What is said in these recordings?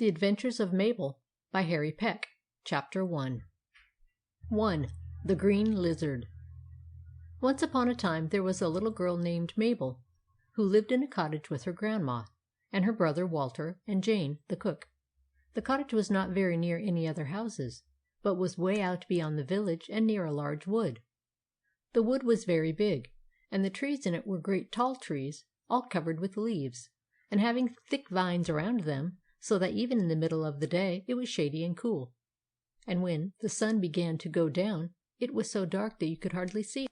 The Adventures of Mabel by Harry Peck. Chapter 1. 1. The Green Lizard. Once upon a time there was a little girl named Mabel, who lived in a cottage with her grandma, and her brother Walter, and Jane, the cook. The cottage was not very near any other houses, but was way out beyond the village and near a large wood. The wood was very big, and the trees in it were great tall trees, all covered with leaves, and having thick vines around them, so that even in the middle of the day it was shady and cool. And when the sun began to go down, it was so dark that you could hardly see.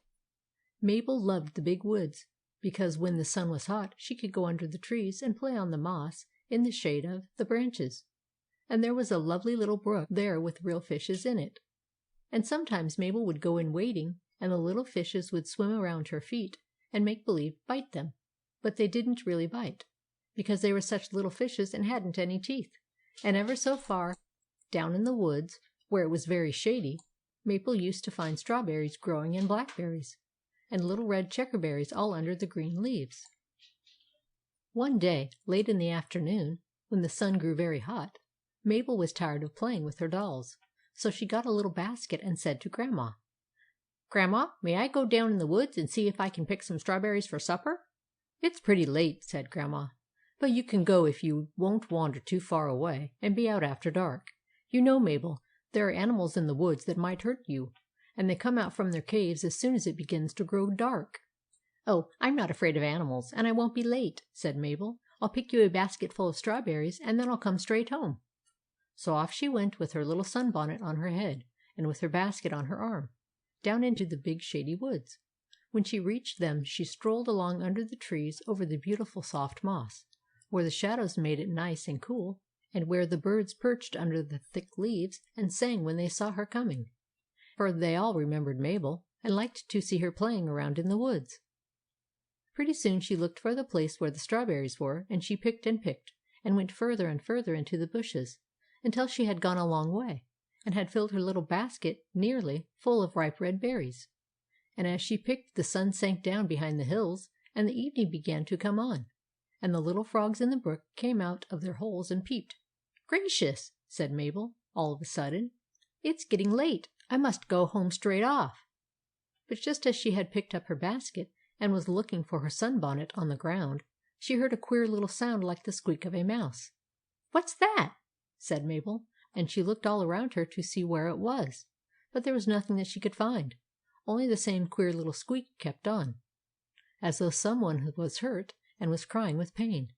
Mabel loved the big woods, because when the sun was hot she could go under the trees and play on the moss in the shade of the branches. And there was a lovely little brook there with real fishes in it. And sometimes Mabel would go in wading, and the little fishes would swim around her feet and make believe bite them. But they didn't really bite, because they were such little fishes and hadn't any teeth. And ever so far down in the woods, where it was very shady, Mabel used to find strawberries growing and blackberries, and little red checkerberries all under the green leaves. One day, late in the afternoon, when the sun grew very hot, Mabel was tired of playing with her dolls, so she got a little basket and said to Grandma, "Grandma, may I go down in the woods and see if I can pick some strawberries for supper?" "It's pretty late," said Grandma, "but you can go if you won't wander too far away and be out after dark. You know, Mabel, there are animals in the woods that might hurt you, and they come out from their caves as soon as it begins to grow dark." "Oh, I'm not afraid of animals, and I won't be late," said Mabel. "I'll pick you a basket full of strawberries, and then I'll come straight home." So off she went with her little sunbonnet on her head, and with her basket on her arm, down into the big shady woods. When she reached them she strolled along under the trees over the beautiful soft moss, where the shadows made it nice and cool, and where the birds perched under the thick leaves and sang when they saw her coming, for they all remembered Mabel, and liked to see her playing around in the woods. Pretty soon she looked for the place where the strawberries were, and she picked and went further and further into the bushes, until she had gone a long way, and had filled her little basket nearly full of ripe red berries. And as she picked, the sun sank down behind the hills, and the evening began to come on, and the little frogs in the brook came out of their holes and peeped. "Gracious!" said Mabel, all of a sudden. "It's getting late. I must go home straight off." But just as she had picked up her basket, and was looking for her sunbonnet on the ground, she heard a queer little sound like the squeak of a mouse. "What's that?" said Mabel, and she looked all around her to see where it was, but there was nothing that she could find, only the same queer little squeak kept on, as though some one was hurt and was crying with pain.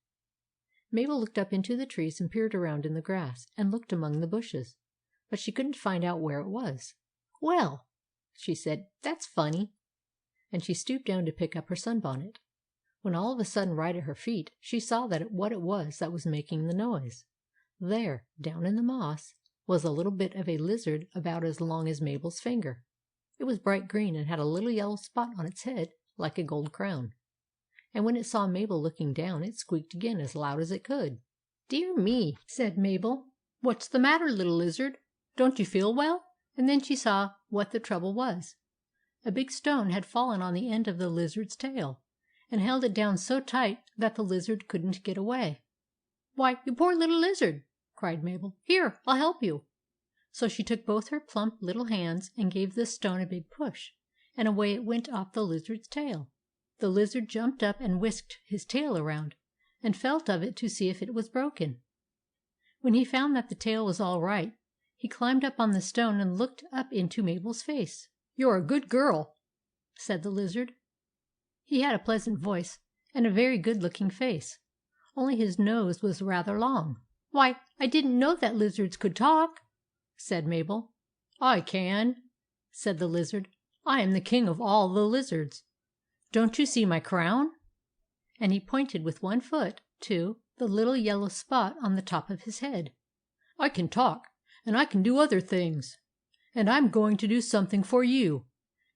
Mabel looked up into the trees and peered around in the grass, and looked among the bushes, but she couldn't find out where it was. "Well," she said, "that's funny," and she stooped down to pick up her sunbonnet, when all of a sudden right at her feet she saw what it was that was making the noise. There, down in the moss, was a little bit of a lizard about as long as Mabel's finger. It was bright green and had a little yellow spot on its head like a gold crown. And when it saw Mabel looking down, it squeaked again as loud as it could. "Dear me," said Mabel. "What's the matter, little lizard? Don't you feel well?" And then she saw what the trouble was. A big stone had fallen on the end of the lizard's tail, and held it down so tight that the lizard couldn't get away. "Why, you poor little lizard!" cried Mabel. "Here, I'll help you." So she took both her plump little hands and gave the stone a big push, and away it went off the lizard's tail. The lizard jumped up and whisked his tail around, and felt of it to see if it was broken. When he found that the tail was all right, he climbed up on the stone and looked up into Mabel's face. "You're a good girl," said the lizard. He had a pleasant voice and a very good-looking face, only his nose was rather long. "Why, I didn't know that lizards could talk," said Mabel. "I can," said the lizard. "I am the king of all the lizards. Don't you see my crown?" And he pointed with one foot to the little yellow spot on the top of his head. "I can talk, and I can do other things. And I'm going to do something for you,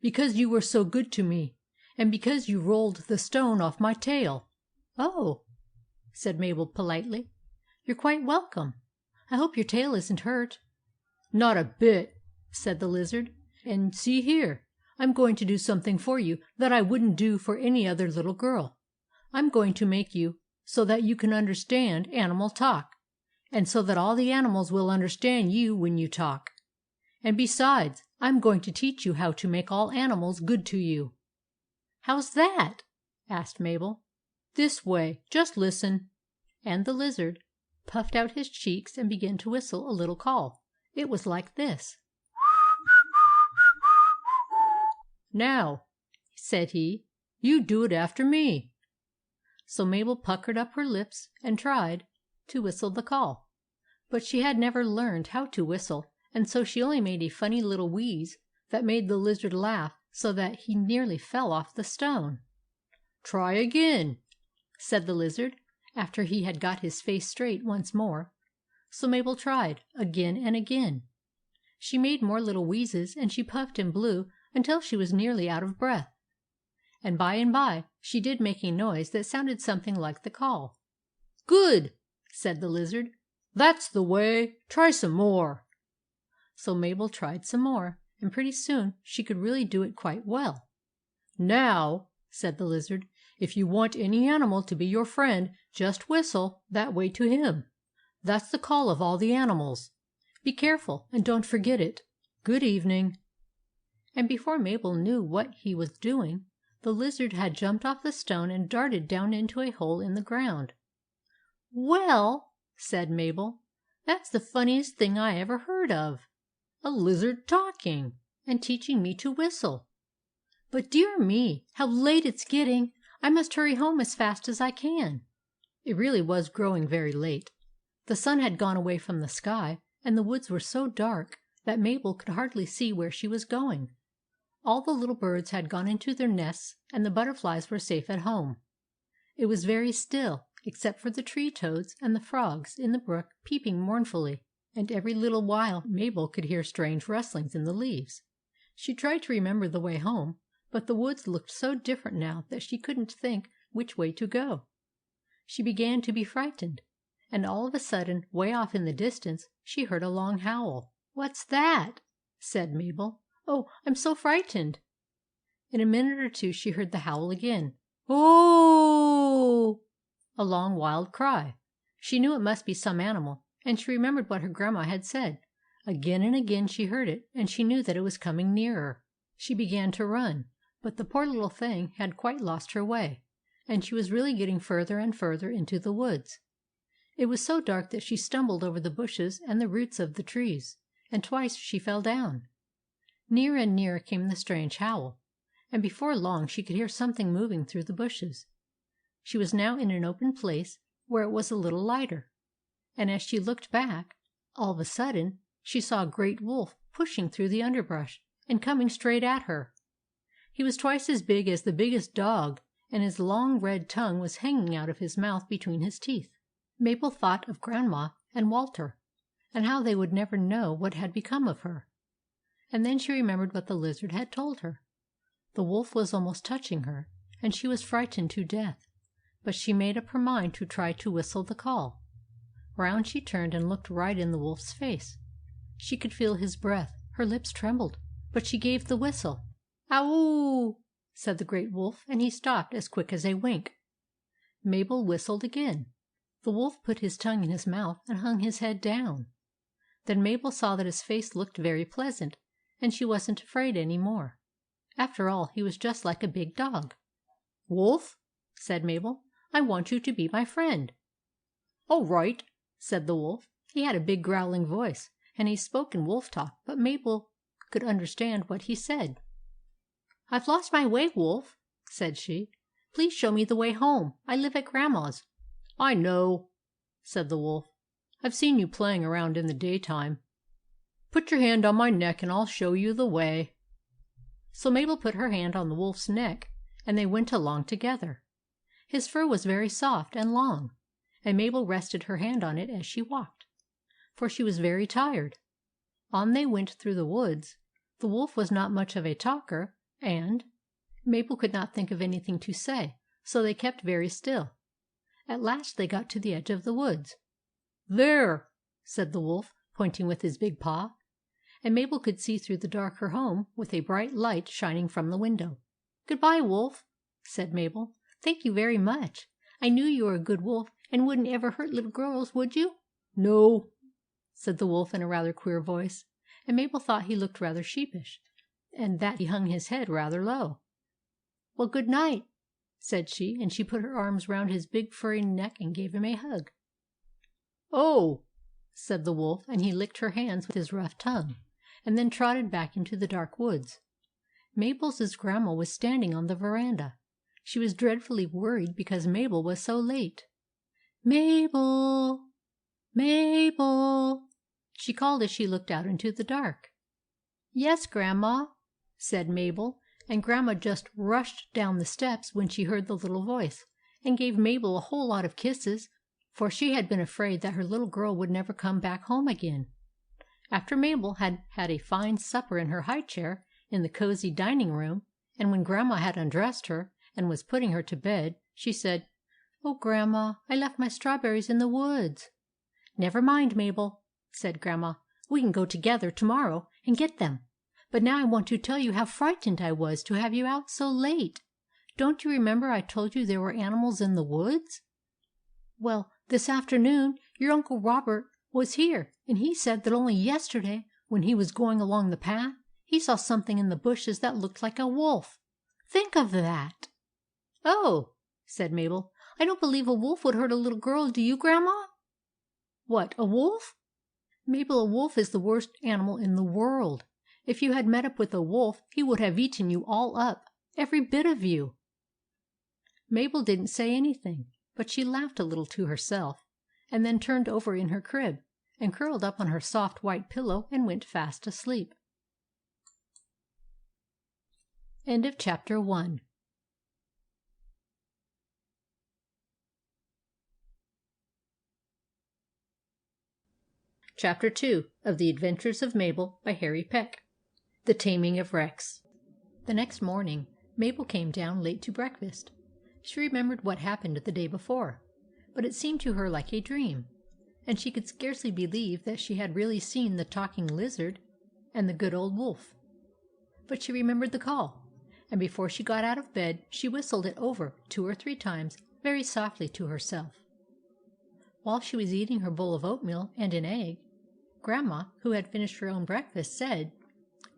because you were so good to me, and because you rolled the stone off my tail." "Oh," said Mabel politely. "You're quite welcome. I hope your tail isn't hurt." "Not a bit," said the lizard. "And see here, I'm going to do something for you that I wouldn't do for any other little girl. I'm going to make you so that you can understand animal talk, and so that all the animals will understand you when you talk. And besides, I'm going to teach you how to make all animals good to you." "How's that?" asked Mabel. "This way. Just listen." And the lizard puffed out his cheeks and began to whistle a little call. It was like this. "Now," said he, "you do it after me." So Mabel puckered up her lips and tried to whistle the call. But she had never learned how to whistle, and so she only made a funny little wheeze that made the lizard laugh so that he nearly fell off the stone. "Try again," said the lizard, after he had got his face straight once more. So Mabel tried, again and again. She made more little wheezes, and she puffed and blew until she was nearly out of breath. And by she did make a noise that sounded something like the call. "Good!" said the lizard. "That's the way. Try some more." So Mabel tried some more, and pretty soon she could really do it quite well. "Now," said the lizard, "if you want any animal to be your friend, just whistle that way to him. That's the call of all the animals. Be careful, and don't forget it. Good evening." And before Mabel knew what he was doing, the lizard had jumped off the stone and darted down into a hole in the ground. "Well," said Mabel, "that's the funniest thing I ever heard of. A lizard talking, and teaching me to whistle. But dear me, how late it's getting! I must hurry home as fast as I can." It really was growing very late. The sun had gone away from the sky, and the woods were so dark that Mabel could hardly see where she was going. All the little birds had gone into their nests, and the butterflies were safe at home. It was very still, except for the tree toads and the frogs in the brook peeping mournfully, and every little while Mabel could hear strange rustlings in the leaves. She tried to remember the way home, but the woods looked so different now that she couldn't think which way to go. She began to be frightened, and all of a sudden, way off in the distance, she heard a long howl. "What's that?" said Mabel. "Oh, I'm so frightened." In a minute or two she heard the howl again. "Oh!" A long, wild cry. She knew it must be some animal, and she remembered what her grandma had said. Again and again she heard it, and she knew that it was coming nearer. She began to run, but the poor little thing had quite lost her way, and she was really getting further and further into the woods. It was so dark that she stumbled over the bushes and the roots of the trees, and twice she fell down. Nearer and nearer came the strange howl, and before long she could hear something moving through the bushes. She was now in an open place where it was a little lighter, and as she looked back, all of a sudden she saw a great wolf pushing through the underbrush and coming straight at her. He was twice as big as the biggest dog, and his long red tongue was hanging out of his mouth between his teeth. Mabel thought of Grandma and Walter, and how they would never know what had become of her. And then she remembered what the lizard had told her. The wolf was almost touching her, and she was frightened to death. But she made up her mind to try to whistle the call. Round she turned and looked right in the wolf's face. She could feel his breath. Her lips trembled, but she gave the whistle. "Ow!" said the great wolf, and he stopped as quick as a wink. Mabel whistled again. The wolf put his tongue in his mouth and hung his head down. Then Mabel saw that his face looked very pleasant, and she wasn't afraid any more. After all, he was just like a big dog. "Wolf," said Mabel, "I want you to be my friend." "All right," said the wolf. He had a big growling voice, and he spoke in wolf talk, but Mabel could understand what he said. "I've lost my way, Wolf," said she. "Please show me the way home. I live at Grandma's." "I know," said the wolf. "I've seen you playing around in the daytime. Put your hand on my neck and I'll show you the way." So Mabel put her hand on the wolf's neck, and they went along together. His fur was very soft and long, and Mabel rested her hand on it as she walked, for she was very tired. On they went through the woods. The wolf was not much of a talker, and Mabel could not think of anything to say, so they kept very still. At last they got to the edge of the woods. "There!" said the wolf, pointing with his big paw, and Mabel could see through the dark her home with a bright light shining from the window. "Good-bye, Wolf," said Mabel. "Thank you very much. I knew you were a good wolf and wouldn't ever hurt little girls, would you?" "No," said the wolf in a rather queer voice, and Mabel thought he looked rather sheepish, and that he hung his head rather low. "Well, good night," said she, and she put her arms round his big furry neck and gave him a hug. "Oh!" said the wolf, and he licked her hands with his rough tongue, and then trotted back into the dark woods. Mabel's grandma was standing on the veranda. She was dreadfully worried because Mabel was so late. "Mabel! Mabel!" she called as she looked out into the dark. "Yes, Grandma," said Mabel, and Grandma just rushed down the steps when she heard the little voice, and gave Mabel a whole lot of kisses, for she had been afraid that her little girl would never come back home again. After Mabel had had a fine supper in her high chair in the cozy dining room, and when Grandma had undressed her and was putting her to bed, she said, "Oh, Grandma, I left my strawberries in the woods." "Never mind, Mabel," said Grandma. "We can go together to-morrow and get them. But now I want to tell you how frightened I was to have you out so late. Don't you remember I told you there were animals in the woods? Well, this afternoon your Uncle Robert was here, and he said that only yesterday, when he was going along the path, he saw something in the bushes that looked like a wolf. Think of that!" "Oh!" said Mabel. "I don't believe a wolf would hurt a little girl, do you, Grandma?" "What, a wolf?" "Mabel, a wolf is the worst animal in the world. If you had met up with a wolf, he would have eaten you all up, every bit of you." Mabel didn't say anything, but she laughed a little to herself, and then turned over in her crib, and curled up on her soft white pillow and went fast asleep. End of Chapter 1. Chapter 2 of The Adventures of Mabel by Harry Peck. The Taming of Rex. The next morning, Mabel came down late to breakfast. She remembered what happened the day before, but it seemed to her like a dream, and she could scarcely believe that she had really seen the talking lizard and the good old wolf. But she remembered the call, and before she got out of bed, she whistled it over 2 or 3 times very softly to herself. While she was eating her bowl of oatmeal and an egg, Grandma, who had finished her own breakfast, said,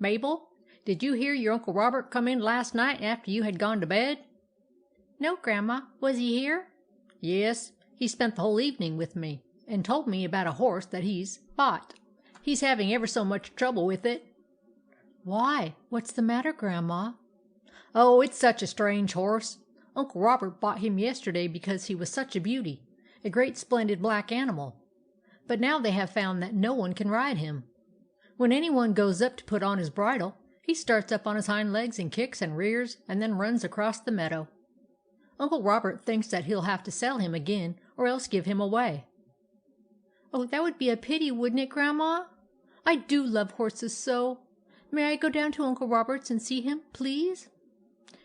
"Mabel, did you hear your Uncle Robert come in last night after you had gone to bed?" "No, Grandma. Was he here?" "Yes. He spent the whole evening with me, and told me about a horse that he's bought. He's having ever so much trouble with it." "Why? What's the matter, Grandma?" "Oh, it's such a strange horse. Uncle Robert bought him yesterday because he was such a beauty, a great splendid black animal. But now they have found that no one can ride him. When anyone goes up to put on his bridle, he starts up on his hind legs and kicks and rears and then runs across the meadow. Uncle Robert thinks that he'll have to sell him again or else give him away." "Oh, that would be a pity, wouldn't it, Grandma? I do love horses so. May I go down to Uncle Robert's and see him, please?"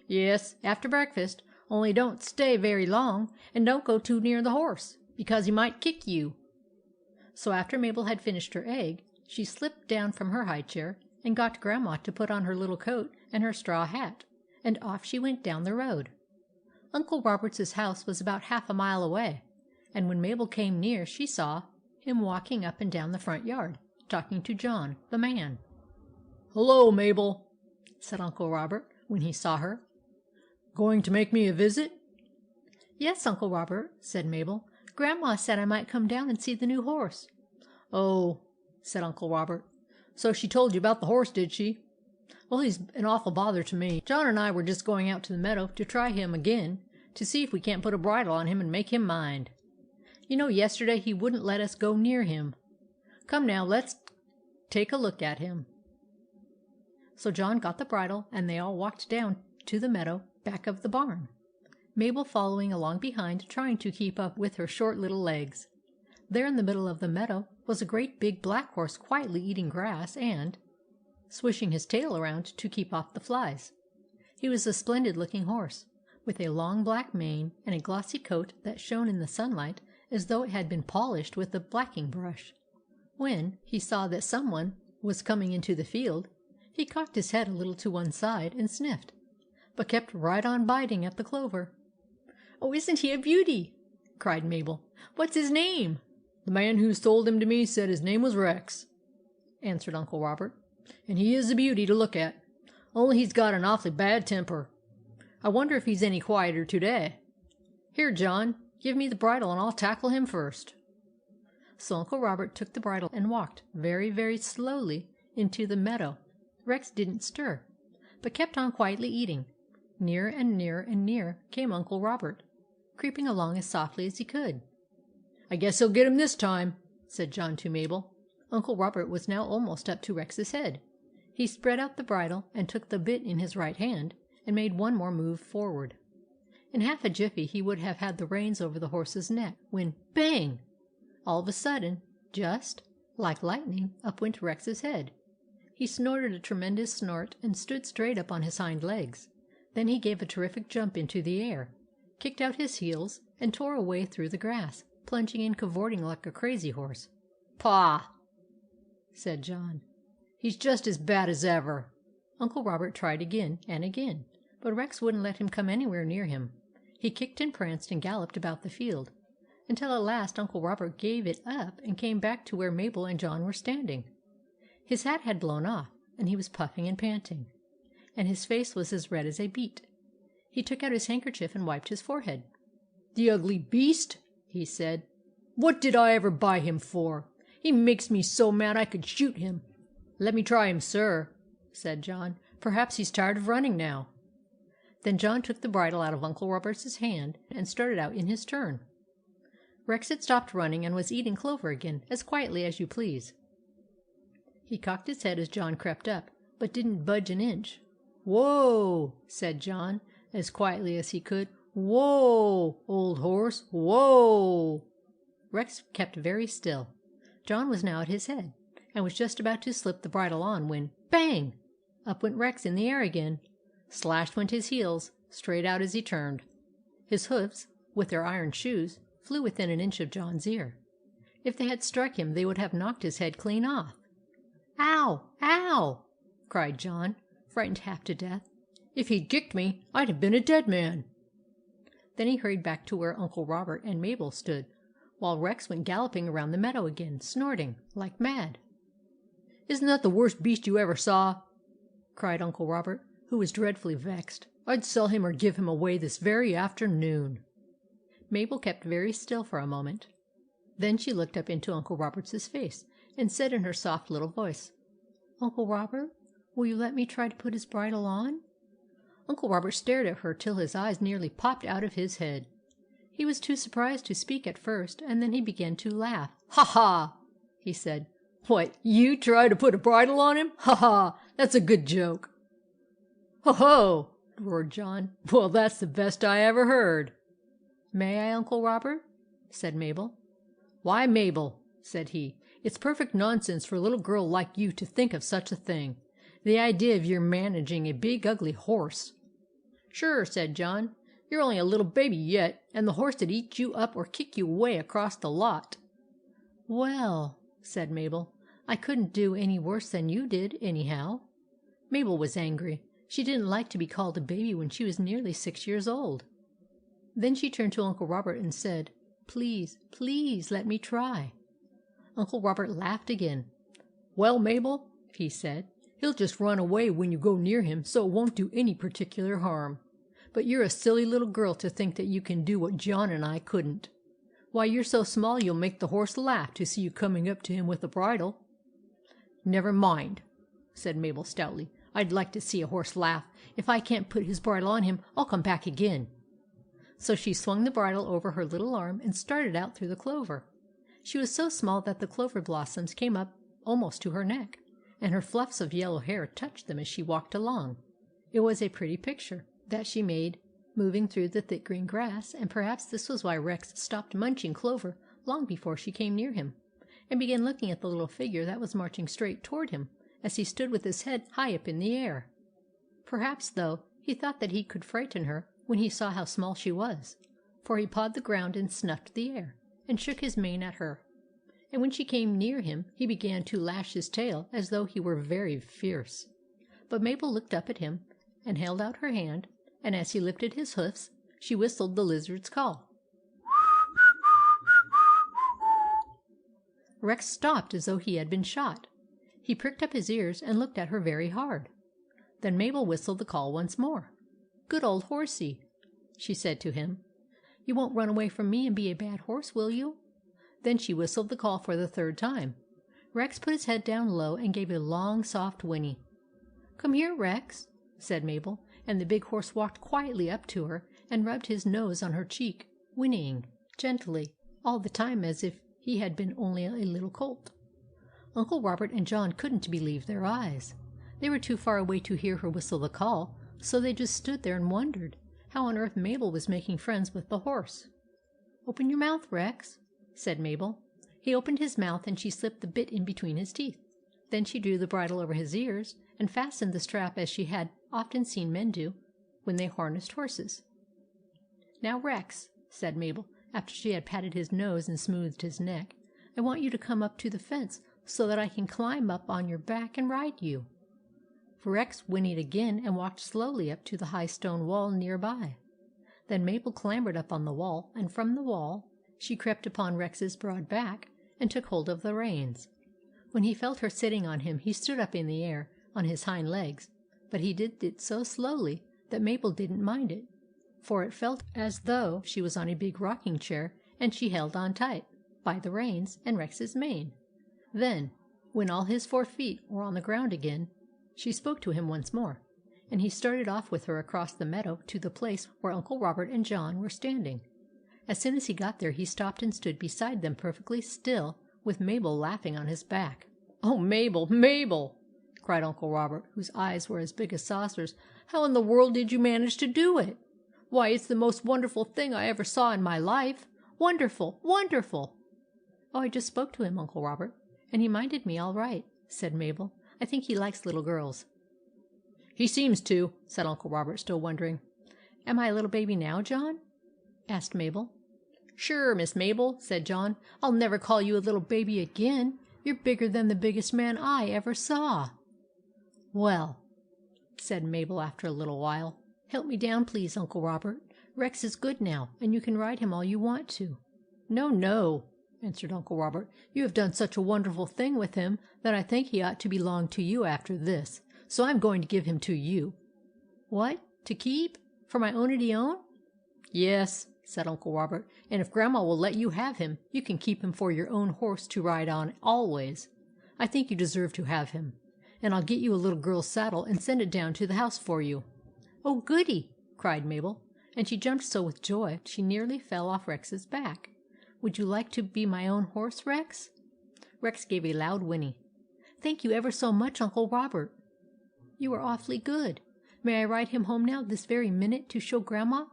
"Yes, after breakfast. Only don't stay very long, and don't go too near the horse, because he might kick you." So after Mabel had finished her egg, she slipped down from her high chair and got Grandma to put on her little coat and her straw hat, and off she went down the road. Uncle Robert's house was about half a mile away, and when Mabel came near she saw him walking up and down the front yard, talking to John, the man. "Hello, Mabel," said Uncle Robert when he saw her. "Going to make me a visit?" "Yes, Uncle Robert," said Mabel. "Grandma said I might come down and see the new horse." "Oh," said Uncle Robert. "So she told you about the horse, did she? Well, he's an awful bother to me. John and I were just going out to the meadow to try him again, to see if we can't put a bridle on him and make him mind. You know, yesterday he wouldn't let us go near him. Come now, let's take a look at him." So John got the bridle, and they all walked down to the meadow back of the barn, Mabel following along behind, trying to keep up with her short little legs. There in the middle of the meadow was a great big black horse quietly eating grass and swishing his tail around to keep off the flies. He was a splendid-looking horse, with a long black mane and a glossy coat that shone in the sunlight as though it had been polished with a blacking brush. When he saw that someone was coming into the field, he cocked his head a little to one side and sniffed, but kept right on biting at the clover. "Oh, isn't he a beauty?" cried Mabel. "What's his name?" "The man who sold him to me said his name was Rex," answered Uncle Robert, "and he is a beauty to look at, only he's got an awfully bad temper. I wonder if he's any quieter today. Here, John, give me the bridle and I'll tackle him first." So Uncle Robert took the bridle and walked very, very slowly into the meadow. Rex didn't stir, but kept on quietly eating. Nearer and nearer and nearer came Uncle Robert, creeping along as softly as he could. "I guess he'll get him this time," said John to Mabel. Uncle Robert was now almost up to Rex's head. He spread out the bridle and took the bit in his right hand and made one more move forward. In half a jiffy he would have had the reins over the horse's neck, when bang! All of a sudden, just like lightning, up went Rex's head. He snorted a tremendous snort and stood straight up on his hind legs. Then he gave a terrific jump into the air, kicked out his heels, and tore away through the grass, plunging and cavorting like a crazy horse. "Pah!" said John. "He's just as bad as ever." Uncle Robert tried again and again, but Rex wouldn't let him come anywhere near him. He kicked and pranced and galloped about the field, until at last Uncle Robert gave it up and came back to where Mabel and John were standing. His hat had blown off, and he was puffing and panting, and his face was as red as a beet. He took out his handkerchief and wiped his forehead. "The ugly beast!" he said. "What did I ever buy him for? He makes me so mad I could shoot him." "Let me try him, sir," said John. "Perhaps he's tired of running now." Then John took the bridle out of Uncle Robert's hand and started out in his turn. Rex had stopped running and was eating clover again, as quietly as you please. He cocked his head as John crept up, but didn't budge an inch. "Whoa!" said John, as quietly as he could. "Whoa, old horse, whoa!" Rex kept very still. John was now at his head, and was just about to slip the bridle on when, bang! Up went Rex in the air again. Slashed went his heels, straight out as he turned. His hoofs, with their iron shoes, flew within an inch of John's ear. If they had struck him, they would have knocked his head clean off. "Ow! Ow!" cried John, frightened half to death. "If he'd kicked me, I'd have been a dead man." Then he hurried back to where Uncle Robert and Mabel stood, while Rex went galloping around the meadow again, snorting like mad. "Isn't that the worst beast you ever saw?" cried Uncle Robert, who was dreadfully vexed. "I'd sell him or give him away this very afternoon." Mabel kept very still for a moment. Then she looked up into Uncle Robert's face, and said in her soft little voice, "Uncle Robert, will you let me try to put his bridle on?" Uncle Robert stared at her till his eyes nearly popped out of his head. He was too surprised to speak at first, and then he began to laugh. "Ha ha!" he said. "What, you try to put a bridle on him? Ha ha! That's a good joke." "Ho ho!" roared John. "Well, that's the best I ever heard." "May I, Uncle Robert?" said Mabel. "Why, Mabel," said he, "it's perfect nonsense for a little girl like you to think of such a thing. The idea of your managing a big, ugly horse." "Sure," said John. "You're only a little baby yet, and the horse would eat you up or kick you way across the lot." "Well," said Mabel, "I couldn't do any worse than you did, anyhow." Mabel was angry. She didn't like to be called a baby when she was nearly 6 years old. Then she turned to Uncle Robert and said, "Please, please let me try." Uncle Robert laughed again. "Well, Mabel," he said, "he'll just run away when you go near him, so it won't do any particular harm. But you're a silly little girl to think that you can do what John and I couldn't. Why, you're so small you'll make the horse laugh to see you coming up to him with a bridle." "Never mind," said Mabel stoutly. "I'd like to see a horse laugh. If I can't put his bridle on him, I'll come back again." So she swung the bridle over her little arm and started out through the clover. She was so small that the clover blossoms came up almost to her neck, and her fluffs of yellow hair touched them as she walked along. It was a pretty picture that she made, moving through the thick green grass, and perhaps this was why Rex stopped munching clover long before she came near him, and began looking at the little figure that was marching straight toward him as he stood with his head high up in the air. Perhaps, though, he thought that he could frighten her when he saw how small she was, for he pawed the ground and snuffed the air, and shook his mane at her. And when she came near him, he began to lash his tail as though he were very fierce. But Mabel looked up at him and held out her hand, and as he lifted his hoofs, she whistled the lizard's call. Rex stopped as though he had been shot. He pricked up his ears and looked at her very hard. Then Mabel whistled the call once more. "Good old horsey," she said to him. "You won't run away from me and be a bad horse, will you?" Then she whistled the call for the third time. Rex put his head down low and gave a long, soft whinny. "Come here, Rex," said Mabel, and the big horse walked quietly up to her and rubbed his nose on her cheek, whinnying gently, all the time as if he had been only a little colt. Uncle Robert and John couldn't believe their eyes. They were too far away to hear her whistle the call, so they just stood there and wondered how on earth Mabel was making friends with the horse. "Open your mouth, Rex," said Mabel. He opened his mouth, and she slipped the bit in between his teeth. Then she drew the bridle over his ears and fastened the strap as she had often seen men do when they harnessed horses. "Now, Rex," said Mabel, after she had patted his nose and smoothed his neck, "I want you to come up to the fence so that I can climb up on your back and ride you." Rex whinnied again and walked slowly up to the high stone wall near by. Then Mabel clambered up on the wall, and from the wall she crept upon Rex's broad back and took hold of the reins. When he felt her sitting on him, he stood up in the air on his hind legs, but he did it so slowly that Mabel didn't mind it, for it felt as though she was on a big rocking chair, and she held on tight by the reins and Rex's mane. Then, when all his 4 feet were on the ground again, she spoke to him once more, and he started off with her across the meadow to the place where Uncle Robert and John were standing. As soon as he got there, he stopped and stood beside them perfectly still, with Mabel laughing on his back. "Oh, Mabel, Mabel!" cried Uncle Robert, whose eyes were as big as saucers. "How in the world did you manage to do it? Why, it's the most wonderful thing I ever saw in my life. Wonderful! Wonderful!" "Oh, I just spoke to him, Uncle Robert, and he minded me all right," said Mabel. "I think he likes little girls." "He seems to," said Uncle Robert, still wondering. "Am I a little baby now, John?" asked Mabel. "Sure, Miss Mabel," said John. "I'll never call you a little baby again. You're bigger than the biggest man I ever saw." "Well," said Mabel after a little while, "help me down, please, Uncle Robert. Rex is good now, and you can ride him all you want to." "No, no," answered Uncle Robert. "You have done such a wonderful thing with him that I think he ought to belong to you after this, so I'm going to give him to you." "What? To keep? For my ownity own?" "Yes," said Uncle Robert, "and if Grandma will let you have him, you can keep him for your own horse to ride on always. I think you deserve to have him. And I'll get you a little girl's saddle and send it down to the house for you." "Oh, goody!" cried Mabel, and she jumped so with joy she nearly fell off Rex's back. "Would you like to be my own horse, Rex?" Rex gave a loud whinny. "Thank you ever so much, Uncle Robert. You are awfully good. May I ride him home now this very minute to show Grandma?"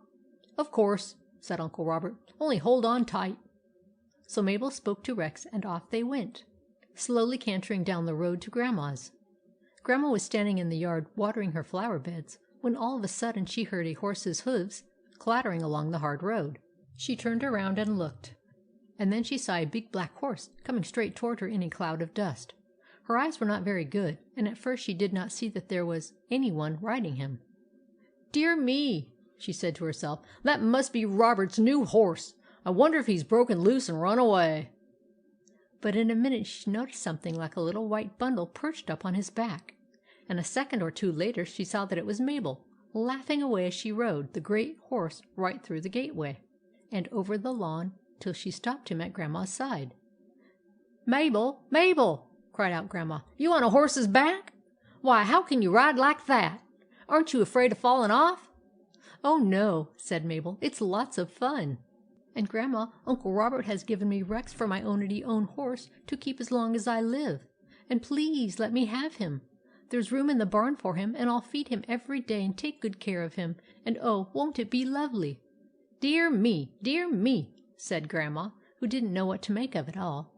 "Of course," said Uncle Robert. "Only hold on tight." So Mabel spoke to Rex, and off they went, slowly cantering down the road to Grandma's. Grandma was standing in the yard watering her flower beds, when all of a sudden she heard a horse's hoofs clattering along the hard road. She turned around and looked, and then she saw a big black horse coming straight toward her in a cloud of dust. Her eyes were not very good, and at first she did not see that there was any one riding him. "Dear me," she said to herself, "that must be Robert's new horse. I wonder if he's broken loose and run away." But in a minute she noticed something like a little white bundle perched up on his back, and a second or two later she saw that it was Mabel, laughing away as she rode the great horse right through the gateway, and over the lawn till she stopped him at Grandma's side. "Mabel, Mabel!" cried out Grandma. "You on a horse's back? Why, how can you ride like that? Aren't you afraid of falling off?" "Oh, no," said Mabel. "It's lots of fun. And, Grandma, Uncle Robert has given me Rex for my own horse to keep as long as I live. And please let me have him. There's room in the barn for him, and I'll feed him every day and take good care of him. And oh, won't it be lovely?" Dear me," said Grandma, who didn't know what to make of it all.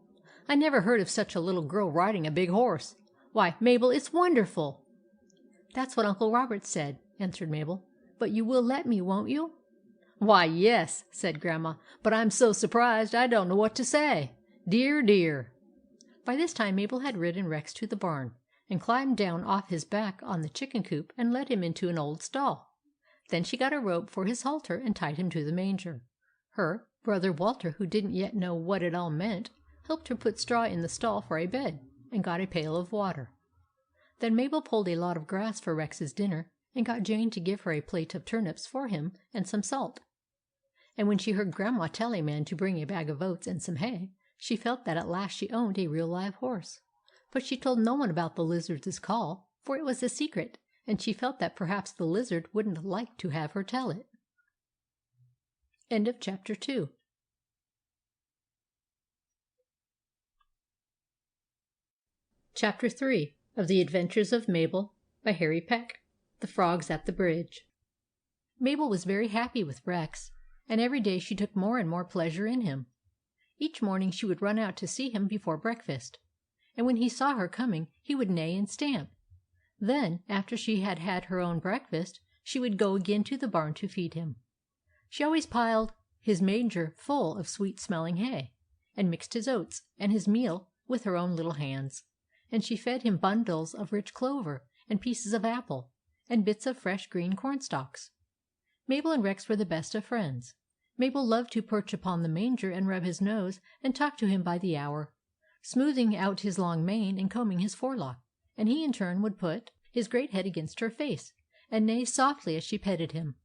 "I never heard of such a little girl riding a big horse. Why, Mabel, it's wonderful." "That's what Uncle Robert said," answered Mabel. "But you will let me, won't you?" "Why, yes," said Grandma, "but I'm so surprised I don't know what to say. Dear, dear!" By this time Mabel had ridden Rex to the barn, and climbed down off his back on the chicken coop and led him into an old stall. Then she got a rope for his halter and tied him to the manger. Her brother Walter, who didn't yet know what it all meant, helped her put straw in the stall for a bed, and got a pail of water. Then Mabel pulled a lot of grass for Rex's dinner, and got Jane to give her a plate of turnips for him and some salt. And when she heard Grandma tell a man to bring a bag of oats and some hay, she felt that at last she owned a real live horse. But she told no one about the lizard's call, for it was a secret, and she felt that perhaps the lizard wouldn't like to have her tell it. End of chapter 2. Chapter 3 of The Adventures of Mabel by Harry Peck. The Frogs at the Bridge. Mabel was very happy with Rex, and every day she took more and more pleasure in him. Each morning she would run out to see him before breakfast, and when he saw her coming he would neigh and stamp. Then, after she had had her own breakfast, she would go again to the barn to feed him. She always piled his manger full of sweet-smelling hay, and mixed his oats and his meal with her own little hands, and she fed him bundles of rich clover, and pieces of apple, and bits of fresh green cornstalks. Mabel and Rex were the best of friends. Mabel loved to perch upon the manger and rub his nose and talk to him by the hour, smoothing out his long mane and combing his forelock, and he in turn would put his great head against her face, and neigh softly as she petted him.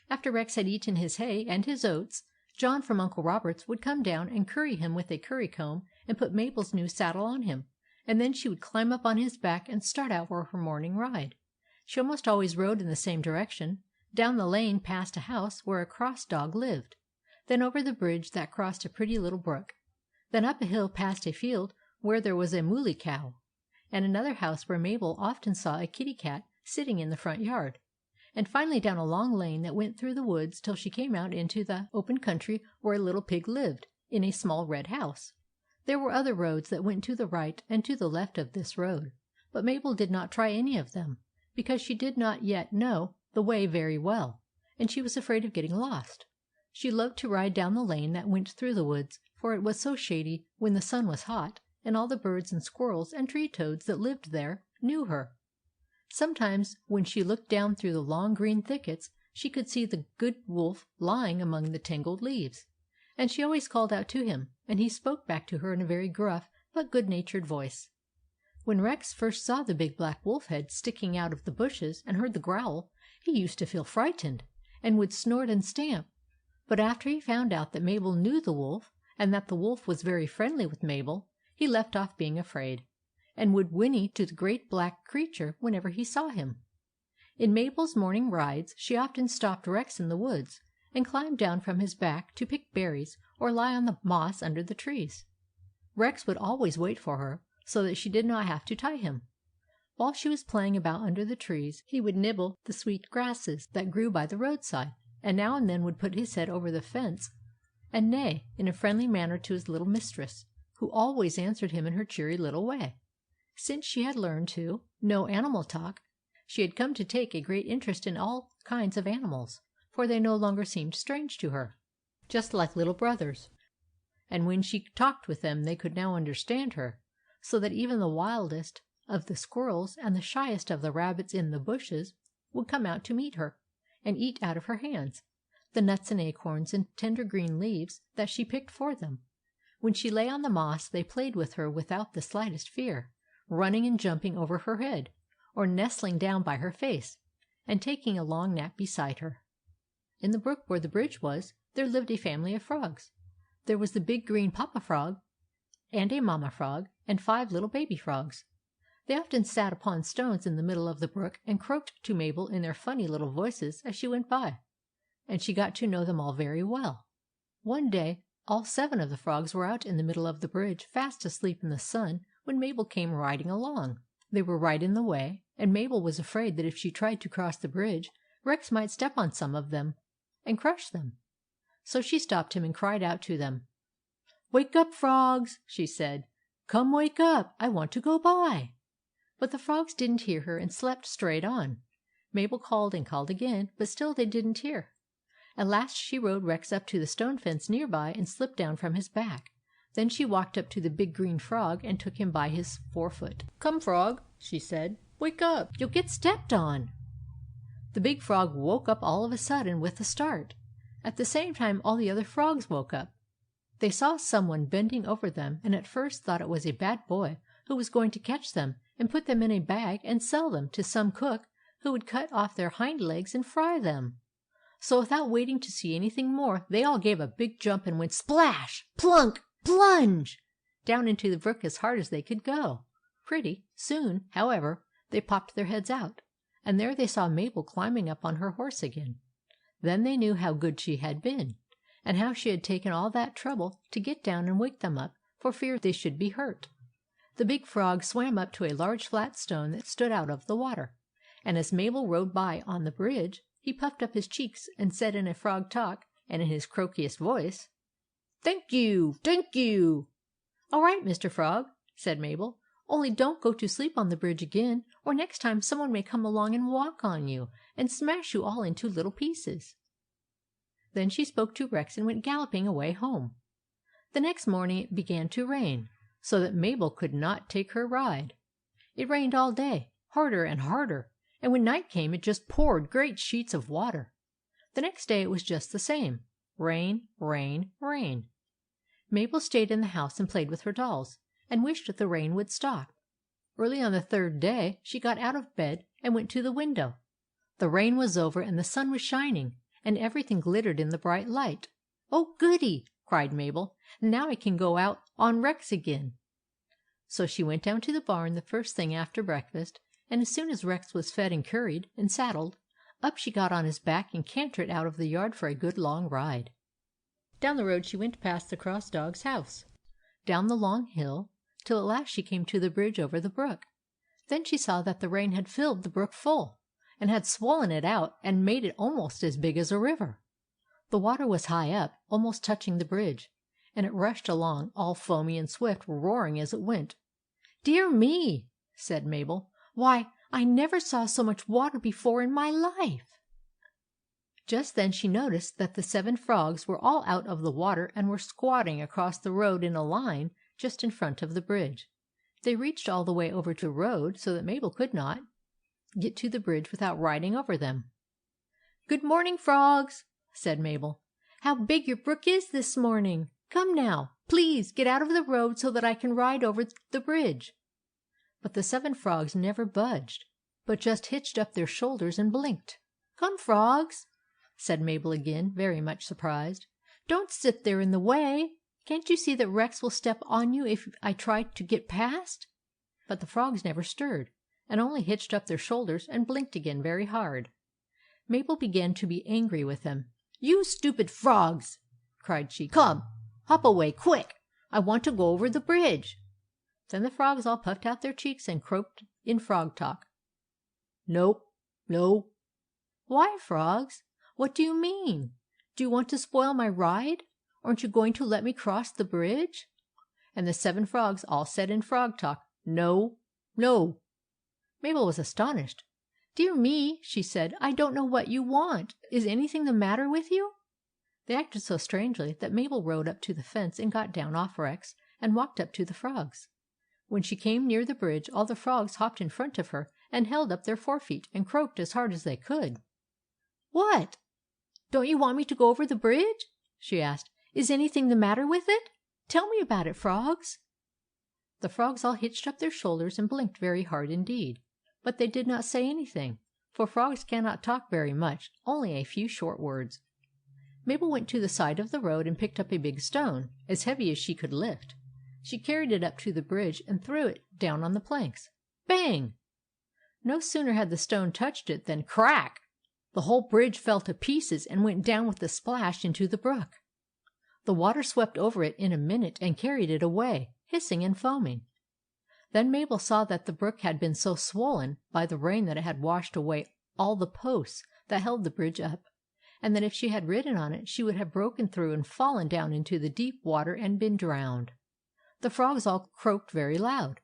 After Rex had eaten his hay and his oats, John from Uncle Robert's would come down and curry him with a curry-comb and put Mabel's new saddle on him, and then she would climb up on his back and start out for her morning ride. She almost always rode in the same direction, down the lane past a house where a cross dog lived, then over the bridge that crossed a pretty little brook, then up a hill past a field where there was a mooly cow, and another house where Mabel often saw a kitty-cat sitting in the front yard, and finally down a long lane that went through the woods till she came out into the open country where a little pig lived, in a small red house. There were other roads that went to the right and to the left of this road, but Mabel did not try any of them, because she did not yet know the way very well, and she was afraid of getting lost. She loved to ride down the lane that went through the woods, for it was so shady when the sun was hot, and all the birds and squirrels and tree-toads that lived there knew her. Sometimes, when she looked down through the long green thickets, she could see the good wolf lying among the tangled leaves, and she always called out to him, and he spoke back to her in a very gruff but good-natured voice. When Rex first saw the big black wolf head sticking out of the bushes and heard the growl, he used to feel frightened, and would snort and stamp. But after he found out that Mabel knew the wolf, and that the wolf was very friendly with Mabel, he left off being afraid, and would whinny to the great black creature whenever he saw him. In Mabel's morning rides she often stopped Rex in the woods, and climbed down from his back to pick berries or lie on the moss under the trees. Rex would always wait for her, so that she did not have to tie him. While she was playing about under the trees, he would nibble the sweet grasses that grew by the roadside, and now and then would put his head over the fence and neigh in a friendly manner to his little mistress, who always answered him in her cheery little way. Since she had learned to know animal talk, she had come to take a great interest in all kinds of animals, for they no longer seemed strange to her, just like little brothers. And when she talked with them they could now understand her, so that even the wildest of the squirrels and the shyest of the rabbits in the bushes would come out to meet her, and eat out of her hands the nuts and acorns and tender green leaves that she picked for them. When she lay on the moss they played with her without the slightest fear, running and jumping over her head, or nestling down by her face, and taking a long nap beside her. In the brook where the bridge was, there lived a family of frogs. There was the big green papa frog, and a mamma frog, and 5 little baby frogs. They often sat upon stones in the middle of the brook and croaked to Mabel in their funny little voices as she went by, and she got to know them all very well. One day all 7 of the frogs were out in the middle of the bridge, fast asleep in the sun, when Mabel came riding along. They were right in the way, and Mabel was afraid that if she tried to cross the bridge, Rex might step on some of them and crush them. So she stopped him and cried out to them. "Wake up, frogs," she said. "Come, wake up. I want to go by." But the frogs didn't hear her and slept straight on. Mabel called and called again, but still they didn't hear. At last she rode Rex up to the stone fence near by and slipped down from his back. Then she walked up to the big green frog and took him by his forefoot. "Come, frog," she said. "Wake up. You'll get stepped on." The big frog woke up all of a sudden with a start. At the same time all the other frogs woke up. They saw someone bending over them, and at first thought it was a bad boy who was going to catch them and put them in a bag and sell them to some cook who would cut off their hind legs and fry them. So without waiting to see anything more, they all gave a big jump and went splash, plunk, plunge down into the brook as hard as they could go. Pretty soon, however, they popped their heads out, and there they saw Mabel climbing up on her horse again. Then they knew how good she had been, and how she had taken all that trouble to get down and wake them up for fear they should be hurt. The big frog swam up to a large flat stone that stood out of the water, and as Mabel rode by on the bridge, he puffed up his cheeks and said in a frog talk and in his croakiest voice, "Thank you, thank you." "All right, Mr. Frog," said Mabel, "only don't go to sleep on the bridge again, or next time someone may come along and walk on you and smash you all into little pieces." Then she spoke to Rex and went galloping away home. The next morning it began to rain, so that Mabel could not take her ride. It rained all day, harder and harder, and when night came it just poured great sheets of water. The next day it was just the same. Rain, rain, rain. Mabel stayed in the house and played with her dolls, and wished the rain would stop. Early on the third day she got out of bed and went to the window. The rain was over and the sun was shining, and everything glittered in the bright light. "Oh, goody!" cried Mabel. "Now I can go out on Rex again." So she went down to the barn the first thing after breakfast, and as soon as Rex was fed and curried and saddled, up she got on his back and cantered out of the yard for a good long ride. Down the road she went past the cross dog's house, down the long hill, till at last she came to the bridge over the brook. Then she saw that the rain had filled the brook full, and had swollen it out and made it almost as big as a river. The water was high up, almost touching the bridge, and it rushed along, all foamy and swift, roaring as it went. "Dear me!" said Mabel. "Why, I never saw so much water before in my life." Just then she noticed that the 7 frogs were all out of the water and were squatting across the road in a line just in front of the bridge. They reached all the way over to the road so that Mabel could not get to the bridge without riding over them. "Good morning, frogs," said Mabel. "How big your brook is this morning! Come now, please get out of the road so that I can ride over the bridge." But the 7 frogs never budged, but just hitched up their shoulders and blinked. "Come, frogs," said Mabel again, very much surprised. "Don't sit there in the way. Can't you see that Rex will step on you if I try to get past?" But the frogs never stirred, and only hitched up their shoulders and blinked again very hard. Mabel began to be angry with them. "You stupid frogs!" cried she. "Come, hop away, quick! I want to go over the bridge." Then the frogs all puffed out their cheeks and croaked in frog talk. "Nope, no." "Why, frogs? What do you mean? Do you want to spoil my ride? Aren't you going to let me cross the bridge?" And the 7 frogs all said in frog talk, "No, no." Mabel was astonished. "Dear me," she said, "I don't know what you want. Is anything the matter with you?" They acted so strangely that Mabel rode up to the fence and got down off Rex and walked up to the frogs. When she came near the bridge, all the frogs hopped in front of her and held up their forefeet and croaked as hard as they could. "What? Don't you want me to go over the bridge?" she asked. "Is anything the matter with it? Tell me about it, frogs." The frogs all hitched up their shoulders and blinked very hard indeed. But they did not say anything, for frogs cannot talk very much, only a few short words. Mabel went to the side of the road and picked up a big stone, as heavy as she could lift. She carried it up to the bridge and threw it down on the planks. Bang! No sooner had the stone touched it than crack! The whole bridge fell to pieces and went down with a splash into the brook. The water swept over it in a minute and carried it away, hissing and foaming. Then Mabel saw that the brook had been so swollen by the rain that it had washed away all the posts that held the bridge up, and that if she had ridden on it she would have broken through and fallen down into the deep water and been drowned. The frogs all croaked very loud.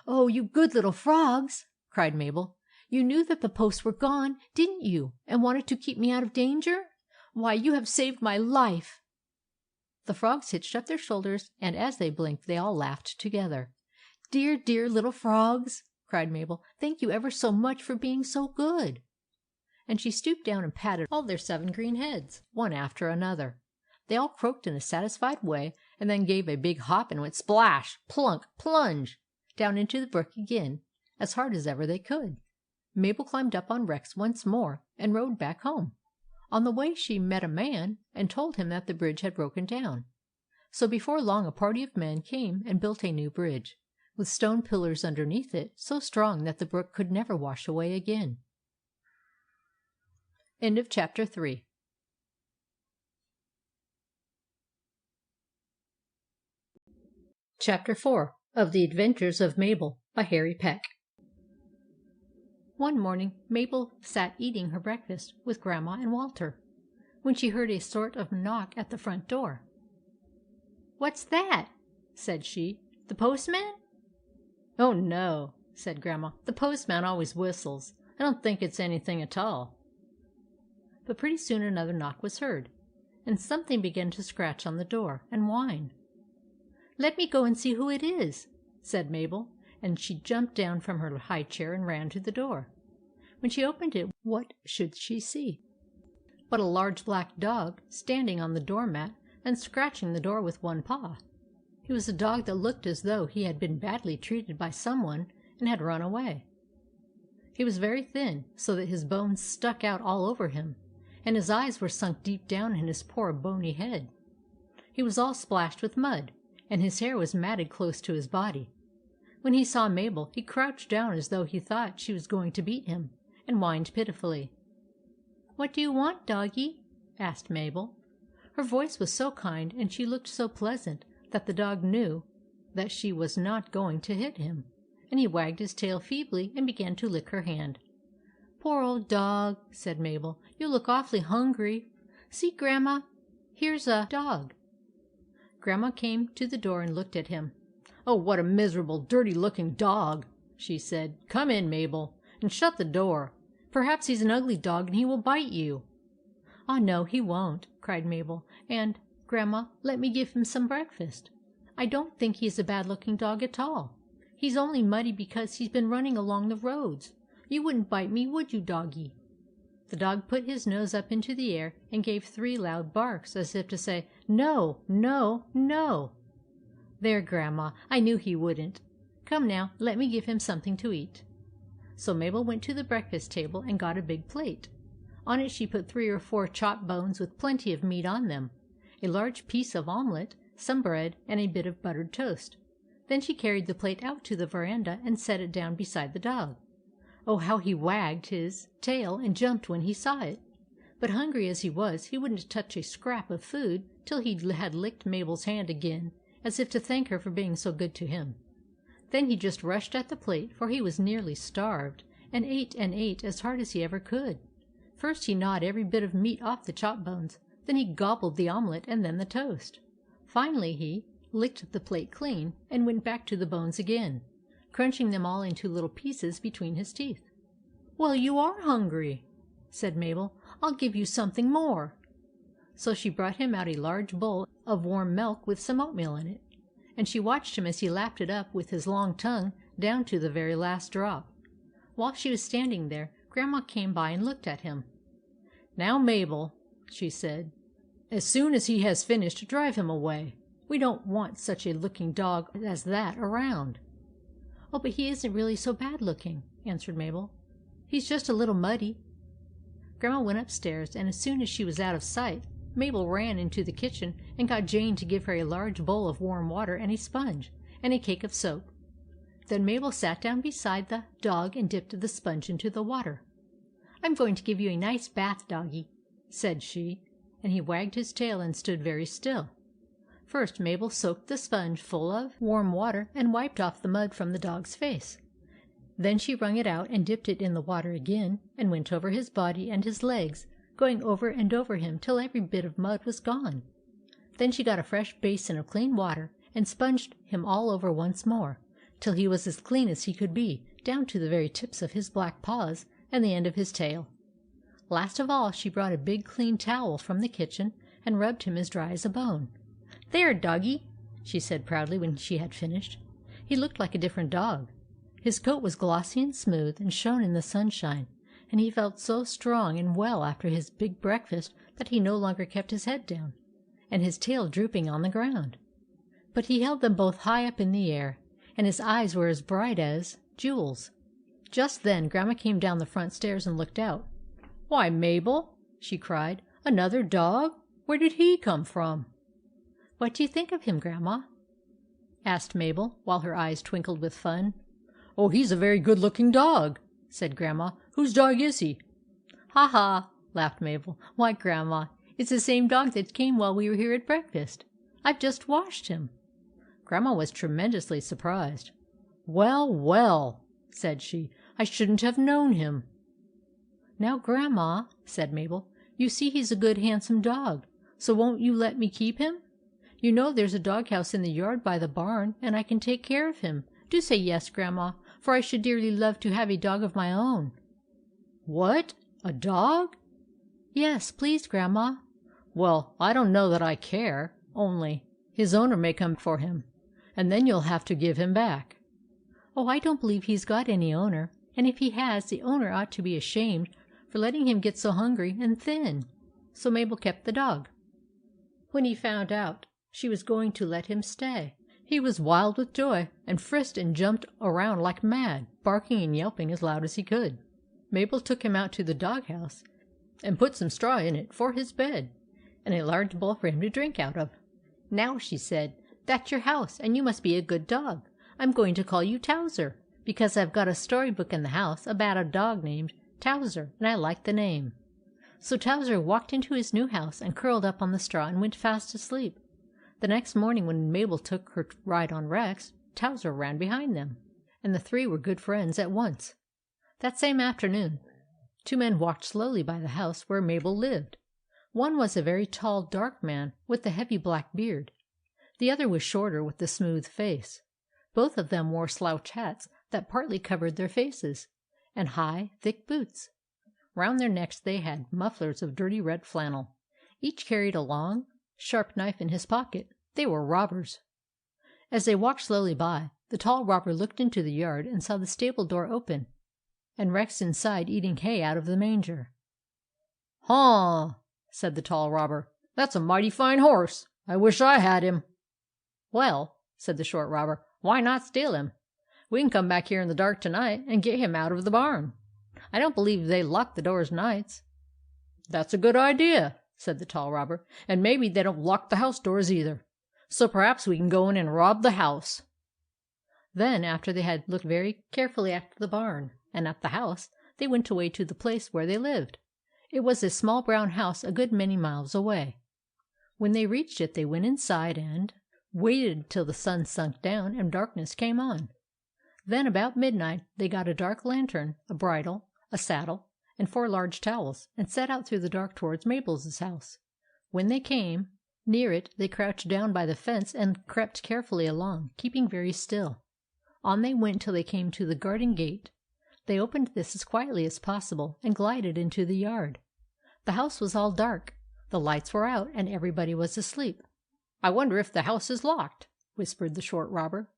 "Oh, you good little frogs!" cried Mabel. "You knew that the posts were gone, didn't you, and wanted to keep me out of danger? Why, you have saved my life!" The frogs hitched up their shoulders, and as they blinked they all laughed together. "Dear, dear little frogs!" cried Mabel. "Thank you ever so much for being so good." And she stooped down and patted all their 7 green heads, one after another. They all croaked in a satisfied way, and then gave a big hop and went splash, plunk, plunge down into the brook again, as hard as ever they could. Mabel climbed up on Rex once more and rode back home. On the way she met a man and told him that the bridge had broken down. So before long a party of men came and built a new bridge, with stone pillars underneath it, so strong that the brook could never wash away again. End of chapter 3. Chapter 4 of The Adventures of Mabel by Harry Peck. One morning Mabel sat eating her breakfast with Grandma and Walter, when she heard a sort of knock at the front door. "What's that?" said she. "The postman?" "Oh, no," said Grandma. "The postman always whistles. I don't think it's anything at all." But pretty soon another knock was heard, and something began to scratch on the door and whine. "Let me go and see who it is," said Mabel, and she jumped down from her high chair and ran to the door. When she opened it, what should she see but a large black dog standing on the doormat and scratching the door with one paw. He was a dog that looked as though he had been badly treated by someone and had run away. He was very thin, so that his bones stuck out all over him, and his eyes were sunk deep down in his poor bony head. He was all splashed with mud, and his hair was matted close to his body. When he saw Mabel, he crouched down as though he thought she was going to beat him, and whined pitifully. "What do you want, doggie?" asked Mabel. Her voice was so kind, and she looked so pleasant, that the dog knew that she was not going to hit him, and he wagged his tail feebly and began to lick her hand. "Poor old dog," said Mabel. "You look awfully hungry. See, Grandma, here's a dog." Grandma came to the door and looked at him. "Oh, what a miserable, dirty-looking dog!" she said. "Come in, Mabel, and shut the door. Perhaps he's an ugly dog and he will bite you." "Ah, no, he won't," cried Mabel. "And, Grandma, let me give him some breakfast. I don't think he's a bad-looking dog at all. He's only muddy because he's been running along the roads. You wouldn't bite me, would you, doggie?" The dog put his nose up into the air and gave 3 loud barks, as if to say, "No, no, no!" "There, Grandma, I knew he wouldn't. Come now, let me give him something to eat." So Mabel went to the breakfast table and got a big plate. On it she put 3 or 4 chopped bones with plenty of meat on them, a large piece of omelette, some bread, and a bit of buttered toast. Then she carried the plate out to the veranda and set it down beside the dog. Oh, how he wagged his tail and jumped when he saw it! But hungry as he was, he wouldn't touch a scrap of food till he had licked Mabel's hand again, as if to thank her for being so good to him. Then he just rushed at the plate, for he was nearly starved, and ate as hard as he ever could. First he gnawed every bit of meat off the chop bones, then he gobbled the omelette and then the toast. Finally he licked the plate clean and went back to the bones again, crunching them all into little pieces between his teeth. "Well, you are hungry," said Mabel. "I'll give you something more." So she brought him out a large bowl of warm milk with some oatmeal in it, and she watched him as he lapped it up with his long tongue down to the very last drop. While she was standing there, Grandma came by and looked at him. "Now, Mabel," she said, "as soon as he has finished, drive him away. We don't want such a looking dog as that around." "Oh, but he isn't really so bad looking," answered Mabel. "He's just a little muddy." Grandma went upstairs, and as soon as she was out of sight, Mabel ran into the kitchen and got Jane to give her a large bowl of warm water and a sponge, and a cake of soap. Then Mabel sat down beside the dog and dipped the sponge into the water. "I'm going to give you a nice bath, doggie," said she, and he wagged his tail and stood very still. First Mabel soaked the sponge full of warm water and wiped off the mud from the dog's face. Then she wrung it out and dipped it in the water again, and went over his body and his legs, going over and over him till every bit of mud was gone. Then she got a fresh basin of clean water and sponged him all over once more, till he was as clean as he could be, down to the very tips of his black paws and the end of his tail. Last of all she brought a big clean towel from the kitchen and rubbed him as dry as a bone. "There, doggie," she said proudly when she had finished. He looked like a different dog. His coat was glossy and smooth and shone in the sunshine, and he felt so strong and well after his big breakfast that he no longer kept his head down, and his tail drooping on the ground. but he held them both high up in the air, and his eyes were as bright as jewels. Just then Grandma came down the front stairs and looked out. "Why, Mabel!" she cried. "Another dog? Where did he come from?" "What do you think of him, Grandma?" asked Mabel, while her eyes twinkled with fun. "Oh, he's a very good-looking dog," said Grandma. "Whose dog is he?" "Ha, ha!" laughed Mabel. "Why, Grandma, it's the same dog that came while we were here at breakfast. I've just washed him." Grandma was tremendously surprised. "Well, well," said she, "I shouldn't have known him." "Now, Grandma," said Mabel, "you see he's a good, handsome dog, so won't you let me keep him? You know there's a doghouse in the yard by the barn, and I can take care of him. Do say yes, Grandma, for I should dearly love to have a dog of my own." "What? A dog?" "Yes, please, Grandma." "Well, I don't know that I care. Only his owner may come for him, and then you'll have to give him back." "Oh, I don't believe he's got any owner, and if he has, the owner ought to be ashamed for letting him get so hungry and thin." So Mabel kept the dog. When he found out she was going to let him stay, he was wild with joy, and frisked and jumped around like mad, barking and yelping as loud as he could. Mabel took him out to the doghouse and put some straw in it for his bed, and a large bowl for him to drink out of. "Now," she said, "that's your house, and you must be a good dog. I'm going to call you Towser, because I've got a story book in the house about a dog named Towser, and I like the name." So Towser walked into his new house and curled up on the straw and went fast asleep. The next morning, when Mabel took her ride on Rex, Towser ran behind them, and the three were good friends at once. That same afternoon, two men walked slowly by the house where Mabel lived. One was a very tall, dark man with a heavy black beard. The other was shorter, with a smooth face. Both of them wore slouch hats that partly covered their faces, and high, thick boots. Round their necks they had mufflers of dirty red flannel. Each carried a long, sharp knife in his pocket. They were robbers. As they walked slowly by, the tall robber looked into the yard and saw the stable door open, and Rex inside eating hay out of the manger. "Huh!" said the tall robber. "That's a mighty fine horse. I wish I had him." "Well," said the short robber, "why not steal him? We can come back here in the dark tonight and get him out of the barn. I don't believe they lock the doors nights." "That's a good idea," said the tall robber. "And maybe they don't lock the house doors either. So perhaps we can go in and rob the house." Then, after they had looked very carefully at the barn and at the house, they went away to the place where they lived. It was a small brown house a good many miles away. When they reached it, they went inside and waited till the sun sunk down and darkness came on. Then, about midnight, they got a dark lantern, a bridle, a saddle, and 4 large towels, and set out through the dark towards Mabel's house. When they came near it, they crouched down by the fence and crept carefully along, keeping very still. On they went till they came to the garden gate. They opened this as quietly as possible and glided into the yard. The house was all dark. The lights were out, and everybody was asleep. "I wonder if the house is locked," whispered the short robber.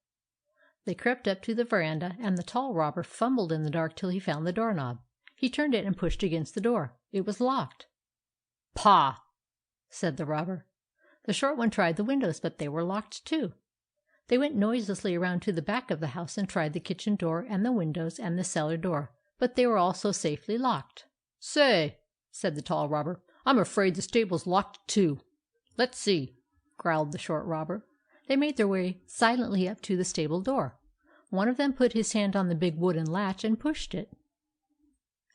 They crept up to the veranda, and the tall robber fumbled in the dark till he found the doorknob. He turned it and pushed against the door. It was locked. "Pah!" said the robber. The short one tried the windows, but they were locked too. They went noiselessly around to the back of the house and tried the kitchen door and the windows and the cellar door, but they were also safely locked. "Say," said the tall robber, "I'm afraid the stable's locked too." "Let's see," growled the short robber. They made their way silently up to the stable door. One of them put his hand on the big wooden latch and pushed it.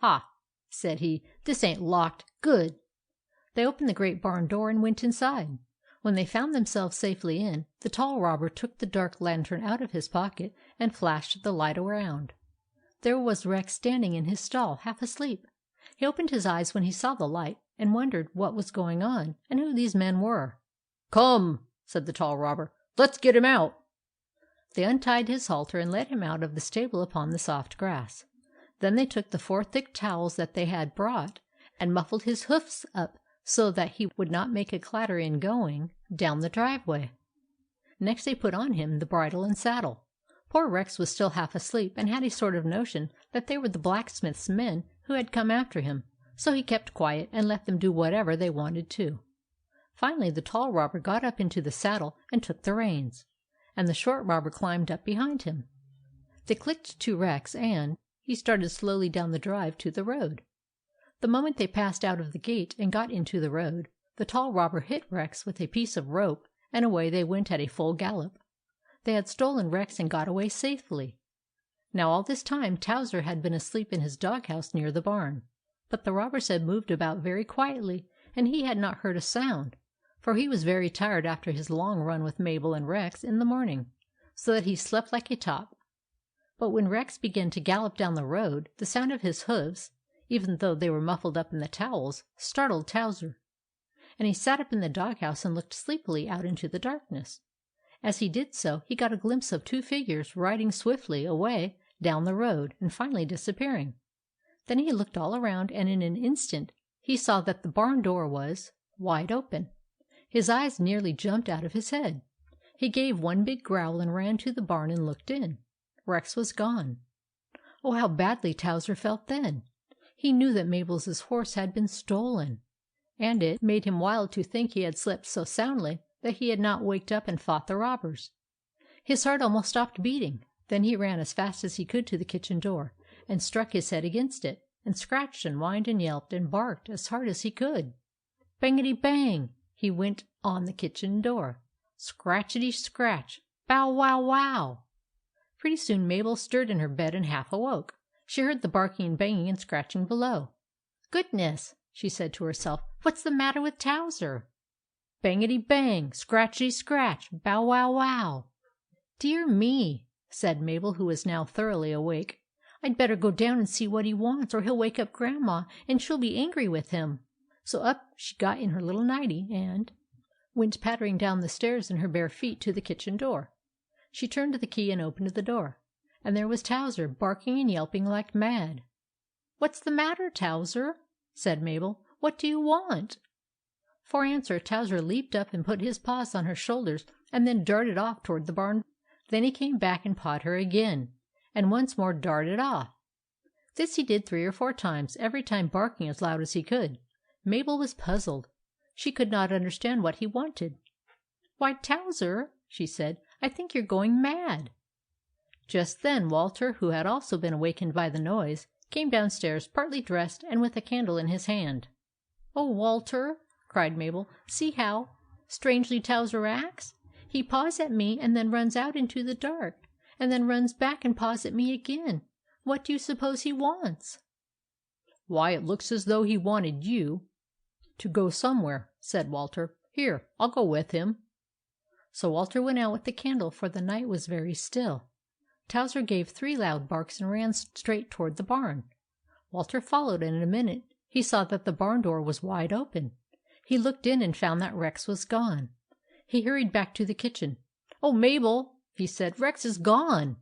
"Ha!" said he, "this ain't locked. Good!" They opened the great barn door and went inside. When they found themselves safely in, the tall robber took the dark lantern out of his pocket and flashed the light around. There was Rex standing in his stall, half asleep. He opened his eyes when he saw the light, and wondered what was going on, and who these men were. "Come," said the tall robber, "let's get him out." They untied his halter and led him out of the stable upon the soft grass. Then they took the 4 thick towels that they had brought, and muffled his hoofs up so that he would not make a clatter in going down the driveway. Next they put on him the bridle and saddle. Poor Rex was still half asleep, and had a sort of notion that they were the blacksmith's men who had come after him, so he kept quiet and let them do whatever they wanted to. Finally the tall robber got up into the saddle and took the reins. and the short robber climbed up behind him. They clicked to Rex, and he started slowly down the drive to the road. The moment they passed out of the gate and got into the road, the tall robber hit Rex with a piece of rope, and away they went at a full gallop. They had stolen Rex and got away safely. Now all this time Towser had been asleep in his doghouse near the barn, but the robbers had moved about very quietly, and he had not heard a sound, for he was very tired after his long run with Mabel and Rex in the morning, so that he slept like a top. But when Rex began to gallop down the road, the sound of his hoofs, even though they were muffled up in the towels, startled Towser, and he sat up in the doghouse and looked sleepily out into the darkness. As he did so, he got a glimpse of two figures riding swiftly away down the road and finally disappearing. Then he looked all around, and in an instant he saw that the barn door was wide open. His eyes nearly jumped out of his head. He gave one big growl and ran to the barn and looked in. Rex was gone. Oh, how badly Towser felt then! He knew that Mabel's horse had been stolen, and it made him wild to think he had slept so soundly that he had not waked up and fought the robbers. His heart almost stopped beating. Then he ran as fast as he could to the kitchen door, and struck his head against it, and scratched and whined and yelped and barked as hard as he could. Bangety-bang! He went on the kitchen door. Scratchety-scratch! Bow-wow-wow! Pretty soon Mabel stirred in her bed and half awoke. She heard the barking and banging and scratching below. "Goodness!" she said to herself. "What's the matter with Towser?" Bangety-bang! Scratchety-scratch! Bow-wow-wow! "Dear me!" said Mabel, who was now thoroughly awake. "I'd better go down and see what he wants, or he'll wake up Grandma, and she'll be angry with him." So up she got in her little nightie and went pattering down the stairs in her bare feet to the kitchen door. She turned the key and opened the door, and there was Towser, barking and yelping like mad. "What's the matter, Towser?" said Mabel. "What do you want?" For answer, Towser leaped up and put his paws on her shoulders, and then darted off toward the barn. Then he came back and pawed her again, and once more darted off. This he did 3 or 4 times, every time barking as loud as he could. Mabel was puzzled. She could not understand what he wanted. "Why, Towser," she said, "I think you're going mad." Just then Walter, who had also been awakened by the noise, came downstairs, partly dressed and with a candle in his hand. "Oh, Walter," cried Mabel, "see how strangely Towser acts. He paws at me and then runs out into the dark, and then runs back and paws at me again. What do you suppose he wants?" "Why, it looks as though he wanted you to go somewhere," said Walter. "Here, I'll go with him." So Walter went out with the candle, for the night was very still. Towser gave 3 loud barks and ran straight toward the barn. Walter followed, and in a minute he saw that the barn door was wide open. He looked in and found that Rex was gone. He hurried back to the kitchen. "Oh, Mabel," he said, "Rex is gone."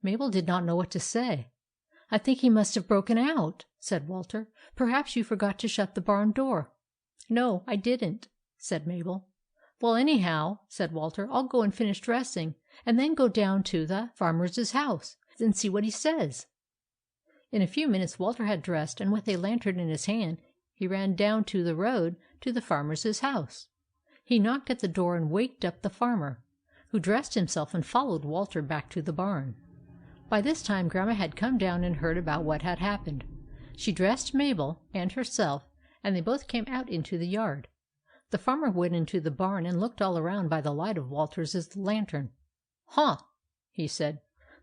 Mabel did not know what to say. "I think he must have broken out," said Walter. "Perhaps you forgot to shut the barn door." "No, I didn't," said Mabel. "Well, anyhow," said Walter, "I'll go and finish dressing, and then go down to the farmer's house and see what he says." In a few minutes Walter had dressed, and with a lantern in his hand he ran down to the road to the farmer's house. He knocked at the door and waked up the farmer, who dressed himself and followed Walter back to the barn. By this time Grandma had come down and heard about what had happened. She dressed Mabel and herself, and they both came out into the yard. The farmer went into the barn and looked all around by the light of Walter's lantern. "Huh!" he said.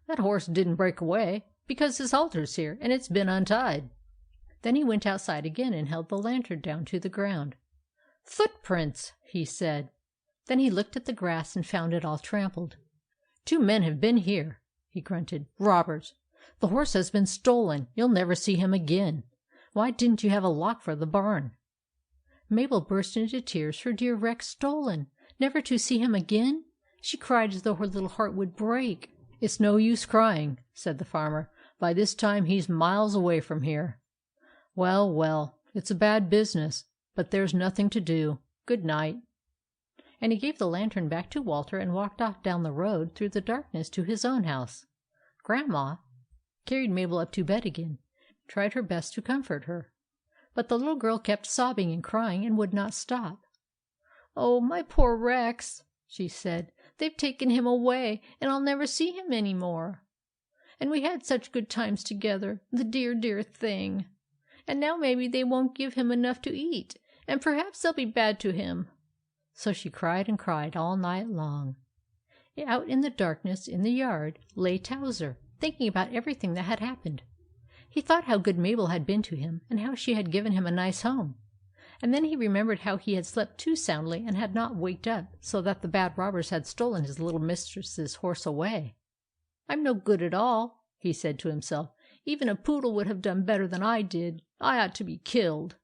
"That horse didn't break away, because his halter's here, and it's been untied." Then he went outside again and held the lantern down to the ground. "Footprints!" he said. Then he looked at the grass and found it all trampled. "2 men have been here," he grunted. "Robbers! The horse has been stolen. You'll never see him again. Why didn't you have a lock for the barn?" Mabel burst into tears. Her dear Rex stolen! Never to see him again! She cried as though her little heart would break. "It's no use crying," said the farmer. "By this time he's miles away from here. Well, well, it's a bad business, but there's nothing to do. Good night." And he gave the lantern back to Walter and walked off down the road through the darkness to his own house. Grandma carried Mabel up to bed again, tried her best to comfort her. But the little girl kept sobbing and crying and would not stop. "Oh, my poor Rex," she said. They've taken him away, and I'll never see him any more. And we had such good times together, the dear, dear thing. And now maybe they won't give him enough to eat, and perhaps they'll be bad to him." So she cried and cried all night long. Out in the darkness in the yard lay Towser, thinking about everything that had happened. He thought how good Mabel had been to him, and how she had given him a nice home. And then he remembered how he had slept too soundly and had not waked up, so that the bad robbers had stolen his little mistress's horse away. "I'm no good at all," he said to himself. "Even a poodle would have done better than I did. I ought to be killed."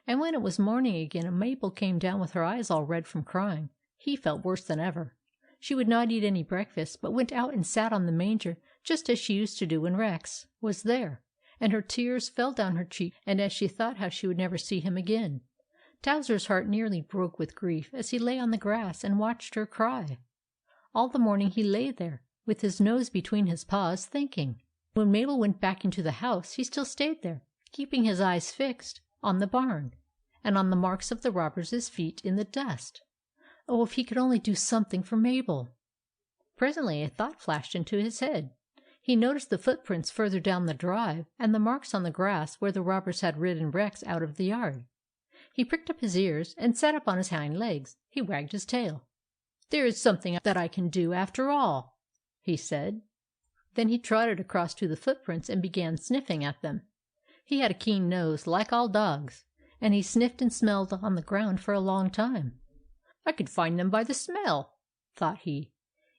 And when it was morning again, and Mabel came down with her eyes all red from crying, he felt worse than ever. She would not eat any breakfast, but went out and sat on the manger just as she used to do when Rex was there, and her tears fell down her cheeks, and as she thought how she would never see him again, Towser's heart nearly broke with grief as he lay on the grass and watched her cry. All the morning he lay there, with his nose between his paws, thinking. When Mabel went back into the house, he still stayed there, keeping his eyes fixed on the barn, and on the marks of the robbers' feet in the dust. Oh, if he could only do something for Mabel! Presently a thought flashed into his head. He noticed the footprints further down the drive, and the marks on the grass where the robbers had ridden Rex out of the yard. He pricked up his ears, and sat up on his hind legs. He wagged his tail. "There is something that I can do, after all," he said. Then he trotted across to the footprints and began sniffing at them. He had a keen nose, like all dogs, and he sniffed and smelled on the ground for a long time. "I could find them by the smell," thought he.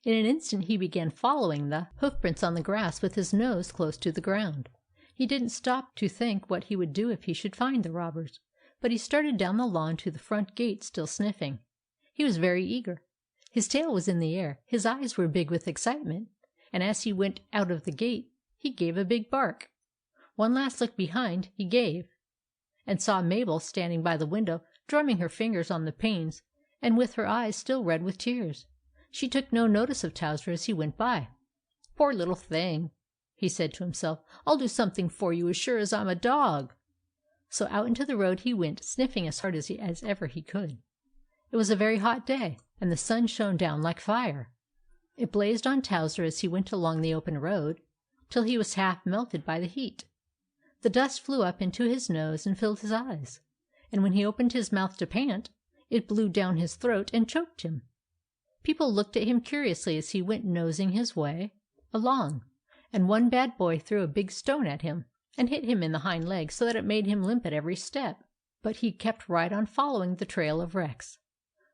In an instant he began following the hoofprints on the grass with his nose close to the ground. He didn't stop to think what he would do if he should find the robbers, but he started down the lawn to the front gate, still sniffing. He was very eager. His tail was in the air, his eyes were big with excitement, and as he went out of the gate he gave a big bark. One last look behind he gave, and saw Mabel standing by the window, drumming her fingers on the panes, and with her eyes still red with tears. She took no notice of Towser as he went by. "Poor little thing," he said to himself. "I'll do something for you as sure as I'm a dog." So out into the road he went, sniffing as hard as ever he could. It was a very hot day, and the sun shone down like fire. It blazed on Towser as he went along the open road, till he was half melted by the heat. The dust flew up into his nose and filled his eyes, and when he opened his mouth to pant, it blew down his throat and choked him. People looked at him curiously as he went nosing his way along, and one bad boy threw a big stone at him and hit him in the hind leg so that it made him limp at every step. But he kept right on following the trail of Rex.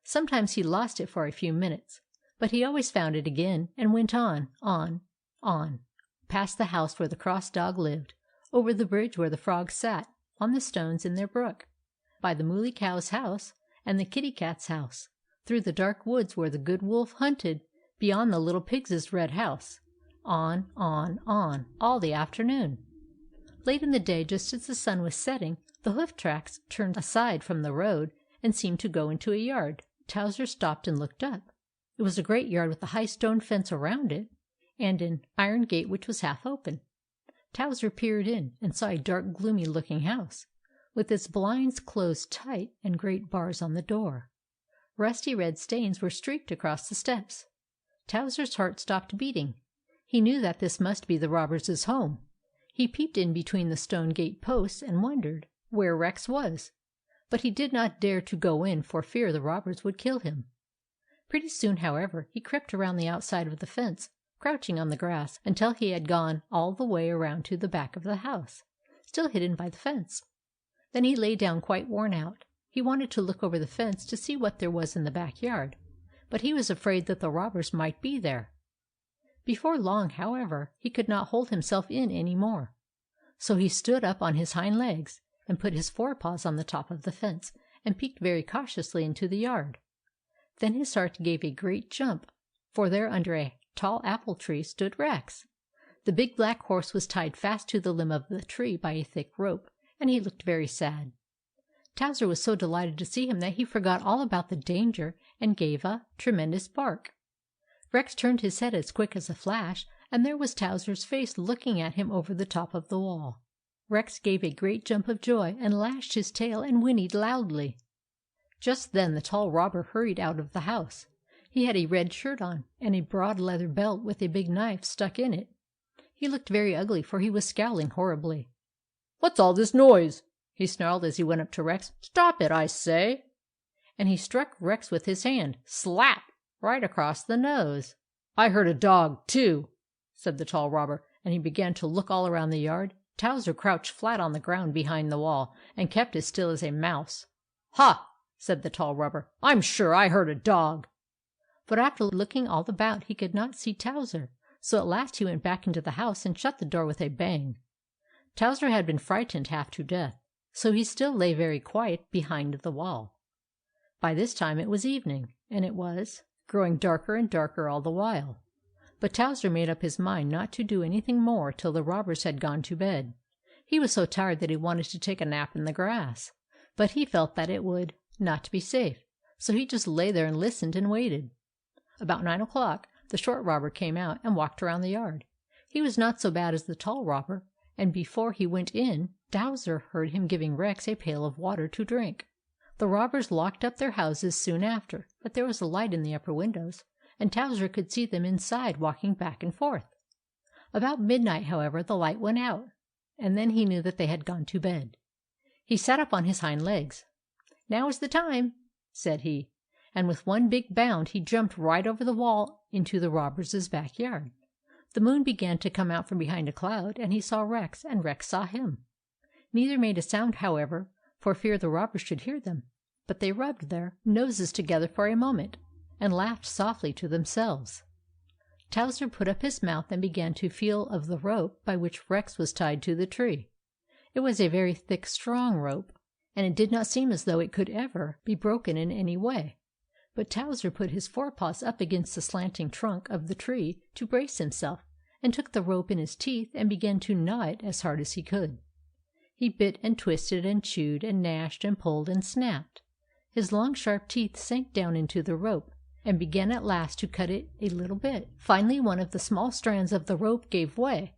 Sometimes he lost it for a few minutes, but he always found it again and went on, past the house where the cross dog lived, over the bridge where the frogs sat on the stones in their brook, by the Mooly Cow's house and the Kitty Cat's house, through the dark woods where the Good Wolf hunted, beyond the Little Pig's red house, on, all the afternoon. Late in the day, just as the sun was setting, the hoof tracks turned aside from the road and seemed to go into a yard. Towser stopped and looked up. It was a great yard with a high stone fence around it, and an iron gate which was half open. Towser peered in, and saw a dark, gloomy-looking house, with its blinds closed tight and great bars on the door. Rusty red stains were streaked across the steps. Towser's heart stopped beating. He knew that this must be the robbers' home. He peeped in between the stone gate posts and wondered where Rex was, but he did not dare to go in for fear the robbers would kill him. Pretty soon, however, he crept around the outside of the fence, crouching on the grass, until he had gone all the way around to the back of the house, still hidden by the fence. Then he lay down quite worn out. He wanted to look over the fence to see what there was in the back yard, but he was afraid that the robbers might be there. Before long, however, he could not hold himself in any more, so he stood up on his hind legs and put his forepaws on the top of the fence and peeked very cautiously into the yard. Then his heart gave a great jump, for there under a tall apple tree stood Rex. The big black horse was tied fast to the limb of the tree by a thick rope, and he looked very sad. Towser was so delighted to see him that he forgot all about the danger and gave a tremendous bark. Rex turned his head as quick as a flash, and there was Towser's face looking at him over the top of the wall. Rex gave a great jump of joy and lashed his tail and whinnied loudly. Just then the tall robber hurried out of the house. He had a red shirt on, and a broad leather belt with a big knife stuck in it. He looked very ugly, for he was scowling horribly. "What's all this noise?" he snarled as he went up to Rex. "Stop it, I say!" And he struck Rex with his hand, slap, right across the nose. "I heard a dog, too," said the tall robber, and he began to look all around the yard. Towser crouched flat on the ground behind the wall, and kept as still as a mouse. "Ha!" said the tall robber. "I'm sure I heard a dog." But after looking all about he could not see Towser, so at last he went back into the house and shut the door with a bang. Towser had been frightened half to death, so he still lay very quiet behind the wall. By this time it was evening, and it was growing darker and darker all the while. But Towser made up his mind not to do anything more till the robbers had gone to bed. He was so tired that he wanted to take a nap in the grass, but he felt that it would not be safe, so he just lay there and listened and waited. About 9 o'clock the short robber came out and walked around the yard. He was not so bad as the tall robber, and before he went in Towser heard him giving Rex a pail of water to drink. The robbers locked up their houses soon after, but there was a light in the upper windows, and Towser could see them inside walking back and forth. About midnight, however, the light went out, and then he knew that they had gone to bed. He sat up on his hind legs. "Now is the time," said he, and with one big bound he jumped right over the wall into the robbers' backyard. The moon began to come out from behind a cloud, and he saw Rex, and Rex saw him. Neither made a sound, however, for fear the robbers should hear them, but they rubbed their noses together for a moment, and laughed softly to themselves. Towser put up his mouth and began to feel of the rope by which Rex was tied to the tree. It was a very thick, strong rope, and it did not seem as though it could ever be broken in any way. But Towser put his forepaws up against the slanting trunk of the tree to brace himself, and took the rope in his teeth and began to gnaw it as hard as he could. He bit and twisted and chewed and gnashed and pulled and snapped. His long sharp teeth sank down into the rope, and began at last to cut it a little bit. Finally one of the small strands of the rope gave way.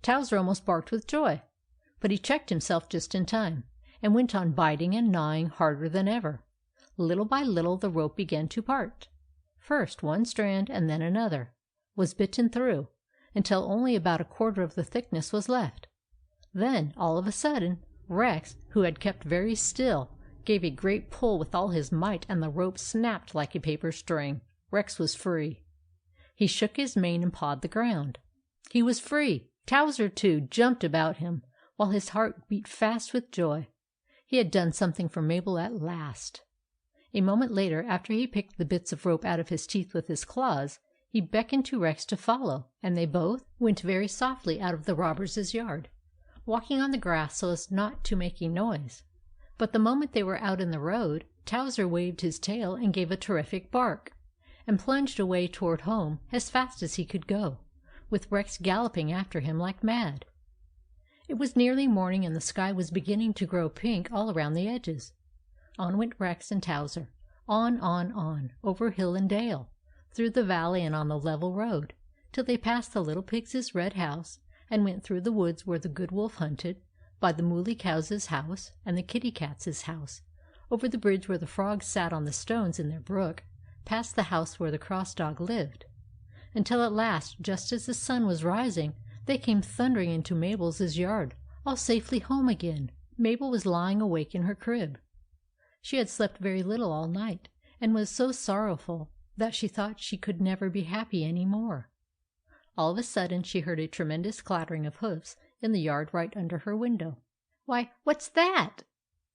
Towser almost barked with joy, but he checked himself just in time, and went on biting and gnawing harder than ever. Little by little the rope began to part. First one strand and then another was bitten through, until only about a quarter of the thickness was left. Then, all of a sudden, Rex, who had kept very still, gave a great pull with all his might, and the rope snapped like a paper string. Rex was free. He shook his mane and pawed the ground. He was free! Towser, too, jumped about him, while his heart beat fast with joy. He had done something for Mabel at last. A moment later, after he picked the bits of rope out of his teeth with his claws, he beckoned to Rex to follow, and they both went very softly out of the robbers' yard, walking on the grass so as not to make a noise. But the moment they were out in the road, Towser waved his tail and gave a terrific bark, and plunged away toward home as fast as he could go, with Rex galloping after him like mad. It was nearly morning, and the sky was beginning to grow pink all around the edges. On went Rex and Towser, on, over hill and dale, through the valley and on the level road, till they passed the little pig's red house, and went through the woods where the good wolf hunted, by the mooly cow's house and the kitty cat's house, over the bridge where the frogs sat on the stones in their brook, past the house where the cross dog lived, until at last, just as the sun was rising, they came thundering into Mabel's yard, all safely home again. Mabel was lying awake in her crib. She had slept very little all night, and was so sorrowful that she thought she could never be happy any more. All of a sudden she heard a tremendous clattering of hoofs in the yard right under her window. "Why, what's that?"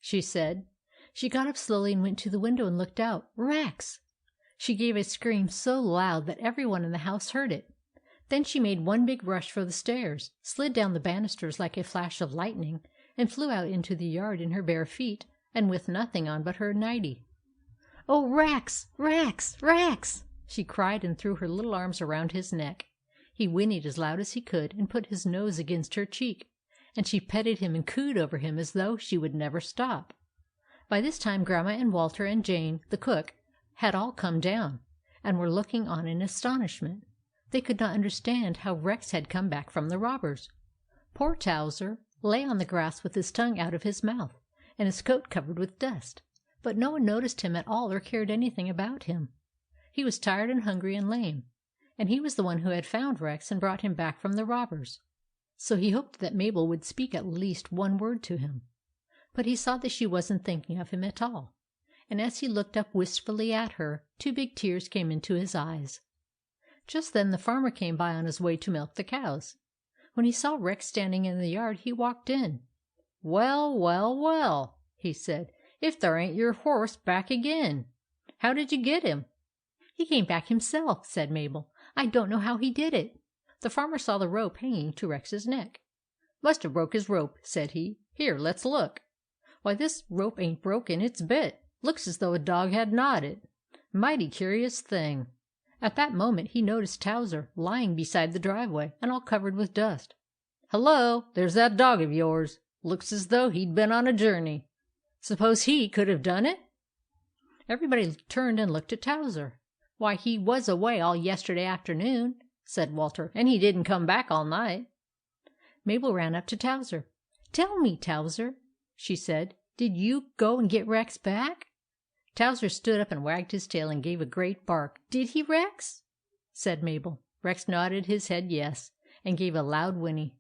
she said. She got up slowly and went to the window and looked out. Rex! She gave a scream so loud that everyone in the house heard it. Then she made one big rush for the stairs, slid down the banisters like a flash of lightning, and flew out into the yard in her bare feet, and with nothing on but her nightie. "Oh, Rex! Rex! Rex!" she cried, and threw her little arms around his neck. He whinnied as loud as he could, and put his nose against her cheek, and she petted him and cooed over him as though she would never stop. By this time Grandma and Walter and Jane, the cook, had all come down, and were looking on in astonishment. They could not understand how Rex had come back from the robbers. Poor Towser lay on the grass with his tongue out of his mouth, and his coat covered with dust, but no one noticed him at all or cared anything about him. He was tired and hungry and lame, and he was the one who had found Rex and brought him back from the robbers. So he hoped that Mabel would speak at least one word to him. But he saw that she wasn't thinking of him at all, and as he looked up wistfully at her, 2 big tears came into his eyes. Just then the farmer came by on his way to milk the cows. When he saw Rex standing in the yard, he walked in. "Well, well, well," he said, "if there ain't your horse back again! How did you get him?" "He came back himself," said Mabel. "I don't know how he did it." The farmer saw the rope hanging to Rex's neck. "Must have broke his rope," said he. "Here, let's look. Why, this rope ain't broken, it's bit. Looks as though a dog had gnawed it. Mighty curious thing." At that moment he noticed Towser lying beside the driveway, and all covered with dust. "Hello, there's that dog of yours. Looks as though he'd been on a journey. Suppose he could have done it?" Everybody turned and looked at Towser. "Why, he was away all yesterday afternoon," said Walter, "and he didn't come back all night." Mabel ran up to Towser. "Tell me, Towser," she said, "did you go and get Rex back?" Towser stood up and wagged his tail and gave a great bark. "Did he, Rex?" said Mabel. Rex nodded his head yes, and gave a loud whinny.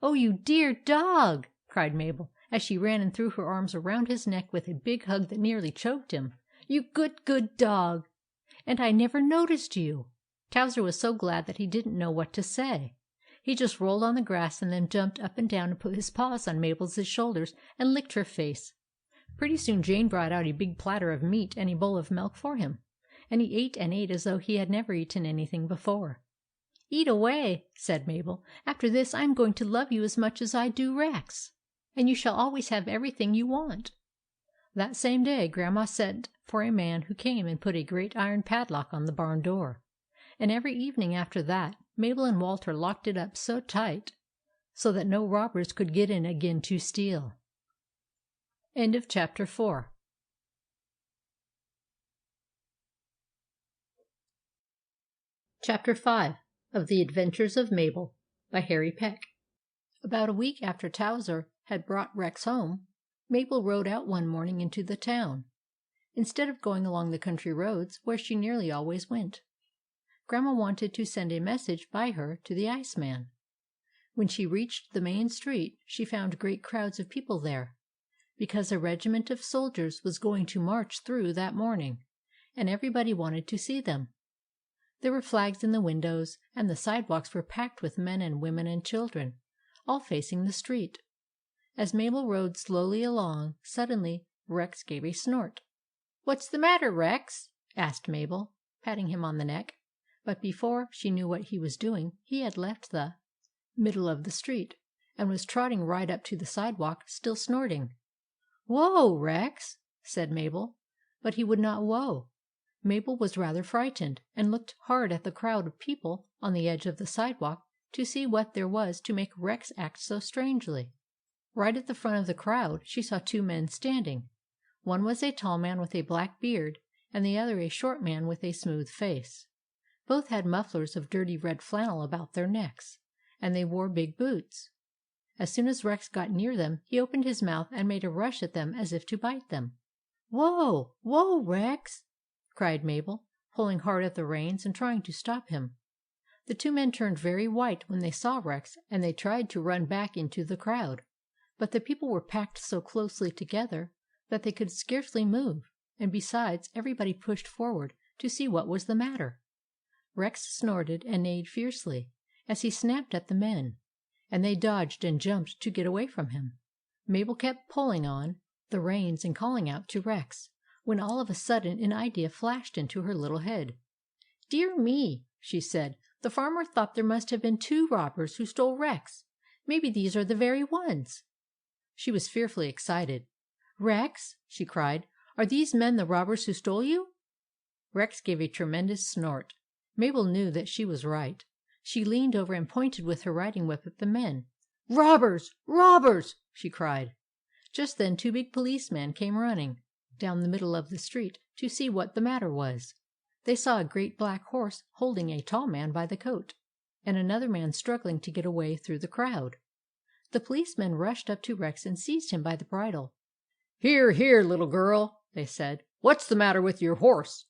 "Oh, you dear dog!" cried Mabel, as she ran and threw her arms around his neck with a big hug that nearly choked him. "You good, good dog! And I never noticed you!" Towser was so glad that he didn't know what to say. He just rolled on the grass and then jumped up and down and put his paws on Mabel's shoulders and licked her face. Pretty soon Jane brought out a big platter of meat and a bowl of milk for him, and he ate and ate as though he had never eaten anything before. "Eat away," said Mabel. "After this I am going to love you as much as I do Rex, and you shall always have everything you want." That same day Grandma sent for a man who came and put a great iron padlock on the barn door, and every evening after that Mabel and Walter locked it up so tight so that no robbers could get in again to steal. End of chapter 4. Chapter 5 of The Adventures of Mabel by Harry Peck. About a week after Towser had brought Rex home, Mabel rode out one morning into the town, instead of going along the country roads where she nearly always went. Grandma wanted to send a message by her to the iceman. When she reached the main street, she found great crowds of people there, because a regiment of soldiers was going to march through that morning, and everybody wanted to see them. There were flags in the windows, and the sidewalks were packed with men and women and children, all facing the street. As Mabel rode slowly along, suddenly Rex gave a snort. "What's the matter, Rex?" asked Mabel, patting him on the neck. But before she knew what he was doing, he had left the middle of the street, and was trotting right up to the sidewalk, still snorting. "Whoa, Rex!" said Mabel. But he would not whoa. Mabel was rather frightened, and looked hard at the crowd of people on the edge of the sidewalk to see what there was to make Rex act so strangely. Right at the front of the crowd she saw 2 men standing. One was a tall man with a black beard, and the other a short man with a smooth face. Both had mufflers of dirty red flannel about their necks, and they wore big boots. As soon as Rex got near them, he opened his mouth and made a rush at them as if to bite them. "Whoa! Whoa, Rex!" cried Mabel, pulling hard at the reins and trying to stop him. The 2 men turned very white when they saw Rex, and they tried to run back into the crowd. But the people were packed so closely together that they could scarcely move, and besides, everybody pushed forward to see what was the matter. Rex snorted and neighed fiercely as he snapped at the men, and they dodged and jumped to get away from him. Mabel kept pulling on the reins and calling out to Rex, when all of a sudden an idea flashed into her little head. "Dear me," she said, "the farmer thought there must have been 2 robbers who stole Rex. Maybe these are the very ones." She was fearfully excited. "Rex," she cried, "are these men the robbers who stole you?" Rex gave a tremendous snort. Mabel knew that she was right. She leaned over and pointed with her riding whip at the men. "Robbers! Robbers!" she cried. Just then 2 big policemen came running down the middle of the street to see what the matter was. They saw a great black horse holding a tall man by the coat, and another man struggling to get away through the crowd. The policemen rushed up to Rex and seized him by the bridle. "Here, here, little girl," they said. "What's the matter with your horse?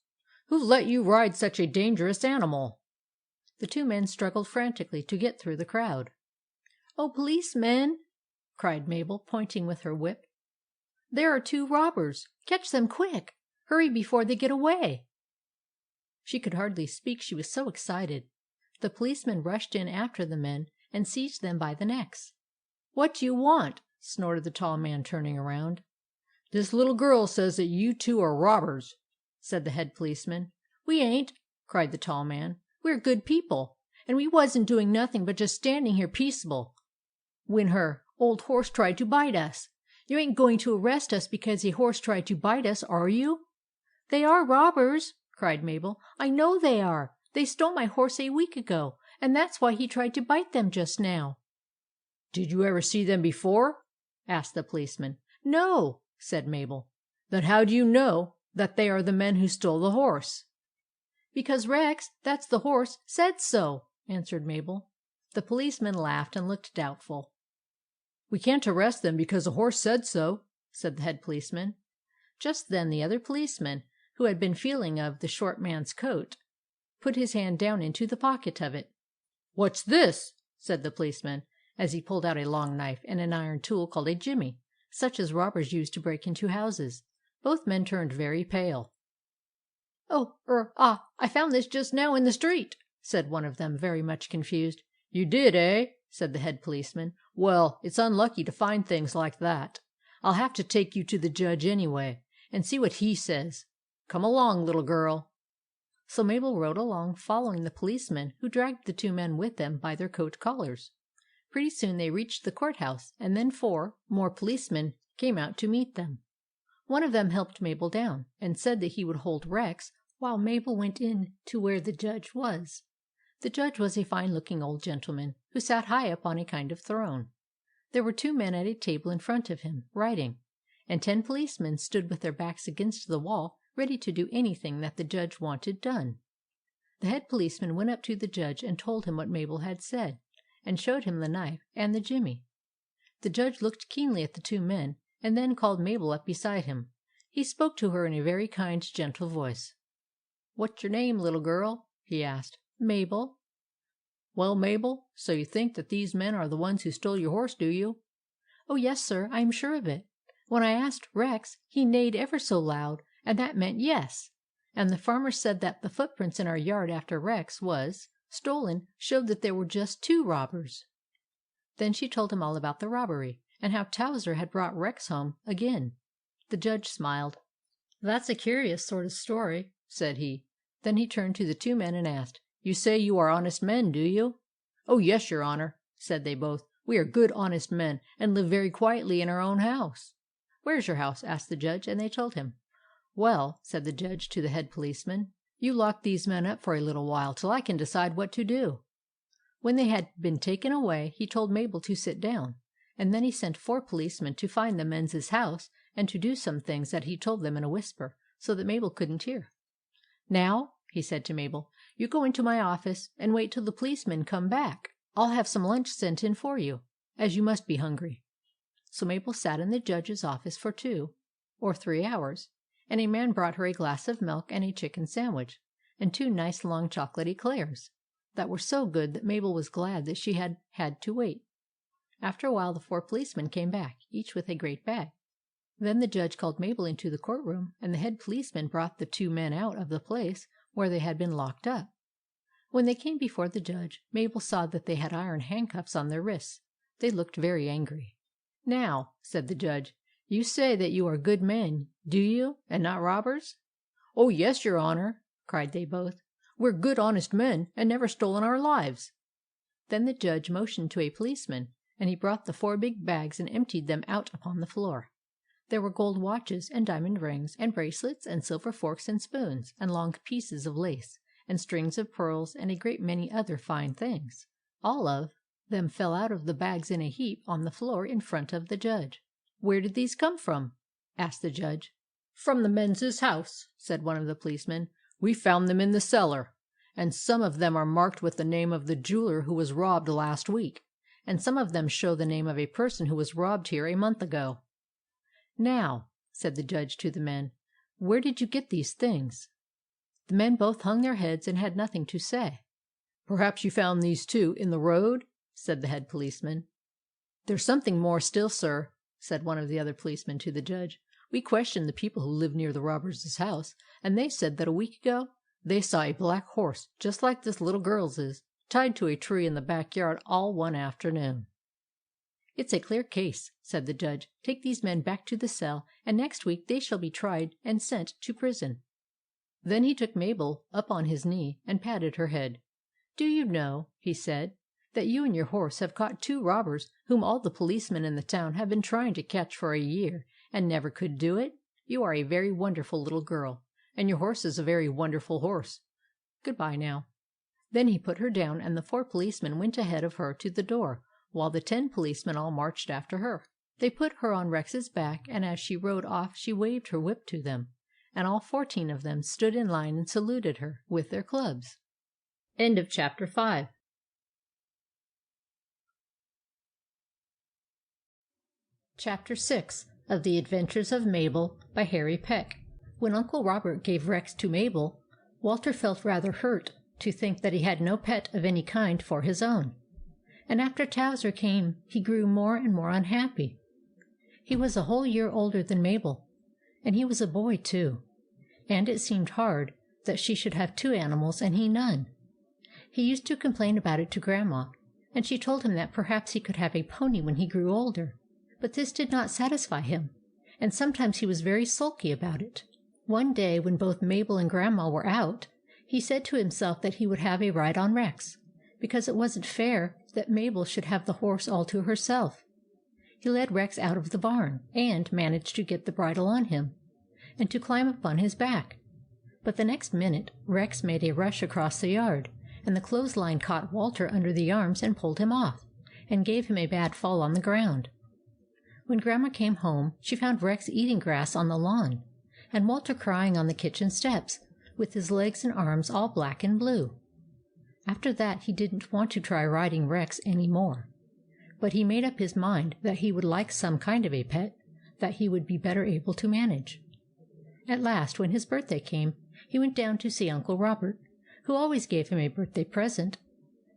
Who let you ride such a dangerous animal?" The two men struggled frantically to get through the crowd. "Oh, policemen!" cried Mabel, pointing with her whip. "There are two robbers. Catch them quick! Hurry before they get away!" She could hardly speak, she was so excited. The policemen rushed in after the men and seized them by the necks. "What do you want?" snorted the tall man, turning around. "This little girl says that you two are robbers," said the head policeman. "We ain't," cried the tall man. "We're good people, and we wasn't doing nothing but just standing here peaceable when her old horse tried to bite us. You ain't going to arrest us because a horse tried to bite us, are you?" "They are robbers," cried Mabel. "I know they are. They stole my horse a week ago, and that's why he tried to bite them just now." "Did you ever see them before?" asked the policeman. "No," said Mabel. "Then how do you know that they are the men who stole the horse?" "Because Rex, that's the horse, said so," answered Mabel. The policeman laughed and looked doubtful. "We can't arrest them because a horse said so," said the head policeman. Just then the other policeman, who had been feeling of the short man's coat, put his hand down into the pocket of it. "What's this?" said the policeman, as he pulled out a long knife and an iron tool called a jimmy, such as robbers use to break into houses. Both men turned very pale. "Oh, I found this just now in the street," said one of them, very much confused. "You did, eh?" said the head policeman. "Well, it's unlucky to find things like that. I'll have to take you to the judge anyway, and see what he says. Come along, little girl." So Mabel rode along, following the policemen, who dragged the two men with them by their coat collars. Pretty soon they reached the courthouse, and then 4 more policemen came out to meet them. One of them helped Mabel down, and said that he would hold Rex while Mabel went in to where the judge was. The judge was a fine-looking old gentleman, who sat high up on a kind of throne. There were 2 men at a table in front of him, writing, and 10 policemen stood with their backs against the wall, ready to do anything that the judge wanted done. The head policeman went up to the judge and told him what Mabel had said, and showed him the knife and the jimmy. The judge looked keenly at the 2 men, and then called Mabel up beside him. He spoke to her in a very kind, gentle voice. "What's your name, little girl?" he asked. "Mabel." "Well, Mabel, so you think that these men are the ones who stole your horse, do you?" "Oh, yes, sir, I am sure of it. When I asked Rex, he neighed ever so loud, and that meant yes. And the farmer said that the footprints in our yard after Rex was stolen showed that there were just 2 robbers." Then she told him all about the robbery, and how Towser had brought Rex home again. The judge smiled. "That's a curious sort of story," said he. Then he turned to the 2 men and asked, "You say you are honest men, do you?" "Oh, yes, your honor," said they both. "We are good, honest men, and live very quietly in our own house." "Where's your house?" asked the judge, and they told him. "Well," said the judge to the head policeman, "you lock these men up for a little while till I can decide what to do." When they had been taken away, he told Mabel to sit down, and then he sent 4 policemen to find the men's house and to do some things that he told them in a whisper, so that Mabel couldn't hear. "Now," he said to Mabel, "you go into my office and wait till the policemen come back. I'll have some lunch sent in for you, as you must be hungry." So Mabel sat in the judge's office for 2 or 3 hours, and a man brought her a glass of milk and a chicken sandwich, and 2 nice long chocolate eclairs that were so good that Mabel was glad that she had had to wait. After a while the 4 policemen came back, each with a great bag. Then the judge called Mabel into the courtroom, and the head policeman brought the 2 men out of the place where they had been locked up. When they came before the judge, Mabel saw that they had iron handcuffs on their wrists. They looked very angry. "Now," said the judge, "you say that you are good men, do you, and not robbers?" "Oh, yes, your honor," cried they both. "We're good, honest men, and never stole in our lives." Then the judge motioned to a policeman, and he brought the 4 big bags and emptied them out upon the floor. There were gold watches, and diamond rings, and bracelets, and silver forks and spoons, and long pieces of lace, and strings of pearls, and a great many other fine things. All of them fell out of the bags in a heap on the floor in front of the judge. "Where did these come from?" asked the judge. "From the men's house," said one of the policemen. "We found them in the cellar, and some of them are marked with the name of the jeweler who was robbed last week, and some of them show the name of a person who was robbed here a month ago." "Now," said the judge to the men, "where did you get these things?" The men both hung their heads and had nothing to say. "Perhaps you found these two in the road?" said the head policeman. "There's something more still, sir," said one of the other policemen to the judge. "We questioned the people who live near the robbers' house, and they said that a week ago they saw a black horse, just like this little girl's is, tied to a tree in the back yard all one afternoon." "It's a clear case," said the judge. "Take these men back to the cell, and next week they shall be tried and sent to prison." Then he took Mabel up on his knee and patted her head. "Do you know," he said, "that you and your horse have caught 2 robbers whom all the policemen in the town have been trying to catch for a year, and never could do it? You are a very wonderful little girl, and your horse is a very wonderful horse. Good-bye now." Then he put her down, and the 4 policemen went ahead of her to the door, while the 10 policemen all marched after her. They put her on Rex's back, and as she rode off she waved her whip to them, and all 14 of them stood in line and saluted her with their clubs. End of chapter 5. Chapter 6 of The Adventures of Mabel by Harry Peck. When Uncle Robert gave Rex to Mabel, Walter felt rather hurt to think that he had no pet of any kind for his own. And after Towser came he grew more and more unhappy. He was a whole year older than Mabel, and he was a boy too, and it seemed hard that she should have 2 animals and he none. He used to complain about it to Grandma, and she told him that perhaps he could have a pony when he grew older. But this did not satisfy him, and sometimes he was very sulky about it. One day, when both Mabel and Grandma were out, he said to himself that he would have a ride on Rex, because it wasn't fair that Mabel should have the horse all to herself. He led Rex out of the barn, and managed to get the bridle on him, and to climb up on his back. But the next minute Rex made a rush across the yard, and the clothesline caught Walter under the arms and pulled him off, and gave him a bad fall on the ground. When Grandma came home, she found Rex eating grass on the lawn, and Walter crying on the kitchen steps, with his legs and arms all black and blue. After that he didn't want to try riding Rex any more, but he made up his mind that he would like some kind of a pet that he would be better able to manage. At last, when his birthday came, he went down to see Uncle Robert, who always gave him a birthday present.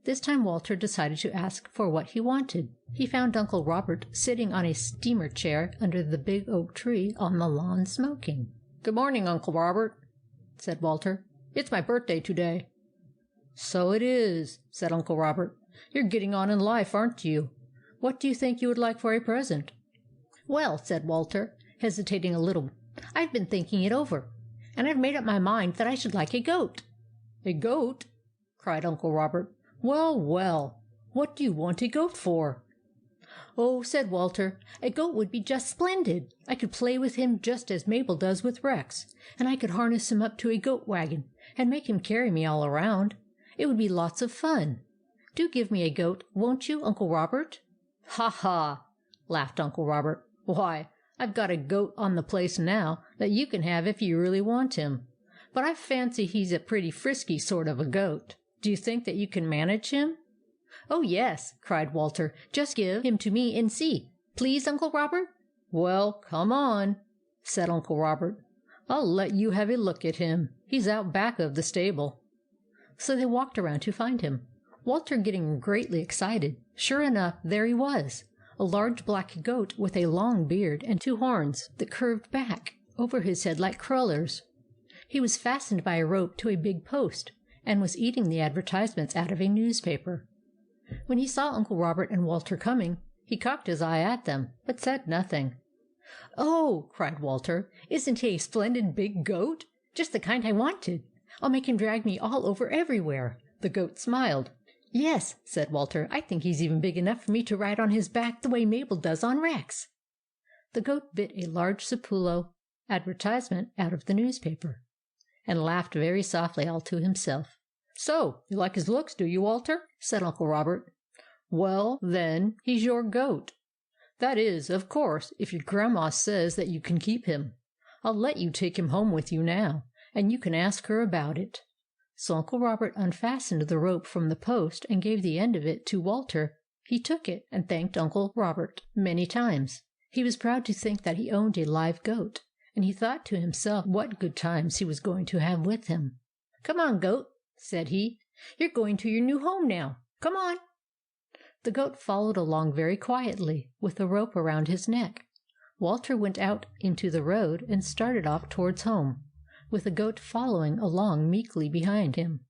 This time Walter decided to ask for what he wanted. He found Uncle Robert sitting on a steamer chair under the big oak tree on the lawn smoking. "Good morning, Uncle Robert," said Walter. "It's my birthday today." "So it is," said Uncle Robert. "You're getting on in life, aren't you? What do you think you would like for a present?" "Well," said Walter, hesitating a little, "I've been thinking it over, and I've made up my mind that I should like a goat." "A goat?" cried Uncle Robert. "Well, well, what do you want a goat for?" "Oh," said Walter, "a goat would be just splendid. I could play with him just as Mabel does with Rex, and I could harness him up to a goat wagon and make him carry me all around. It would be lots of fun. Do give me a goat, won't you, Uncle Robert?" "Ha, ha!" laughed Uncle Robert. "Why, I've got a goat on the place now that you can have if you really want him. But I fancy he's a pretty frisky sort of a goat. Do you think that you can manage him?" "Oh, yes," cried Walter. "Just give him to me and see. Please, Uncle Robert?" "Well, come on," said Uncle Robert. "I'll let you have a look at him. He's out back of the stable." So they walked around to find him, Walter getting greatly excited. Sure enough, there he was, a large black goat with a long beard and 2 horns that curved back over his head like crullers. He was fastened by a rope to a big post, and was eating the advertisements out of a newspaper. When he saw Uncle Robert and Walter coming, he cocked his eye at them, but said nothing. "Oh," cried Walter, "isn't he a splendid big goat? Just the kind I wanted. I'll make him drag me all over everywhere." The goat smiled. "Yes," said Walter, "I think he's even big enough for me to ride on his back the way Mabel does on Rex." The goat bit a large Sapulo advertisement out of the newspaper, and laughed very softly all to himself. "So, you like his looks, do you, Walter?" said Uncle Robert. "Well, then, he's your goat. That is, of course, if your grandma says that you can keep him. I'll let you take him home with you now, and you can ask her about it." So Uncle Robert unfastened the rope from the post and gave the end of it to Walter. He took it and thanked Uncle Robert many times. He was proud to think that he owned a live goat, and he thought to himself what good times he was going to have with him. "Come on, goat," said he. "You're going to your new home now. Come on." The goat followed along very quietly, with a rope around his neck. Walter went out into the road and started off towards home, with the goat following along meekly behind him.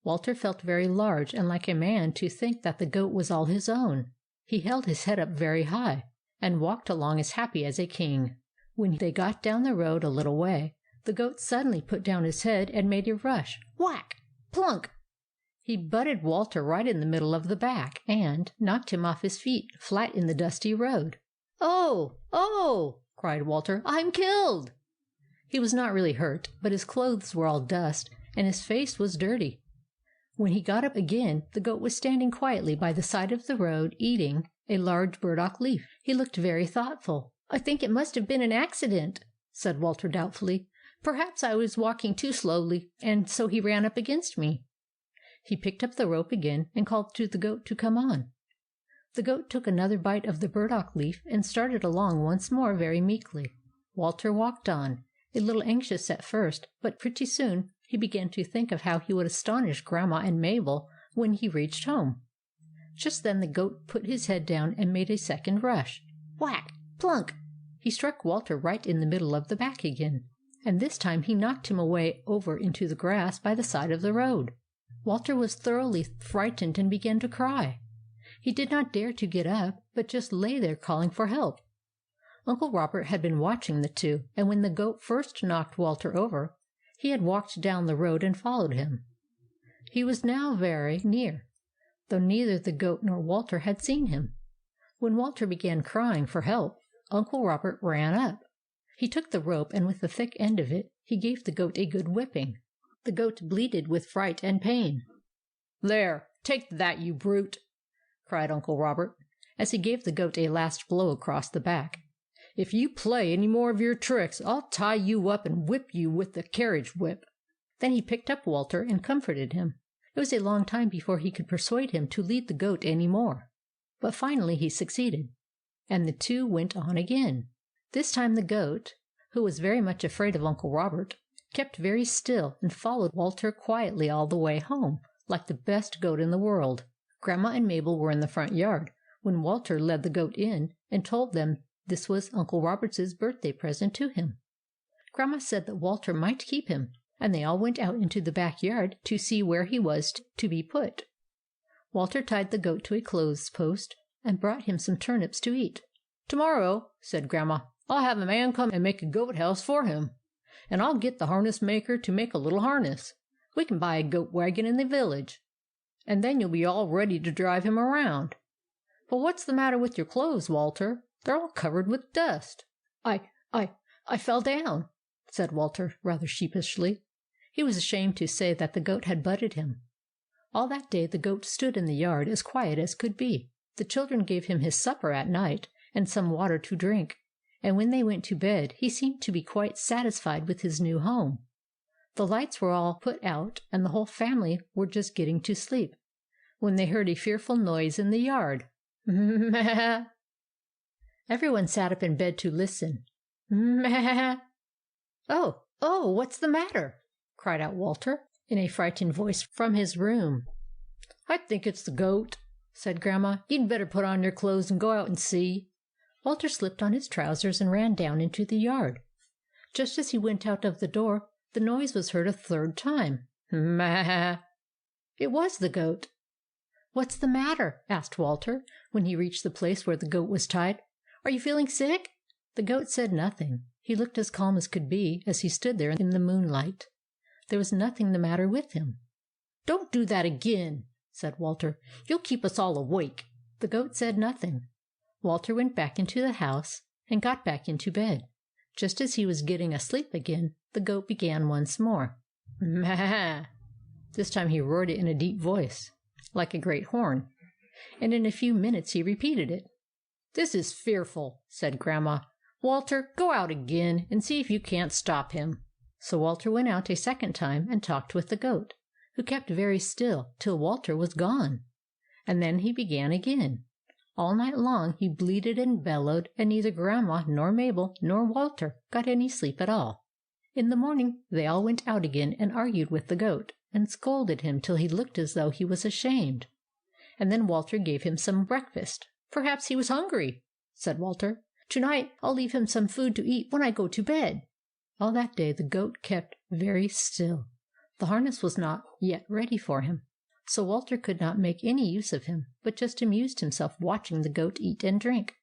Walter felt very large and like a man to think that the goat was all his own. He held his head up very high, and walked along as happy as a king. When they got down the road a little way, the goat suddenly put down his head and made a rush. Whack! Plunk! He butted Walter right in the middle of the back, and knocked him off his feet, flat in the dusty road. "Oh! Oh!" cried Walter. "I'm killed!" He was not really hurt, but his clothes were all dust, and his face was dirty. When he got up again, the goat was standing quietly by the side of the road, eating a large burdock leaf. He looked very thoughtful. "I think it must have been an accident," said Walter doubtfully. "Perhaps I was walking too slowly, and so he ran up against me." He picked up the rope again, and called to the goat to come on. The goat took another bite of the burdock leaf, and started along once more very meekly. Walter walked on, a little anxious at first, but pretty soon he began to think of how he would astonish Grandma and Mabel when he reached home. Just then the goat put his head down and made a second rush. Whack! Plunk! He struck Walter right in the middle of the back again, and this time he knocked him away over into the grass by the side of the road. Walter was thoroughly frightened and began to cry. He did not dare to get up, but just lay there calling for help. Uncle Robert had been watching the two, and when the goat first knocked Walter over, he had walked down the road and followed him. He was now very near, though neither the goat nor Walter had seen him. When Walter began crying for help, Uncle Robert ran up. He took the rope, and with the thick end of it, he gave the goat a good whipping. The goat bleated with fright and pain. "There, take that, you brute!" cried Uncle Robert, as he gave the goat a last blow across the back. "If you play any more of your tricks, I'll tie you up and whip you with the carriage whip." Then he picked up Walter and comforted him. It was a long time before he could persuade him to lead the goat any more, but finally he succeeded, and the two went on again. This time the goat, who was very much afraid of Uncle Robert, kept very still and followed Walter quietly all the way home, like the best goat in the world. Grandma and Mabel were in the front yard when Walter led the goat in and told them this was Uncle Robert's birthday present to him. Grandma said that Walter might keep him, and they all went out into the back yard to see where he was to be put. Walter tied the goat to a clothes post and brought him some turnips to eat. "Tomorrow," said Grandma, "I'll have a man come and make a goat house for him, and I'll get the harness maker to make a little harness. We can buy a goat wagon in the village, and then you'll be all ready to drive him around. But what's the matter with your clothes, Walter? They're all covered with dust." I fell down," said Walter, rather sheepishly. He was ashamed to say that the goat had butted him. All that day the goat stood in the yard as quiet as could be. The children gave him his supper at night, and some water to drink, and when they went to bed he seemed to be quite satisfied with his new home. The lights were all put out, and the whole family were just getting to sleep, when they heard a fearful noise in the yard. "Meh!" Everyone sat up in bed to listen. "Meh!" Oh, what's the matter?" cried out Walter, in a frightened voice from his room. "I think it's the goat," said Grandma. "You'd better put on your clothes and go out and see." Walter slipped on his trousers and ran down into the yard. Just as he went out of the door, the noise was heard a third time. "Meh!" It was the goat. "What's the matter?" asked Walter, when he reached the place where the goat was tied. "Are you feeling sick?" The goat said nothing. He looked as calm as could be as he stood there in the moonlight. There was nothing the matter with him. "Don't do that again," said Walter. "You'll keep us all awake." The goat said nothing. Walter went back into the house and got back into bed. Just as he was getting asleep again, the goat began once more. "Meh!" This time he roared it in a deep voice, like a great horn, and in a few minutes he repeated it. "This is fearful," said Grandma. "Walter, go out again and see if you can't stop him." So Walter went out a second time and talked with the goat, who kept very still till Walter was gone, and then he began again. All night long he bleated and bellowed, and neither Grandma nor Mabel nor Walter got any sleep at all. In the morning they all went out again and argued with the goat. and scolded him till he looked as though he was ashamed. And then Walter gave him some breakfast. "Perhaps he was hungry," said Walter. "To-night I'll leave him some food to eat when I go to bed." All that day the goat kept very still. The harness was not yet ready for him, so Walter could not make any use of him, but just amused himself watching the goat eat and drink.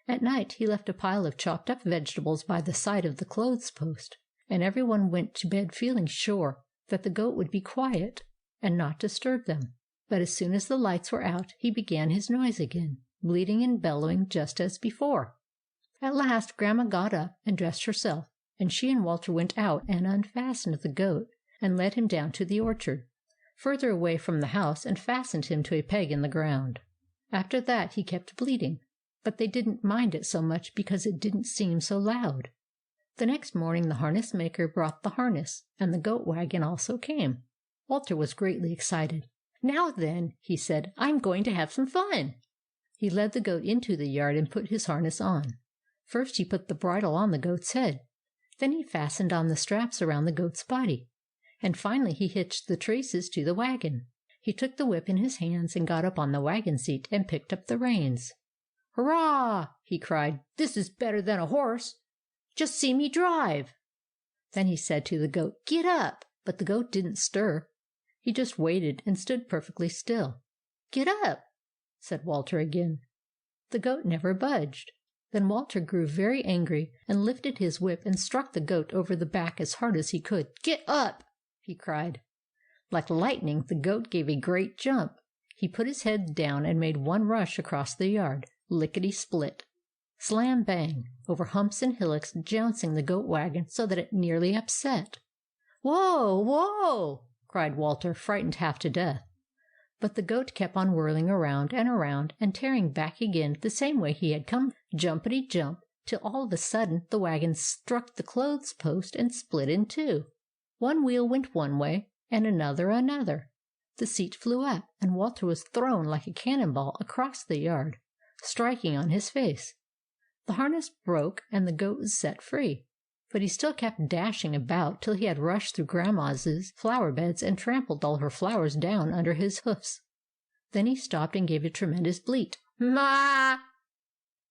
At night he left a pile of chopped up vegetables by the side of the clothes-post, and everyone went to bed feeling sure that the goat would be quiet and not disturb them. But as soon as the lights were out, he began his noise again, bleating and bellowing just as before. At last Grandma got up and dressed herself, and she and Walter went out and unfastened the goat and led him down to the orchard, further away from the house, and fastened him to a peg in the ground. After that he kept bleating, but they didn't mind it so much because it didn't seem so loud. The next morning the harness maker brought the harness, and the goat wagon also came. Walter was greatly excited. "Now then," he said, "I'm going to have some fun." He led the goat into the yard and put his harness on. First he put the bridle on the goat's head. Then he fastened on the straps around the goat's body. And finally he hitched the traces to the wagon. He took the whip in his hands and got up on the wagon seat and picked up the reins. "Hurrah!" he cried. "This is better than a horse. Just see me drive." Then he said to the goat, "Get up!" But the goat didn't stir. He just waited and stood perfectly still. "Get up!" said Walter again. The goat never budged. Then Walter grew very angry and lifted his whip and struck the goat over the back as hard as he could. "Get up!" he cried. Like lightning, the goat gave a great jump. He put his head down and made one rush across the yard, lickety-split. Slam bang, over humps and hillocks, jouncing the goat wagon so that it nearly upset. "Whoa! Whoa!" cried Walter, frightened half to death. But the goat kept on whirling around and tearing back again the same way he had come, jumpety-jump, till all of a sudden the wagon struck the clothes-post and split in two. One wheel went one way, and another. The seat flew up, and Walter was thrown like a cannonball across the yard, striking on his face. The harness broke, and the goat was set free. But he still kept dashing about till he had rushed through Grandma's flower beds and trampled all her flowers down under his hoofs. Then he stopped and gave a tremendous bleat. "Ma!"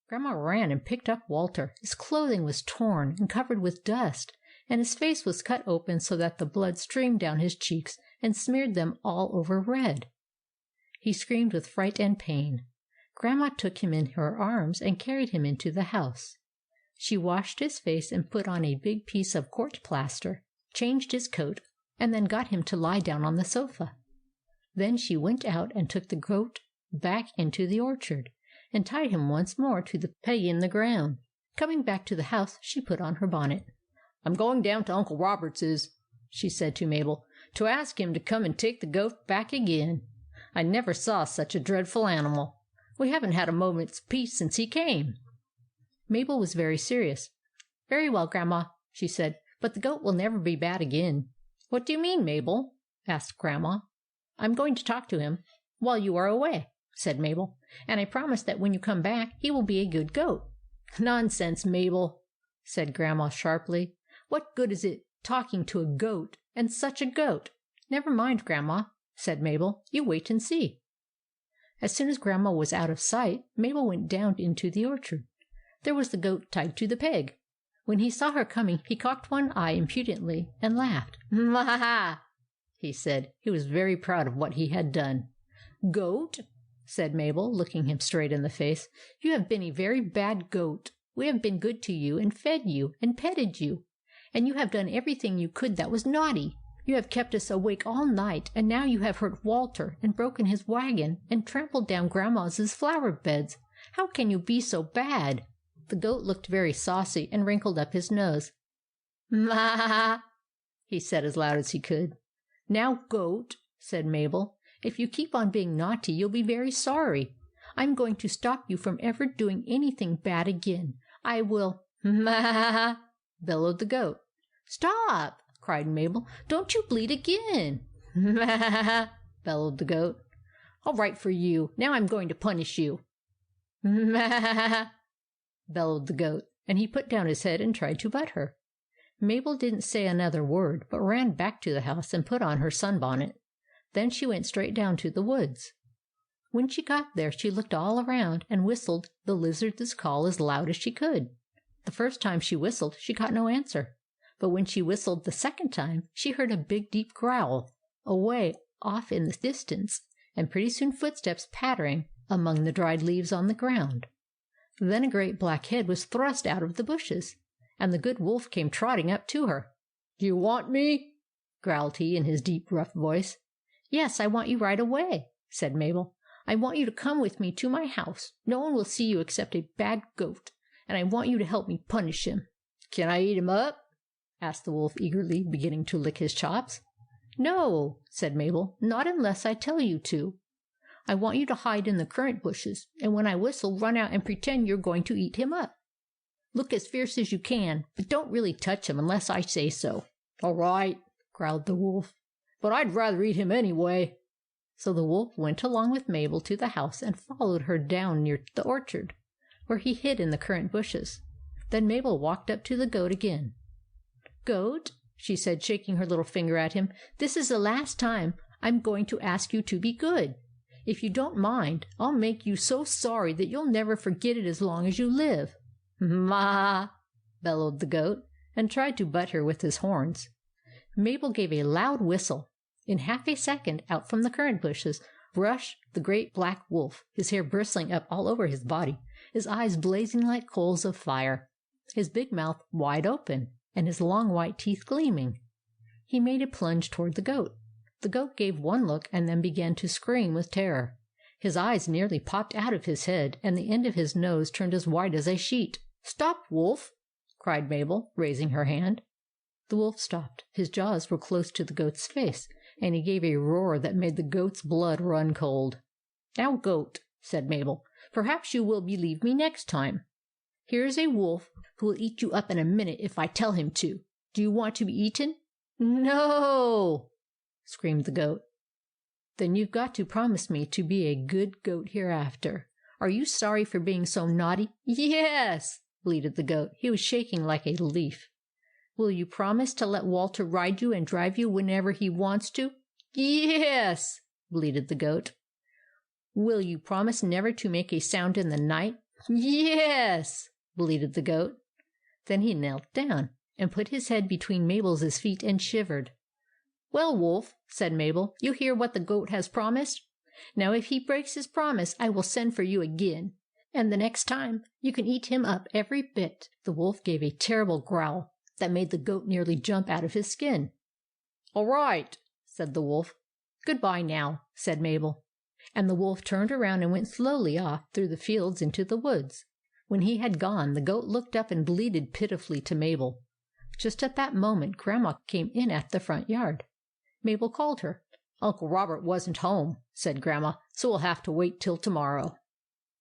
Grandma ran and picked up Walter. His clothing was torn and covered with dust, and his face was cut open so that the blood streamed down his cheeks and smeared them all over red. He screamed with fright and pain. Grandma took him in her arms and carried him into the house. She washed his face and put on a big piece of court plaster, changed his coat, and then got him to lie down on the sofa. Then she went out and took the goat back into the orchard, and tied him once more to the peg in the ground. Coming back to the house, she put on her bonnet. "I'm going down to Uncle Roberts's," she said to Mabel, "to ask him to come and take the goat back again. I never saw such a dreadful animal. We haven't had a moment's peace since he came." Mabel was very serious. "Very well, Grandma," she said, "but the goat will never be bad again." "What do you mean, Mabel?" asked Grandma. "I'm going to talk to him while you are away," said Mabel, "and I promise that when you come back he will be a good goat." "Nonsense, Mabel," said Grandma sharply. "What good is it talking to a goat, and such a goat?" "Never mind, Grandma," said Mabel. "You wait and see." As soon as Grandma was out of sight, Mabel went down into the orchard. There was the goat tied to the peg. When he saw her coming, he cocked one eye impudently and laughed. "Ha-ha!" he said. He was very proud of what he had done. "Goat," said Mabel, looking him straight in the face, "you have been a very bad goat. We have been good to you, and fed you, and petted you, and you have done everything you could that was naughty. You have kept us awake all night, and now you have hurt Walter, and broken his wagon, and trampled down Grandma's flower beds. How can you be so bad?" The goat looked very saucy and wrinkled up his nose. "Ma!" he said as loud as he could. "Now, goat," said Mabel, "if you keep on being naughty, you'll be very sorry. I'm going to stop you from ever doing anything bad again. I will—" "Ma!" bellowed the goat. "Stop!" cried Mabel. "Don't you bleat again." "Ma!" bellowed the goat. "All right for you. Now I'm going to punish you." "Ma!" bellowed the goat, and he put down his head and tried to butt her. Mabel didn't say another word, but ran back to the house and put on her sunbonnet. Then she went straight down to the woods. When she got there, she looked all around and whistled the lizard's call as loud as she could. The first time she whistled, she got no answer. But when she whistled the second time, she heard a big, deep growl away off in the distance, and pretty soon footsteps pattering among the dried leaves on the ground. Then a great black head was thrust out of the bushes, and the good wolf came trotting up to her. "Do you want me?" growled he in his deep, rough voice. "Yes, I want you right away," said Mabel. "I want you to come with me to my house. No one will see you except a bad goat, and I want you to help me punish him." "Can I eat him up?" asked the wolf eagerly, beginning to lick his chops. "No," said Mabel, "not unless I tell you to. I want you to hide in the currant bushes, and when I whistle, run out and pretend you're going to eat him up. Look as fierce as you can, but don't really touch him unless I say so." "All right," growled the wolf, "but I'd rather eat him anyway." So the wolf went along with Mabel to the house and followed her down near the orchard, where he hid in the currant bushes. Then Mabel walked up to the goat again. "Goat," she said, shaking her little finger at him, "this is the last time I'm going to ask you to be good. If you don't mind, I'll make you so sorry that you'll never forget it as long as you live." "Ma!" bellowed the goat, and tried to butt her with his horns. Mabel gave a loud whistle. In half a second, out from the currant bushes rushed the great black wolf, his hair bristling up all over his body, his eyes blazing like coals of fire, his big mouth wide open, and his long white teeth gleaming. He made a plunge toward the goat. The goat gave one look and then began to scream with terror. His eyes nearly popped out of his head, and the end of his nose turned as white as a sheet. "Stop, wolf!" cried Mabel, raising her hand. The wolf stopped. His jaws were close to the goat's face, and he gave a roar that made the goat's blood run cold. "Now, goat," said Mabel, "perhaps you will believe me next time. Here is a wolf who will eat you up in a minute if I tell him to. Do you want to be eaten?" "No!" screamed the goat. "Then you've got to promise me to be a good goat hereafter. Are you sorry for being so naughty?" "Yes!" bleated the goat. He was shaking like a leaf. "Will you promise to let Walter ride you and drive you whenever he wants to?" "Yes!" bleated the goat. "Will you promise never to make a sound in the night?" "Yes!" bleated the goat. Then he knelt down and put his head between Mabel's feet and shivered. "Well, wolf," said Mabel, "you hear what the goat has promised. Now if he breaks his promise, I will send for you again, and the next time you can eat him up every bit." The wolf gave a terrible growl that made the goat nearly jump out of his skin. "All right," said the wolf. "Goodbye now," said Mabel. And the wolf turned around and went slowly off through the fields into the woods. When he had gone, the goat looked up and bleated pitifully to Mabel. Just at that moment, Grandma came in at the front yard. Mabel called her. "Uncle Robert wasn't home," said Grandma, "so we'll have to wait till tomorrow."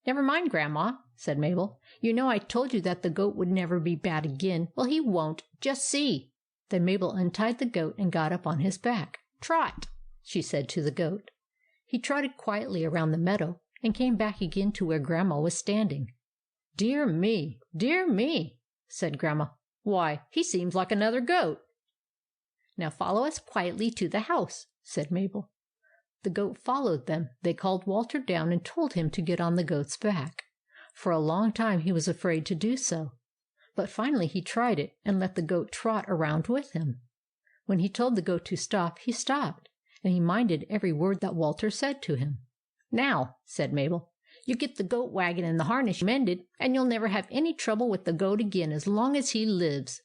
"Never mind, Grandma," said Mabel. "You know I told you that the goat would never be bad again. Well, he won't. Just see." Then Mabel untied the goat and got up on his back. "Trot," she said to the goat. He trotted quietly around the meadow and came back again to where Grandma was standing. Dear me," said Grandma. "Why, he seems like another goat." "Now follow us quietly to the house," said Mabel. The goat followed them. They called Walter down and told him to get on the goat's back. For a long time he was afraid to do so, but finally he tried it and let the goat trot around with him. When he told the goat to stop, he stopped, and he minded every word that Walter said to him. "Now," said Mabel, "you get the goat wagon and the harness mended, and you'll never have any trouble with the goat again as long as he lives."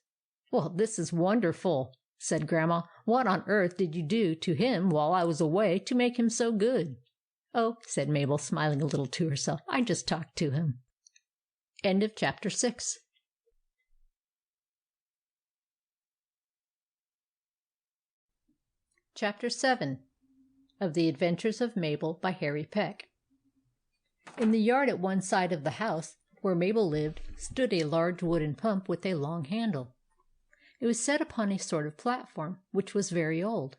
"Well, this is wonderful," said Grandma. "What on earth did you do to him while I was away to make him so good?" "Oh," said Mabel, smiling a little to herself, "I just talked to him." End of chapter 6. Chapter 7 of The Adventures of Mabel by Harry Peck. In the yard at one side of the house where Mabel lived stood a large wooden pump with a long handle. It was set upon a sort of platform, which was very old,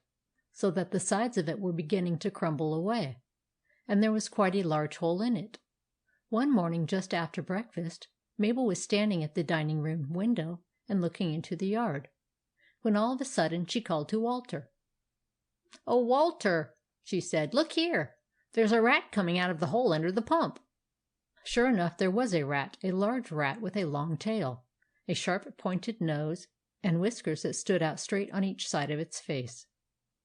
so that the sides of it were beginning to crumble away, and there was quite a large hole in it. One morning, just after breakfast, Mabel was standing at the dining-room window and looking into the yard. when all of a sudden she called to Walter. "Oh, Walter," she said, "look here! There's a rat coming out of the hole under the pump." Sure enough, there was a rat, a large rat with a long tail, a sharp pointed nose, and whiskers that stood out straight on each side of its face.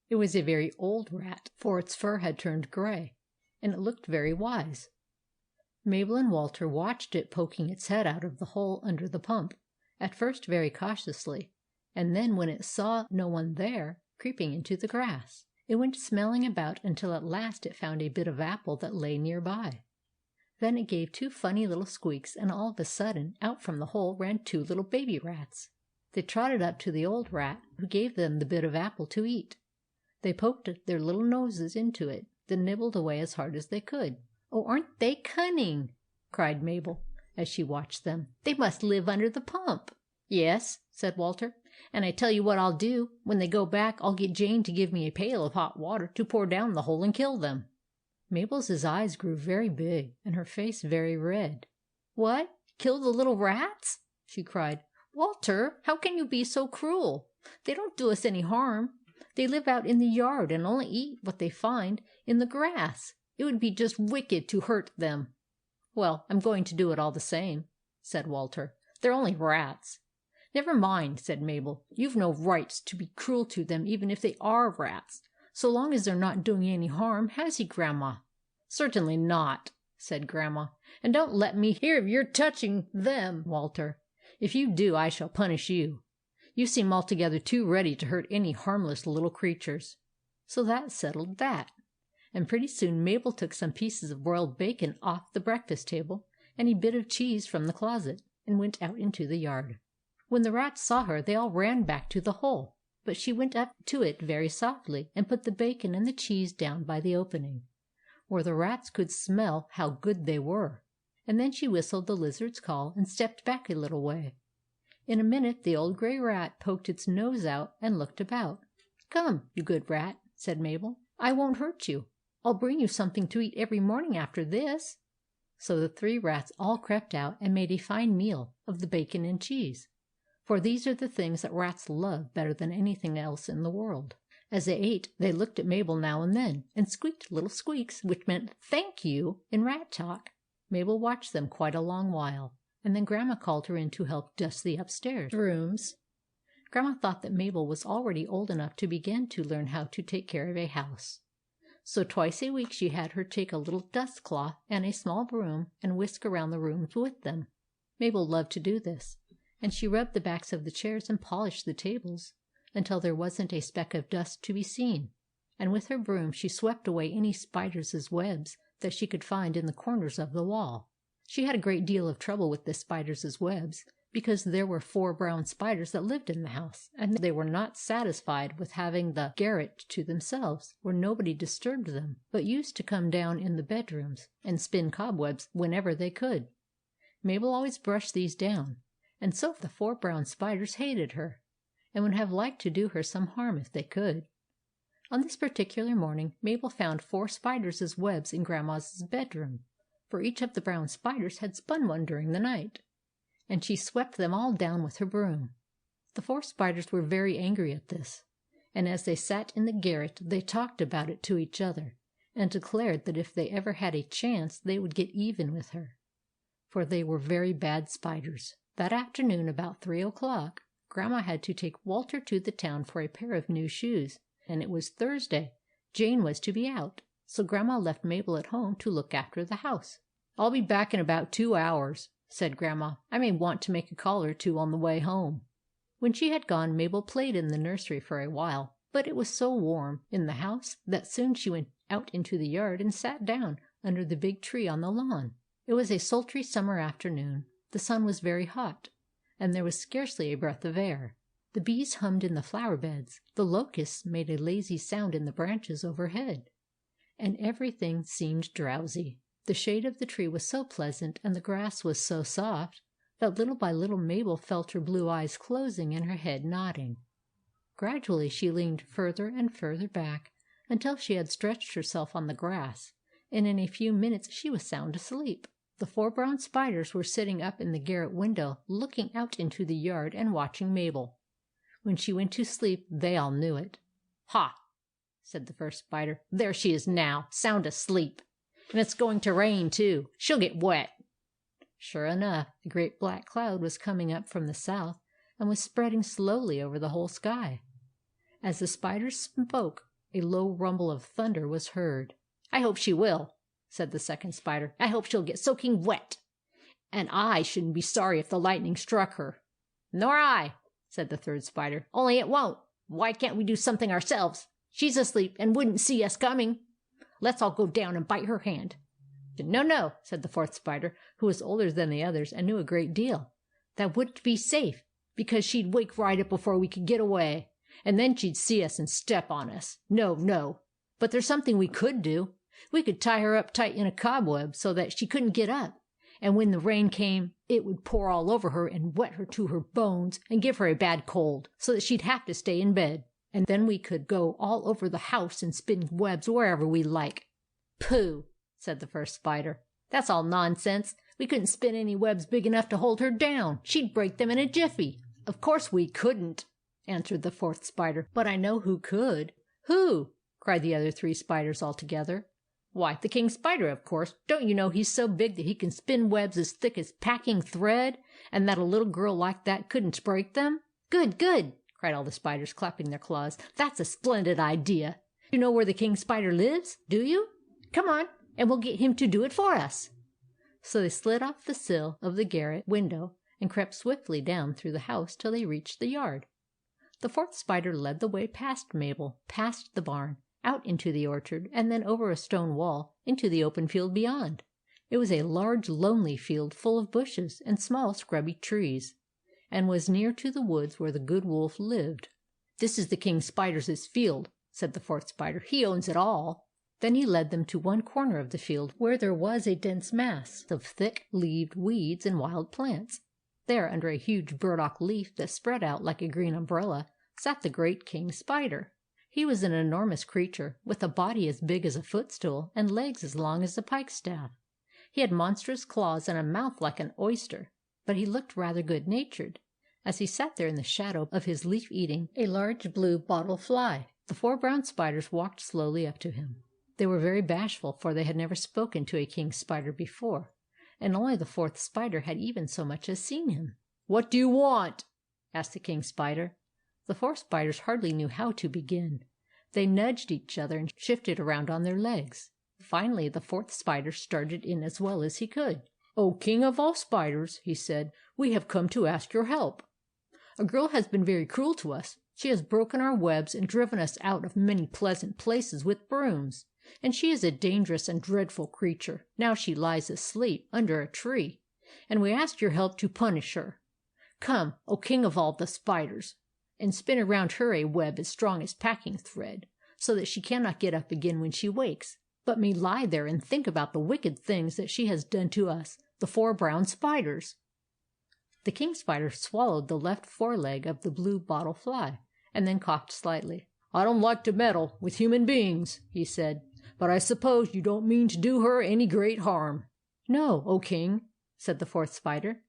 It was a very old rat, for its fur had turned gray, and it looked very wise. Mabel and Walter watched it poking its head out of the hole under the pump, at first very cautiously, and then, when it saw no one there, creeping into the grass. It went smelling about until at last it found a bit of apple that lay near by. Then it gave two funny little squeaks, and all of a sudden out from the hole ran two little baby rats. They trotted up to the old rat, who gave them the bit of apple to eat. They poked their little noses into it, then nibbled away as hard as they could. "Oh, aren't they cunning!" cried Mabel, as she watched them. "They must live under the pump." "Yes," said Walter, "and I tell you what I'll do. When they go back, I'll get Jane to give me a pail of hot water to pour down the hole and kill them." Mabel's eyes grew very big, and her face very red. "What? Kill the little rats?" she cried. "Walter, how can you be so cruel? They don't do us any harm. They live out in the yard and only eat what they find in the grass. It would be just wicked to hurt them." "Well, I'm going to do it all the same," said Walter. "They're only rats." "Never mind," said Mabel. "You've no rights to be cruel to them even if they are rats, so long as they're not doing any harm, has he, Grandma?" "Certainly not," said Grandma. "And don't let me hear of your touching them, Walter. If you do, I shall punish you. You seem altogether too ready to hurt any harmless little creatures." So that settled that. And pretty soon Mabel took some pieces of broiled bacon off the breakfast table, and a bit of cheese from the closet, and went out into the yard. When the rats saw her, they all ran back to the hole, but she went up to it very softly, and put the bacon and the cheese down by the opening, where the rats could smell how good they were. And then she whistled the lizard's call, and stepped back a little way. In a minute the old grey rat poked its nose out and looked about. "Come, you good rat," said Mabel. "I won't hurt you. I'll bring you something to eat every morning after this." So the three rats all crept out and made a fine meal of the bacon and cheese, for these are the things that rats love better than anything else in the world. As they ate, they looked at Mabel now and then, and squeaked little squeaks, which meant "thank you" in rat talk. Mabel watched them quite a long while, and then Grandma called her in to help dust the upstairs rooms. Grandma thought that Mabel was already old enough to begin to learn how to take care of a house. So twice a week she had her take a little dust cloth and a small broom and whisk around the rooms with them. Mabel loved to do this, and she rubbed the backs of the chairs and polished the tables until there wasn't a speck of dust to be seen, and with her broom she swept away any spiders' webs that she could find in the corners of the wall. She had a great deal of trouble with the spiders' webs, because there were 4 brown spiders that lived in the house, and they were not satisfied with having the garret to themselves, where nobody disturbed them, but used to come down in the bedrooms and spin cobwebs whenever they could. Mabel always brushed these down, and so the 4 brown spiders hated her, and would have liked to do her some harm if they could. On this particular morning Mabel found 4 spiders' webs in Grandma's bedroom, for each of the brown spiders had spun one during the night, and she swept them all down with her broom. The 4 spiders were very angry at this, and as they sat in the garret they talked about it to each other, and declared that if they ever had a chance they would get even with her, for they were very bad spiders. That afternoon, about 3 o'clock, Grandma had to take Walter to the town for a pair of new shoes, and it was Thursday. Jane was to be out, so Grandma left Mabel at home to look after the house. "I'll be back in about 2 hours," said Grandma. "I may want to make a call or 2 on the way home." When she had gone, Mabel played in the nursery for a while, but it was so warm in the house that soon she went out into the yard and sat down under the big tree on the lawn. It was a sultry summer afternoon. The sun was very hot, and there was scarcely a breath of air. The bees hummed in the flower beds, the locusts made a lazy sound in the branches overhead, and everything seemed drowsy. The shade of the tree was so pleasant, and the grass was so soft, that little by little Mabel felt her blue eyes closing and her head nodding. Gradually she leaned further and further back, until she had stretched herself on the grass, and in a few minutes she was sound asleep. The 4 brown spiders were sitting up in the garret window, looking out into the yard and watching Mabel. When she went to sleep, they all knew it. "Ha!" said the first spider. "There she is now, sound asleep. And it's going to rain, too. She'll get wet." Sure enough, a great black cloud was coming up from the south and was spreading slowly over the whole sky. As the spiders spoke, a low rumble of thunder was heard. "I hope she will," said the second spider. "I hope she'll get soaking wet. And I shouldn't be sorry if the lightning struck her." "Nor I," said the third spider. "Only it won't. Why can't we do something ourselves? She's asleep and wouldn't see us coming. Let's all go down and bite her hand." "No, no," said the fourth spider, who was older than the others and knew a great deal. "That wouldn't be safe, because she'd wake right up before we could get away, and then she'd see us and step on us. No, no. But there's something we could do. We could tie her up tight in a cobweb so that she couldn't get up, and when the rain came it would pour all over her and wet her to her bones and give her a bad cold, so that she'd have to stay in bed. And then we could go all over the house and spin webs wherever we like." "Pooh!" said the first spider. "That's all nonsense. We couldn't spin any webs big enough to hold her down. She'd break them in a jiffy." "Of course we couldn't," answered the fourth spider. "But I know who could." "Who?" cried the other three spiders all together. "Why, the king spider, of course. Don't you know he's so big that he can spin webs as thick as packing thread, and that a little girl like that couldn't break them?" "Good, good!" cried all the spiders, clapping their claws. "That's a splendid idea. You know where the king spider lives, do you? Come on, and we'll get him to do it for us." So they slid off the sill of the garret window and crept swiftly down through the house till they reached the yard. The fourth spider led the way past Mabel, past the barn, out into the orchard, and then over a stone wall into the open field beyond. It was a large, lonely field full of bushes and small, scrubby trees, and was near to the woods where the good wolf lived. "This is the king spider's field," said the fourth spider. "He owns it all." Then he led them to one corner of the field where there was a dense mass of thick-leaved weeds and wild plants. There, under a huge burdock leaf that spread out like a green umbrella, sat the great king spider. He was an enormous creature, with a body as big as a footstool and legs as long as a pikestaff. He had monstrous claws and a mouth like an oyster, but he looked rather good-natured, as he sat there in the shadow of his leaf eating a large blue bottle fly. The 4 brown spiders walked slowly up to him. They were very bashful, for they had never spoken to a king spider before, and only the fourth spider had even so much as seen him. "What do you want?" asked the king spider. The 4 spiders hardly knew how to begin. They nudged each other and shifted around on their legs. Finally, the fourth spider started in as well as he could. "O king of all spiders," he said, "we have come to ask your help. A girl has been very cruel to us. She has broken our webs and driven us out of many pleasant places with brooms, and she is a dangerous and dreadful creature. Now she lies asleep under a tree, and we ask your help to punish her. Come, O king of all the spiders, and spin around her a web as strong as packing thread, so that she cannot get up again when she wakes, but may lie there and think about the wicked things that she has done to us, the 4 brown spiders." The king spider swallowed the left foreleg of the blue bottle fly, and then coughed slightly. "I don't like to meddle with human beings," he said, "but I suppose you don't mean to do her any great harm." "No, O king," said the fourth spider.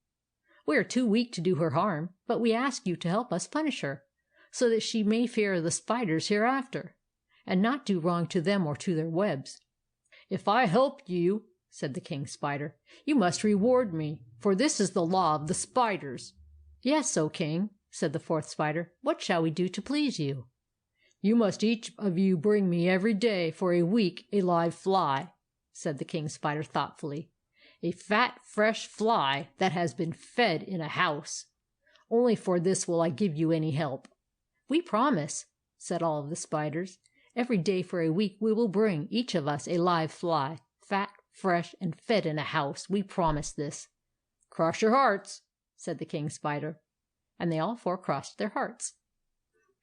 "We are too weak to do her harm, but we ask you to help us punish her, so that she may fear the spiders hereafter, and not do wrong to them or to their webs." "If I help you," said the king spider, "you must reward me, for this is the law of the spiders." "Yes, O king," said the fourth spider. "What shall we do to please you?" "You must each of you bring me every day for a week a live fly," said the king spider thoughtfully. "A fat, fresh fly that has been fed in a house. Only for this will I give you any help." "We promise," said all of the spiders. "Every day for a week we will bring, each of us, a live fly, fat, fresh, and fed in a house. We promise this." "Cross your hearts," said the king spider. And they all 4 crossed their hearts.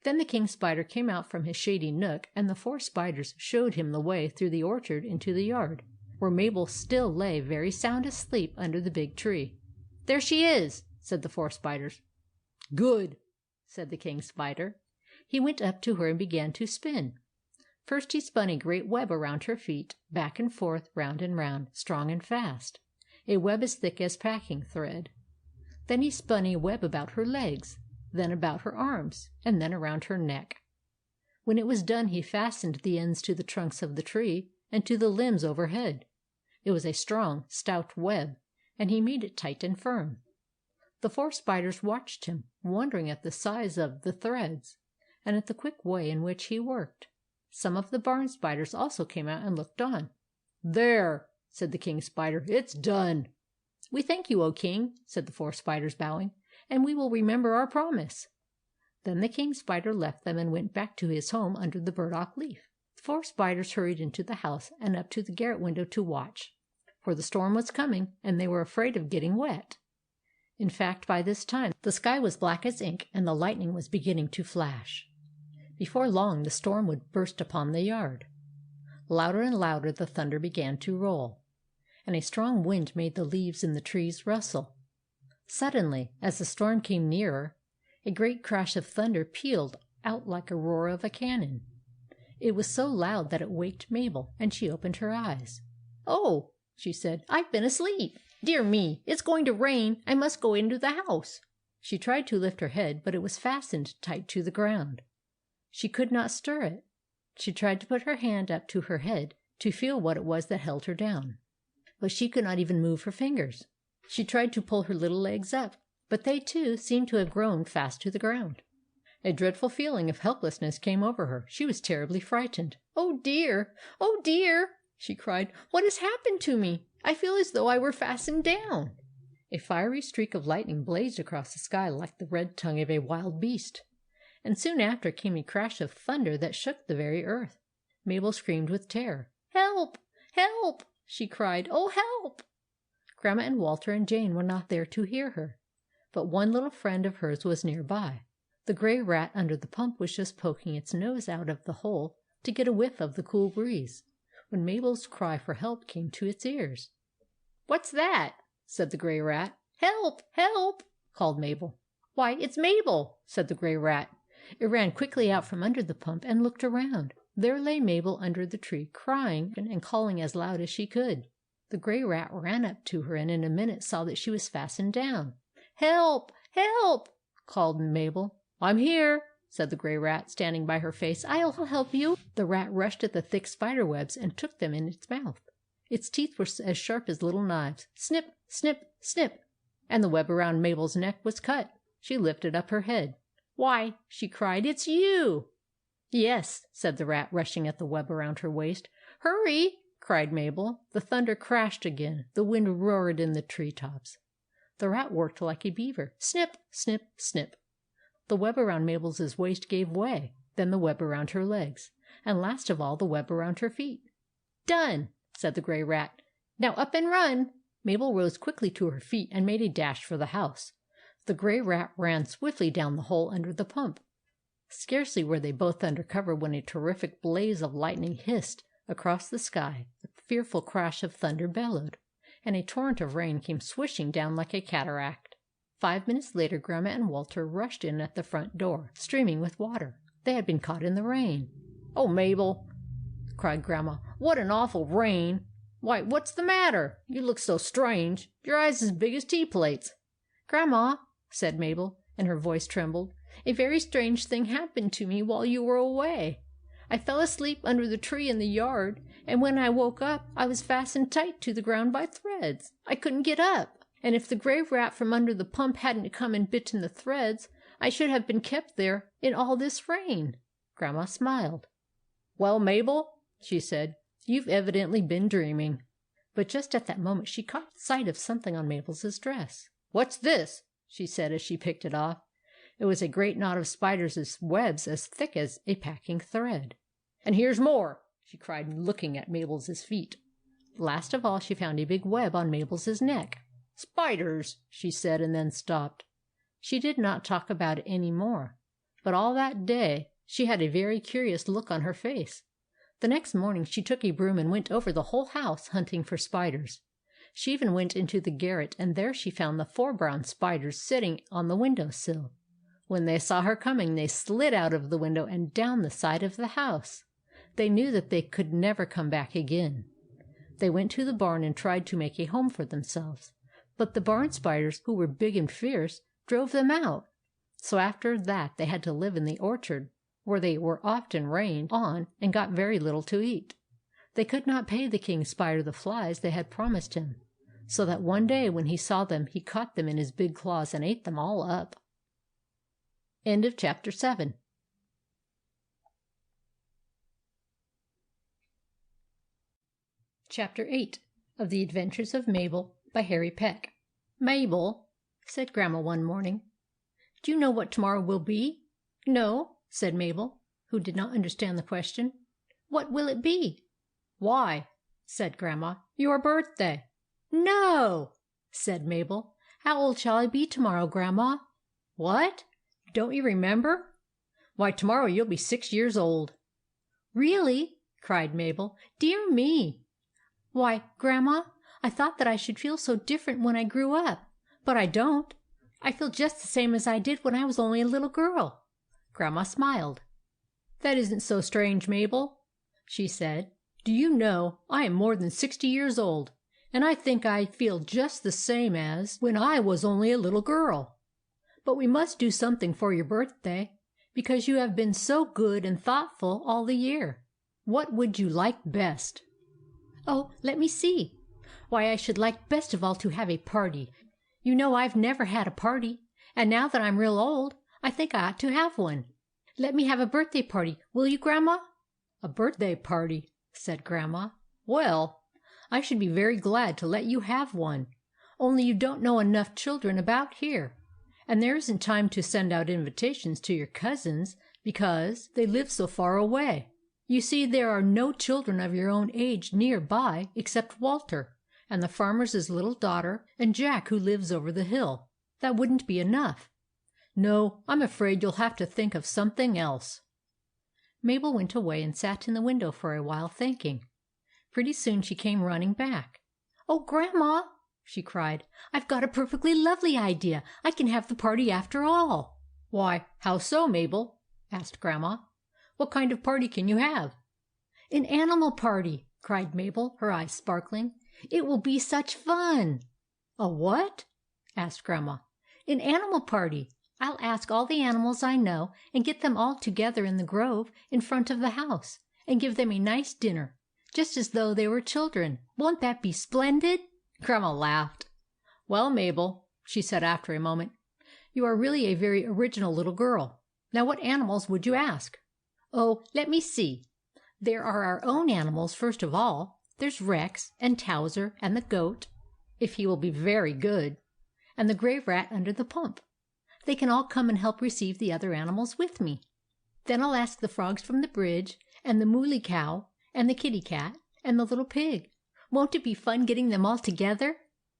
Then the king spider came out from his shady nook, and the 4 spiders showed him the way through the orchard into the yard, where Mabel still lay very sound asleep under the big tree. "There she is," said the 4 spiders. "Good," said the king spider. He went up to her and began to spin. First he spun a great web around her feet, back and forth, round and round, strong and fast, a web as thick as packing thread. Then he spun a web about her legs. then about her arms, and then around her neck. When it was done, he fastened the ends to the trunks of the tree and to the limbs overhead. It was a strong, stout web, and he made it tight and firm. The 4 spiders watched him, wondering at the size of the threads, and at the quick way in which he worked. Some of the barn spiders also came out and looked on. "There," said the king spider, "it's done." "We thank you, O king," said the 4 spiders, bowing, "and we will remember our promise." Then the king spider left them and went back to his home under the burdock leaf. The 4 spiders hurried into the house and up to the garret window to watch, for the storm was coming, and they were afraid of getting wet. In fact, by this time, the sky was black as ink, and the lightning was beginning to flash. Before long, the storm would burst upon the yard. Louder and louder the thunder began to roll, and a strong wind made the leaves in the trees rustle. Suddenly, as the storm came nearer, a great crash of thunder pealed out like a roar of a cannon. It was so loud that it waked Mabel, and she opened her eyes. "Oh," she said, "I've been asleep. Dear me, it's going to rain. I must go into the house." She tried to lift her head, but it was fastened tight to the ground. She could not stir it. She tried to put her hand up to her head to feel what it was that held her down, but she could not even move her fingers. She tried to pull her little legs up, but they, too, seemed to have grown fast to the ground. A dreadful feeling of helplessness came over her. She was terribly frightened. "Oh, dear! Oh, dear!" she cried. "What has happened to me? I feel as though I were fastened down." A fiery streak of lightning blazed across the sky like the red tongue of a wild beast, and soon after came a crash of thunder that shook the very earth. Mabel screamed with terror. "Help! Help!" she cried. "Oh, help!" Grandma and Walter and Jane were not there to hear her, but one little friend of hers was near by. The grey rat under the pump was just poking its nose out of the hole to get a whiff of the cool breeze, when Mabel's cry for help came to its ears. "What's that?" said the grey rat. "Help! Help!" called Mabel. "Why, it's Mabel!" said the grey rat. It ran quickly out from under the pump and looked around. There lay Mabel under the tree, crying and calling as loud as she could. The grey rat ran up to her and in a minute saw that she was fastened down. "Help! Help!" called Mabel. "I'm here," said the grey rat, standing by her face. "I'll help you." The rat rushed at the thick spider webs and took them in its mouth. Its teeth were as sharp as little knives. Snip, snip, snip, and the web around Mabel's neck was cut. She lifted up her head. "Why," she cried, "it's you!" "Yes," said the rat, rushing at the web around her waist. "Hurry!" cried Mabel. The thunder crashed again. The wind roared in the tree tops. The rat worked like a beaver. Snip, snip, snip. The web around Mabel's waist gave way, then the web around her legs, and last of all the web around her feet. "Done!" said the grey rat. "Now up and run!" Mabel rose quickly to her feet and made a dash for the house. The grey rat ran swiftly down the hole under the pump. Scarcely were they both under cover when a terrific blaze of lightning hissed across the sky, a fearful crash of thunder bellowed, and a torrent of rain came swishing down like a cataract. 5 minutes later Grandma and Walter rushed in at the front door, streaming with water. They had been caught in the rain. "Oh, Mabel!" cried Grandma. "What an awful rain! Why, what's the matter? You look so strange. Your eyes as big as tea plates." "Grandma," said Mabel, and her voice trembled, "a very strange thing happened to me while you were away. I fell asleep under the tree in the yard, and when I woke up I was fastened tight to the ground by threads. I couldn't get up, and if the grey rat from under the pump hadn't come and bitten the threads, I should have been kept there in all this rain." Grandma smiled. "Well, Mabel," she said, "you've evidently been dreaming." But just at that moment she caught sight of something on Mabel's dress. "What's this?" she said as she picked it off. It was a great knot of spiders' webs as thick as a packing thread. "And here's more!" she cried, looking at Mabel's feet. Last of all she found a big web on Mabel's neck. "Spiders!" she said, and then stopped. She did not talk about it any more, but all that day she had a very curious look on her face. The next morning she took a broom and went over the whole house hunting for spiders. She even went into the garret, and there she found the 4 brown spiders sitting on the window sill. When they saw her coming, they slid out of the window and down the side of the house. They knew that they could never come back again. They went to the barn and tried to make a home for themselves, but the barn spiders, who were big and fierce, drove them out. So after that they had to live in the orchard, where they were often rained on and got very little to eat. They could not pay the king spider the flies they had promised him, so that one day when he saw them he caught them in his big claws and ate them all up. End of chapter 7. Chapter 8 of The Adventures of Mabel by Harry Peck. "Mabel," said Grandma one morning, "do you know what tomorrow will be?" "No," said Mabel, who did not understand the question. "What will it be?" "Why," said Grandma, "your birthday." "No!" said Mabel. "How old shall I be tomorrow, Grandma?" "What? Don't you remember? Why, tomorrow you'll be 6 years old." "Really?" cried Mabel. "Dear me! Why, Grandma, I thought that I should feel so different when I grew up. But I don't. I feel just the same as I did when I was only a little girl." Grandma smiled. "That isn't so strange, Mabel," she said. "Do you know, I am more than 60 years old, and I think I feel just the same as when I was only a little girl. But we must do something for your birthday, because you have been so good and thoughtful all the year. What would you like best?" "Oh, let me see. Why, I should like best of all to have a party. You know I've never had a party, and now that I'm real old, I think I ought to have one. Let me have a birthday party, will you, Grandma?" "A birthday party?" said Grandma. "Well, I should be very glad to let you have one, only you don't know enough children about here, and there isn't time to send out invitations to your cousins because they live so far away. You see, there are no children of your own age near by except Walter, and the farmer's little daughter, and Jack, who lives over the hill. That wouldn't be enough. No, I'm afraid you'll have to think of something else." Mabel went away and sat in the window for a while thinking. Pretty soon she came running back. "Oh, Grandma," she cried, "I've got a perfectly lovely idea. I can have the party after all." "Why, how so, Mabel?" asked Grandma. "What kind of party can you have?" "An animal party," cried Mabel, her eyes sparkling. "It will be such fun." "A what?" asked Grandma. "An animal party. I'll ask all the animals I know, and get them all together in the grove in front of the house, and give them a nice dinner, just as though they were children. Won't that be splendid?" Grandma laughed. "Well, Mabel," she said after a moment, "you are really a very original little girl. Now what animals would you ask?" "Oh, let me see. There are our own animals, first of all. There's Rex, and Towser, and the goat, if he will be very good, and the gray rat under the pump. They can all come and help receive the other animals with me. Then I'll ask the frogs from the bridge, and the mooly cow, and the kitty cat, and the little pig. Won't it be fun getting them all together?"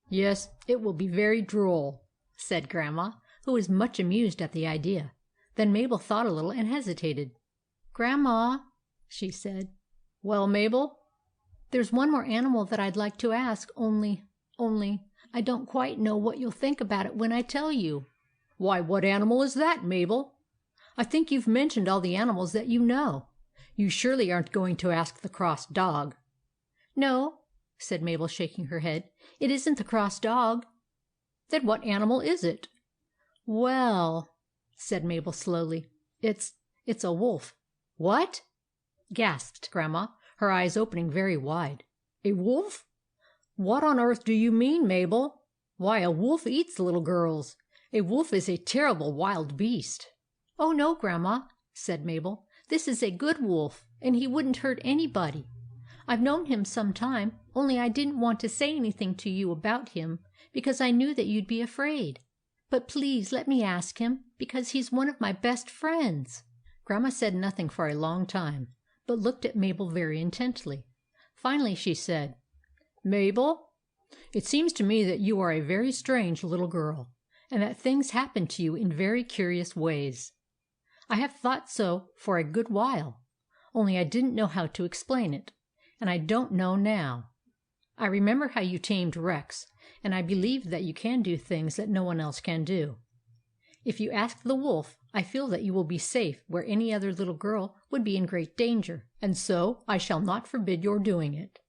"Yes, it will be very droll," said Grandma, who was much amused at the idea. Then Mabel thought a little and hesitated. "Grandma," she said. "Well, Mabel?" "There's one more animal that I'd like to ask, only I don't quite know what you'll think about it when I tell you." "Why, what animal is that, Mabel? I think you've mentioned all the animals that you know. You surely aren't going to ask the cross dog." "No," said Mabel, shaking her head. "It isn't the cross dog." "Then what animal is it?" "Well," said Mabel slowly, it's a wolf." "What?" gasped Grandma, her eyes opening very wide. "A wolf? What on earth do you mean, Mabel? Why, a wolf eats little girls. A wolf is a terrible wild beast." "Oh, no, Grandma," said Mabel. "This is a good wolf, and he wouldn't hurt anybody. I've known him some time, only I didn't want to say anything to you about him because I knew that you'd be afraid. But please let me ask him, because he's one of my best friends." Grandma said nothing for a long time, but looked at Mabel very intently. Finally she said, "Mabel, it seems to me that you are a very strange little girl, and that things happen to you in very curious ways. I have thought so for a good while, only I didn't know how to explain it, and I don't know now. I remember how you tamed Rex, and I believe that you can do things that no one else can do. If you ask the wolf, I feel that you will be safe where any other little girl would be in great danger, and so I shall not forbid your doing it.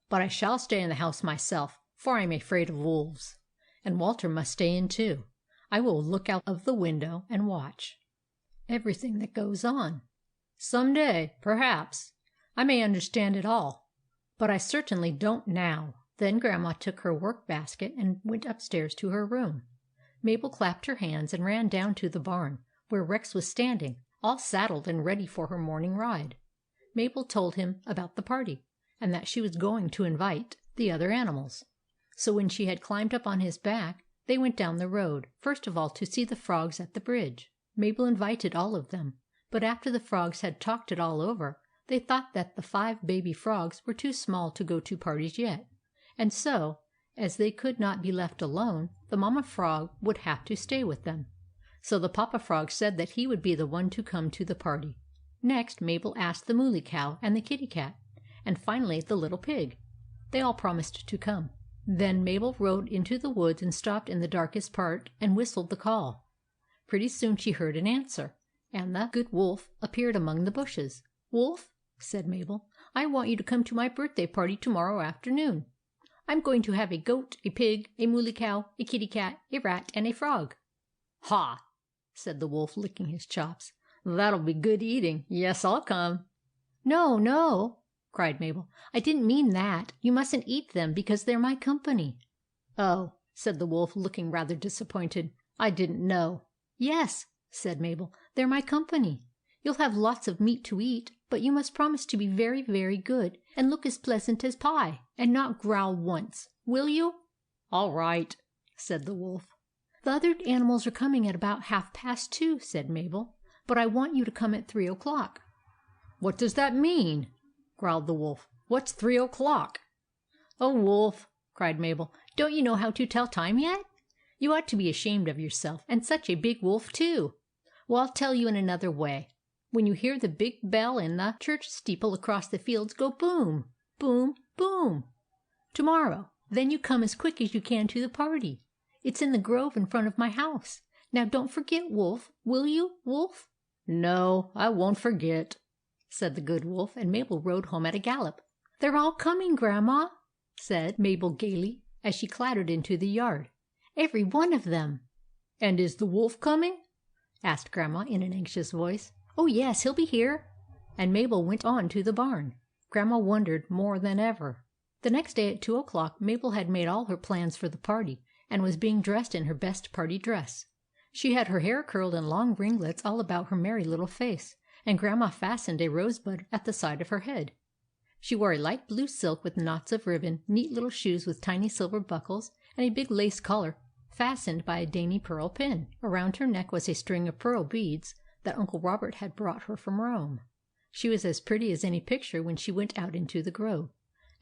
But I shall stay in the house myself, for I am afraid of wolves. And Walter must stay in too. I will look out of the window and watch everything that goes on. Some day, perhaps, I may understand it all, but I certainly don't now." Then Grandma took her work-basket and went upstairs to her room. Mabel clapped her hands and ran down to the barn, where Rex was standing, all saddled and ready for her morning ride. Mabel told him about the party, and that she was going to invite the other animals. So when she had climbed up on his back, they went down the road, first of all to see the frogs at the bridge. Mabel invited all of them, but after the frogs had talked it all over, they thought that the 5 baby frogs were too small to go to parties yet, and so, as they could not be left alone, the Mamma Frog would have to stay with them. So the Papa Frog said that he would be the one to come to the party. Next, Mabel asked the Mooly Cow and the Kitty Cat, and finally the Little Pig. They all promised to come. Then Mabel rode into the woods and stopped in the darkest part and whistled the call. Pretty soon she heard an answer, and the Good Wolf appeared among the bushes. "Wolf," said Mabel, "I want you to come to my birthday party tomorrow afternoon. I'm going to have a goat, a pig, a mooly cow, a kitty cat, a rat, and a frog." "Ha!" said the wolf, licking his chops. "That'll be good eating. Yes, I'll come." "No, no," cried Mabel. "I didn't mean that. You mustn't eat them, because they're my company." "Oh," said the wolf, looking rather disappointed. "I didn't know." "Yes," said Mabel, "they're my company. You'll have lots of meat to eat, but you must promise to be very, very good, and look as pleasant as pie, and not growl once. Will you?" "All right," said the wolf. "The other animals are coming at about 2:30, said Mabel, "but I want you to come at 3 o'clock." "What does that mean?" growled the wolf. "What's 3 o'clock?" "Oh, Wolf," cried Mabel, "don't you know how to tell time yet? You ought to be ashamed of yourself, and such a big wolf, too. Well, I'll tell you in another way. When you hear the big bell in the church steeple across the fields go boom, boom, boom, tomorrow, then you come as quick as you can to the party. It's in the grove in front of my house. Now don't forget, Wolf. Will you, Wolf?" "No, I won't forget," said the Good Wolf, and Mabel rode home at a gallop. "They're all coming, Grandma," said Mabel gaily, as she clattered into the yard. "Every one of them." "And is the wolf coming?" asked Grandma in an anxious voice. "Oh, yes, he'll be here." And Mabel went on to the barn. Grandma wondered more than ever. The next day at 2 o'clock, Mabel had made all her plans for the party, and was being dressed in her best party dress. She had her hair curled in long ringlets all about her merry little face, and Grandma fastened a rosebud at the side of her head. She wore a light blue silk with knots of ribbon, neat little shoes with tiny silver buckles, and a big lace collar fastened by a dainty pearl pin. Around her neck was a string of pearl beads that Uncle Robert had brought her from Rome. She was as pretty as any picture when she went out into the grove,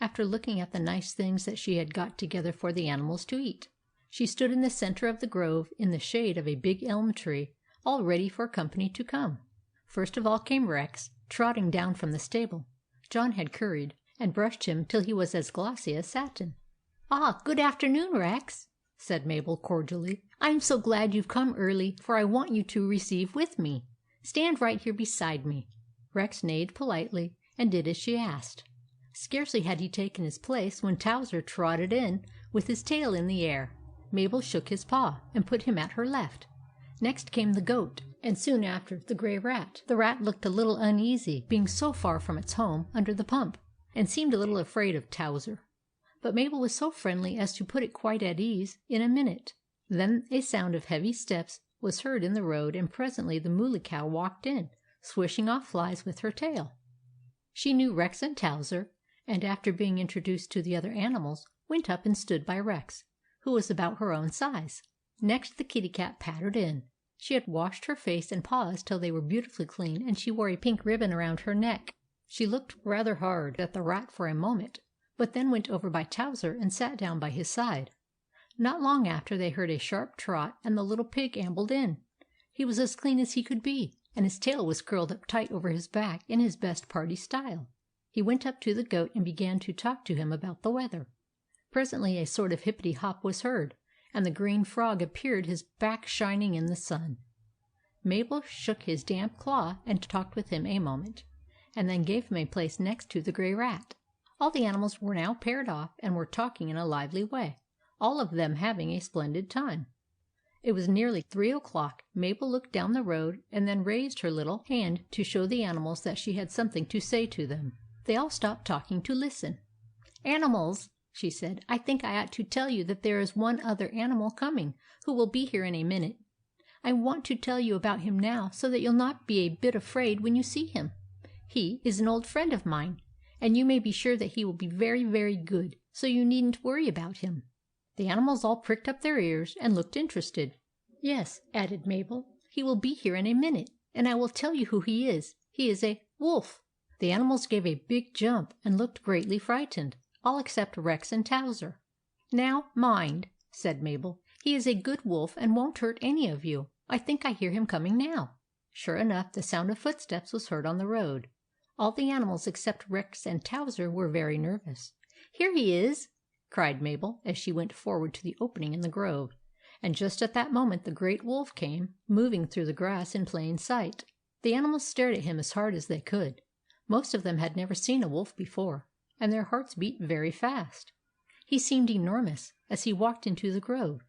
after looking at the nice things that she had got together for the animals to eat. She stood in the center of the grove, in the shade of a big elm tree, all ready for company to come. First of all came Rex, trotting down from the stable. John had curried and brushed him till he was as glossy as satin. "Ah, good afternoon, Rex," said Mabel cordially. "I'm so glad you've come early, for I want you to receive with me. Stand right here beside me." Rex neighed politely, and did as she asked. Scarcely had he taken his place when Towser trotted in with his tail in the air. Mabel shook his paw, and put him at her left. Next came the goat, and soon after the grey rat. The rat looked a little uneasy, being so far from its home under the pump, and seemed a little afraid of Towser. But Mabel was so friendly as to put it quite at ease in a minute. Then a sound of heavy steps was heard in the road, and presently the Mooly Cow walked in, swishing off flies with her tail. She knew Rex and Towser, and after being introduced to the other animals, went up and stood by Rex, who was about her own size. Next the Kitty Cat pattered in. She had washed her face and paws till they were beautifully clean, and she wore a pink ribbon around her neck. She looked rather hard at the rat for a moment, but then went over by Towser and sat down by his side. Not long after, they heard a sharp trot, and the little pig ambled in. He was as clean as he could be, and his tail was curled up tight over his back in his best party style. He went up to the goat and began to talk to him about the weather. Presently a sort of hippity-hop was heard, and the green frog appeared, his back shining in the sun. Mabel shook his damp claw and talked with him a moment, and then gave him a place next to the grey rat. All the animals were now paired off, and were talking in a lively way, all of them having a splendid time. It was nearly 3 o'clock. Mabel looked down the road and then raised her little hand to show the animals that she had something to say to them. They all stopped talking to listen. "Animals," she said, "I think I ought to tell you that there is one other animal coming, who will be here in a minute. I want to tell you about him now, so that you'll not be a bit afraid when you see him. He is an old friend of mine, and you may be sure that he will be very, very good, so you needn't worry about him." The animals all pricked up their ears and looked interested. "Yes," added Mabel, "he will be here in a minute, and I will tell you who he is. He is a wolf." The animals gave a big jump and looked greatly frightened, all except Rex and Towser. "Now, mind," said Mabel, "he is a good wolf and won't hurt any of you. I think I hear him coming now." Sure enough, the sound of footsteps was heard on the road. All the animals except Rex and Towser were very nervous. "Here he is!" cried Mabel, as she went forward to the opening in the grove. And just at that moment the great wolf came, moving through the grass in plain sight. The animals stared at him as hard as they could. Most of them had never seen a wolf before, and their hearts beat very fast. He seemed enormous as he walked into the grove.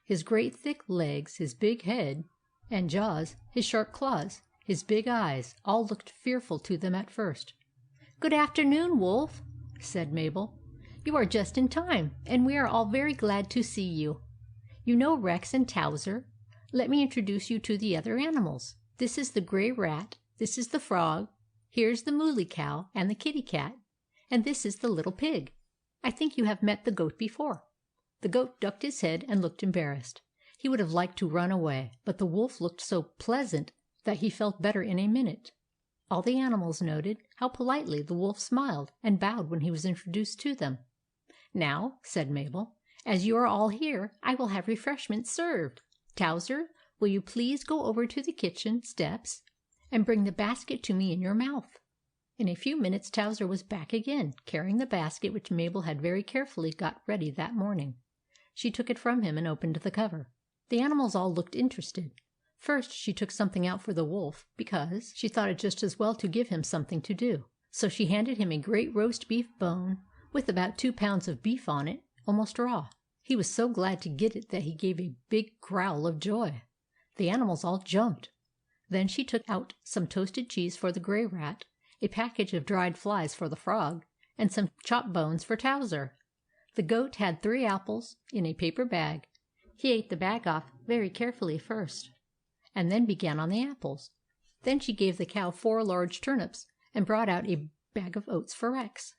His great thick legs, his big head and jaws, his sharp claws, his big eyes, all looked fearful to them at first. "Good afternoon, Wolf," said Mabel. "You are just in time, and we are all very glad to see you. You know Rex and Towser. Let me introduce you to the other animals. This is the Grey Rat, this is the Frog, here's the Mooly Cow and the Kitty Cat, and this is the Little Pig. I think you have met the Goat before." The Goat ducked his head and looked embarrassed. He would have liked to run away, but the Wolf looked so pleasant that he felt better in a minute. All the animals noted how politely the Wolf smiled and bowed when he was introduced to them. "Now," said Mabel, "as you are all here, I will have refreshments served. Towser, will you please go over to the kitchen steps and bring the basket to me in your mouth?" In a few minutes Towser was back again, carrying the basket which Mabel had very carefully got ready that morning. She took it from him and opened the cover. The animals all looked interested. First she took something out for the Wolf, because she thought it just as well to give him something to do. So she handed him a great roast beef bone, with about 2 pounds of beef on it, almost raw. He was so glad to get it that he gave a big growl of joy. The animals all jumped. Then she took out some toasted cheese for the Grey Rat, a package of dried flies for the Frog, and some chopped bones for Towser. The Goat had 3 apples in a paper bag. He ate the bag off very carefully first, and then began on the apples. Then she gave the Cow 4 large turnips, and brought out a bag of oats for Rex.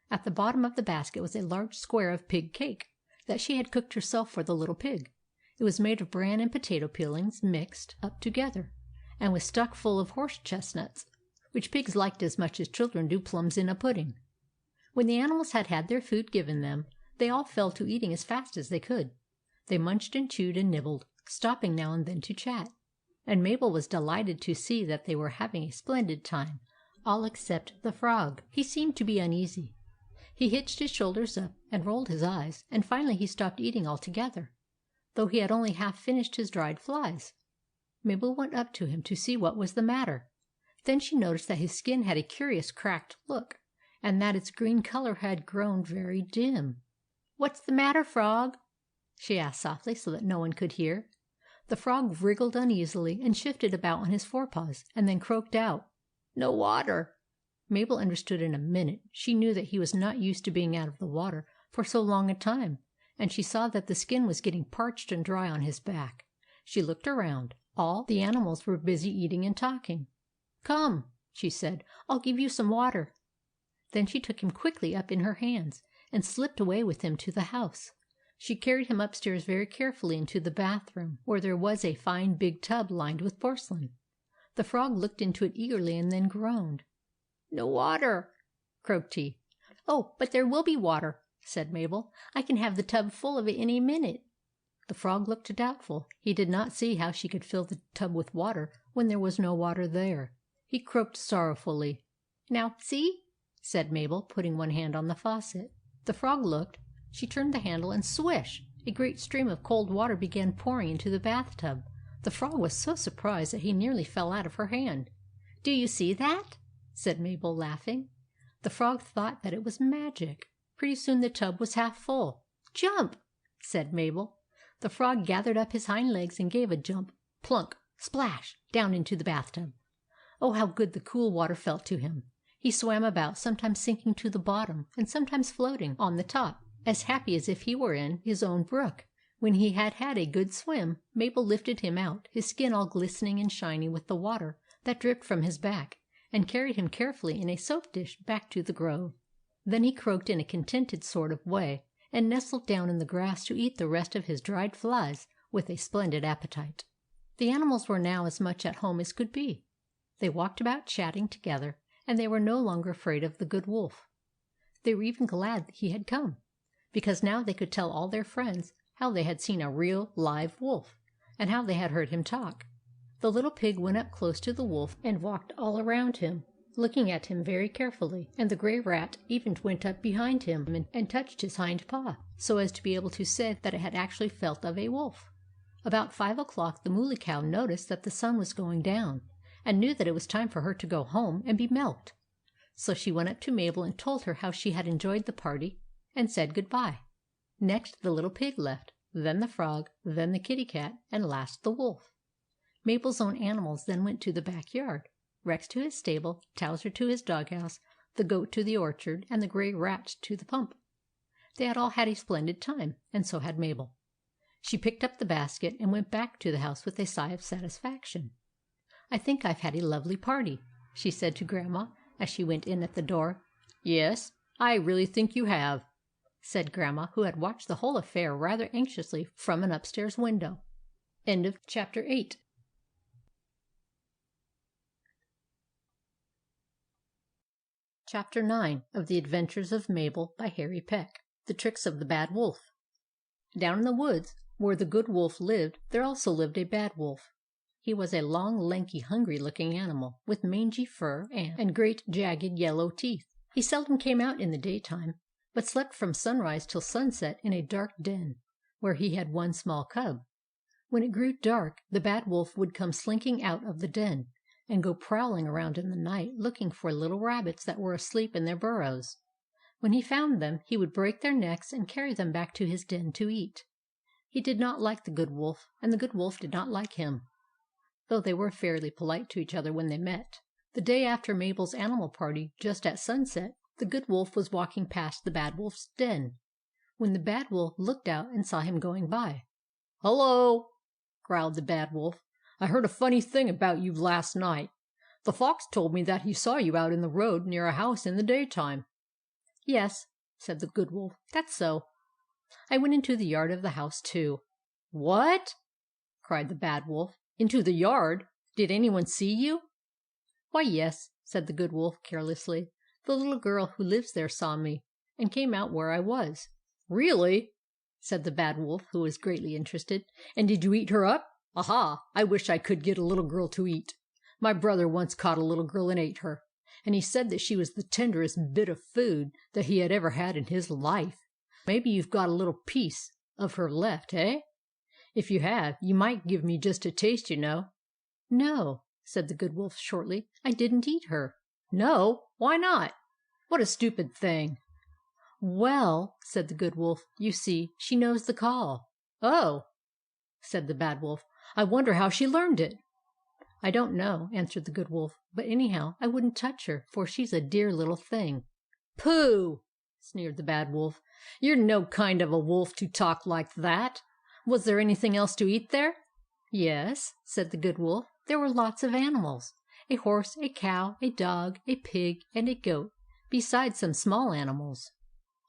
At the bottom of the basket was a large square of pig cake that she had cooked herself for the Little Pig. It was made of bran and potato peelings mixed up together, and was stuck full of horse chestnuts, which pigs liked as much as children do plums in a pudding. When the animals had had their food given them, they all fell to eating as fast as they could. They munched and chewed and nibbled, stopping now and then to chat, and Mabel was delighted to see that they were having a splendid time, all except the Frog. He seemed to be uneasy. He hitched his shoulders up and rolled his eyes, and finally he stopped eating altogether, though he had only half finished his dried flies. Mabel went up to him to see what was the matter. Then she noticed that his skin had a curious cracked look, and that its green color had grown very dim. "What's the matter, Frog?" she asked softly, so that no one could hear. The Frog wriggled uneasily and shifted about on his forepaws, and then croaked out, "No water." Mabel understood in a minute. She knew that he was not used to being out of the water for so long a time, and she saw that the skin was getting parched and dry on his back. She looked around. All the animals were busy eating and talking. "Come," she said, "I'll give you some water." Then she took him quickly up in her hands, and slipped away with him to the house. She carried him upstairs very carefully into the bathroom, where there was a fine big tub lined with porcelain. The Frog looked into it eagerly and then groaned. "No water," croaked he. "Oh, but there will be water," said Mabel. "I can have the tub full of it in a minute." The Frog looked doubtful. He did not see how she could fill the tub with water when there was no water there. He croaked sorrowfully. "Now, see," said Mabel, putting one hand on the faucet. The Frog looked. She turned the handle, and swish! A great stream of cold water began pouring into the bathtub. The Frog was so surprised that he nearly fell out of her hand. "Do you see that?" said Mabel, laughing. The Frog thought that it was magic. Pretty soon the tub was half full. "Jump!" said Mabel. The frog gathered up his hind legs and gave a jump, plunk, splash, down into the bathtub. Oh, how good the cool water felt to him! He swam about, sometimes sinking to the bottom, and sometimes floating on the top, as happy as if he were in his own brook. When he had had a good swim, Mabel lifted him out, his skin all glistening and shiny with the water that dripped from his back, and carried him carefully in a soap dish back to the grove. Then he croaked in a contented sort of way, and nestled down in the grass to eat the rest of his dried flies with a splendid appetite. The animals were now as much at home as could be. They walked about chatting together, and they were no longer afraid of the Good Wolf. They were even glad he had come, because now they could tell all their friends how they had seen a real live wolf, and how they had heard him talk. The little pig went up close to the wolf and walked all around him, looking at him very carefully, and the grey rat even went up behind him and touched his hind paw, so as to be able to say that it had actually felt of a wolf. About 5 o'clock the Mooly Cow noticed that the sun was going down, and knew that it was time for her to go home and be milked. So she went up to Mabel and told her how she had enjoyed the party, and said good-bye. Next the little pig left, then the frog, then the kitty cat, and last the wolf. Mabel's own animals then went to the back yard, Rex to his stable, Towser to his doghouse, the goat to the orchard, and the grey rat to the pump. They had all had a splendid time, and so had Mabel. She picked up the basket and went back to the house with a sigh of satisfaction. "I think I've had a lovely party," she said to Grandma as she went in at the door. "Yes, I really think you have," said Grandma, who had watched the whole affair rather anxiously from an upstairs window. End of Chapter 8. Chapter 9 of The Adventures of Mabel by Harry Peck. The Tricks of the Bad Wolf. Down in the woods where the Good Wolf lived, there also lived a Bad Wolf. He was a long, lanky, hungry-looking animal, with mangy fur and great, jagged, yellow teeth. He seldom came out in the daytime, but slept from sunrise till sunset in a dark den, where he had one small cub. When it grew dark, the Bad Wolf would come slinking out of the den, and go prowling around in the night, looking for little rabbits that were asleep in their burrows. When he found them, he would break their necks and carry them back to his den to eat. He did not like the Good Wolf, and the Good Wolf did not like him, though they were fairly polite to each other when they met. The day after Mabel's animal party, just at sunset, the Good Wolf was walking past the Bad Wolf's den, when the Bad Wolf looked out and saw him going by. "Hello!" growled the Bad Wolf. "I heard a funny thing about you last night. The fox told me that he saw you out in the road near a house in the daytime." "Yes," said the Good Wolf, "that's so. I went into the yard of the house, too." "What?" cried the Bad Wolf. "Into the yard? Did anyone see you?" "Why, yes," said the Good Wolf, carelessly. "The little girl who lives there saw me, and came out where I was." "Really?" said the Bad Wolf, who was greatly interested. "And did you eat her up? Aha! I wish I could get a little girl to eat. My brother once caught a little girl and ate her, and he said that she was the tenderest bit of food that he had ever had in his life. Maybe you've got a little piece of her left, eh? If you have, you might give me just a taste, you know." "No," said the Good Wolf, shortly, "I didn't eat her." "No? Why not? What a stupid thing!" "Well," said the Good Wolf, "you see, she knows the call." "Oh!" said the Bad Wolf. "I wonder how she learned it." "I don't know," answered the Good Wolf, "but anyhow I wouldn't touch her, for she's a dear little thing." "Pooh!" sneered the Bad Wolf. "You're no kind of a wolf to talk like that. Was there anything else to eat there?" "Yes," said the Good Wolf, "there were lots of animals. A horse, a cow, a dog, a pig, and a goat, besides some small animals."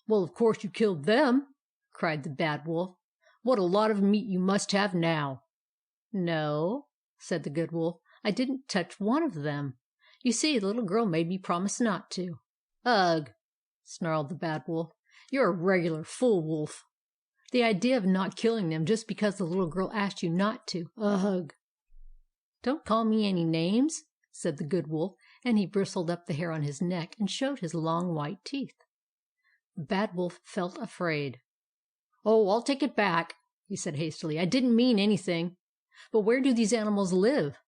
"Well, of course you killed them," cried the Bad Wolf. "What a lot of meat you must have now." "No," said the Good Wolf, "I didn't touch one of them. You see, the little girl made me promise not to." "Ugh!" snarled the Bad Wolf. "You're a regular fool wolf. The idea of not killing them just because the little girl asked you not to. Ugh!" "Don't call me any names," said the Good Wolf, and he bristled up the hair on his neck and showed his long white teeth. The Bad Wolf felt afraid. "Oh, I'll take it back," he said hastily. "I didn't mean anything. But where do these animals live?"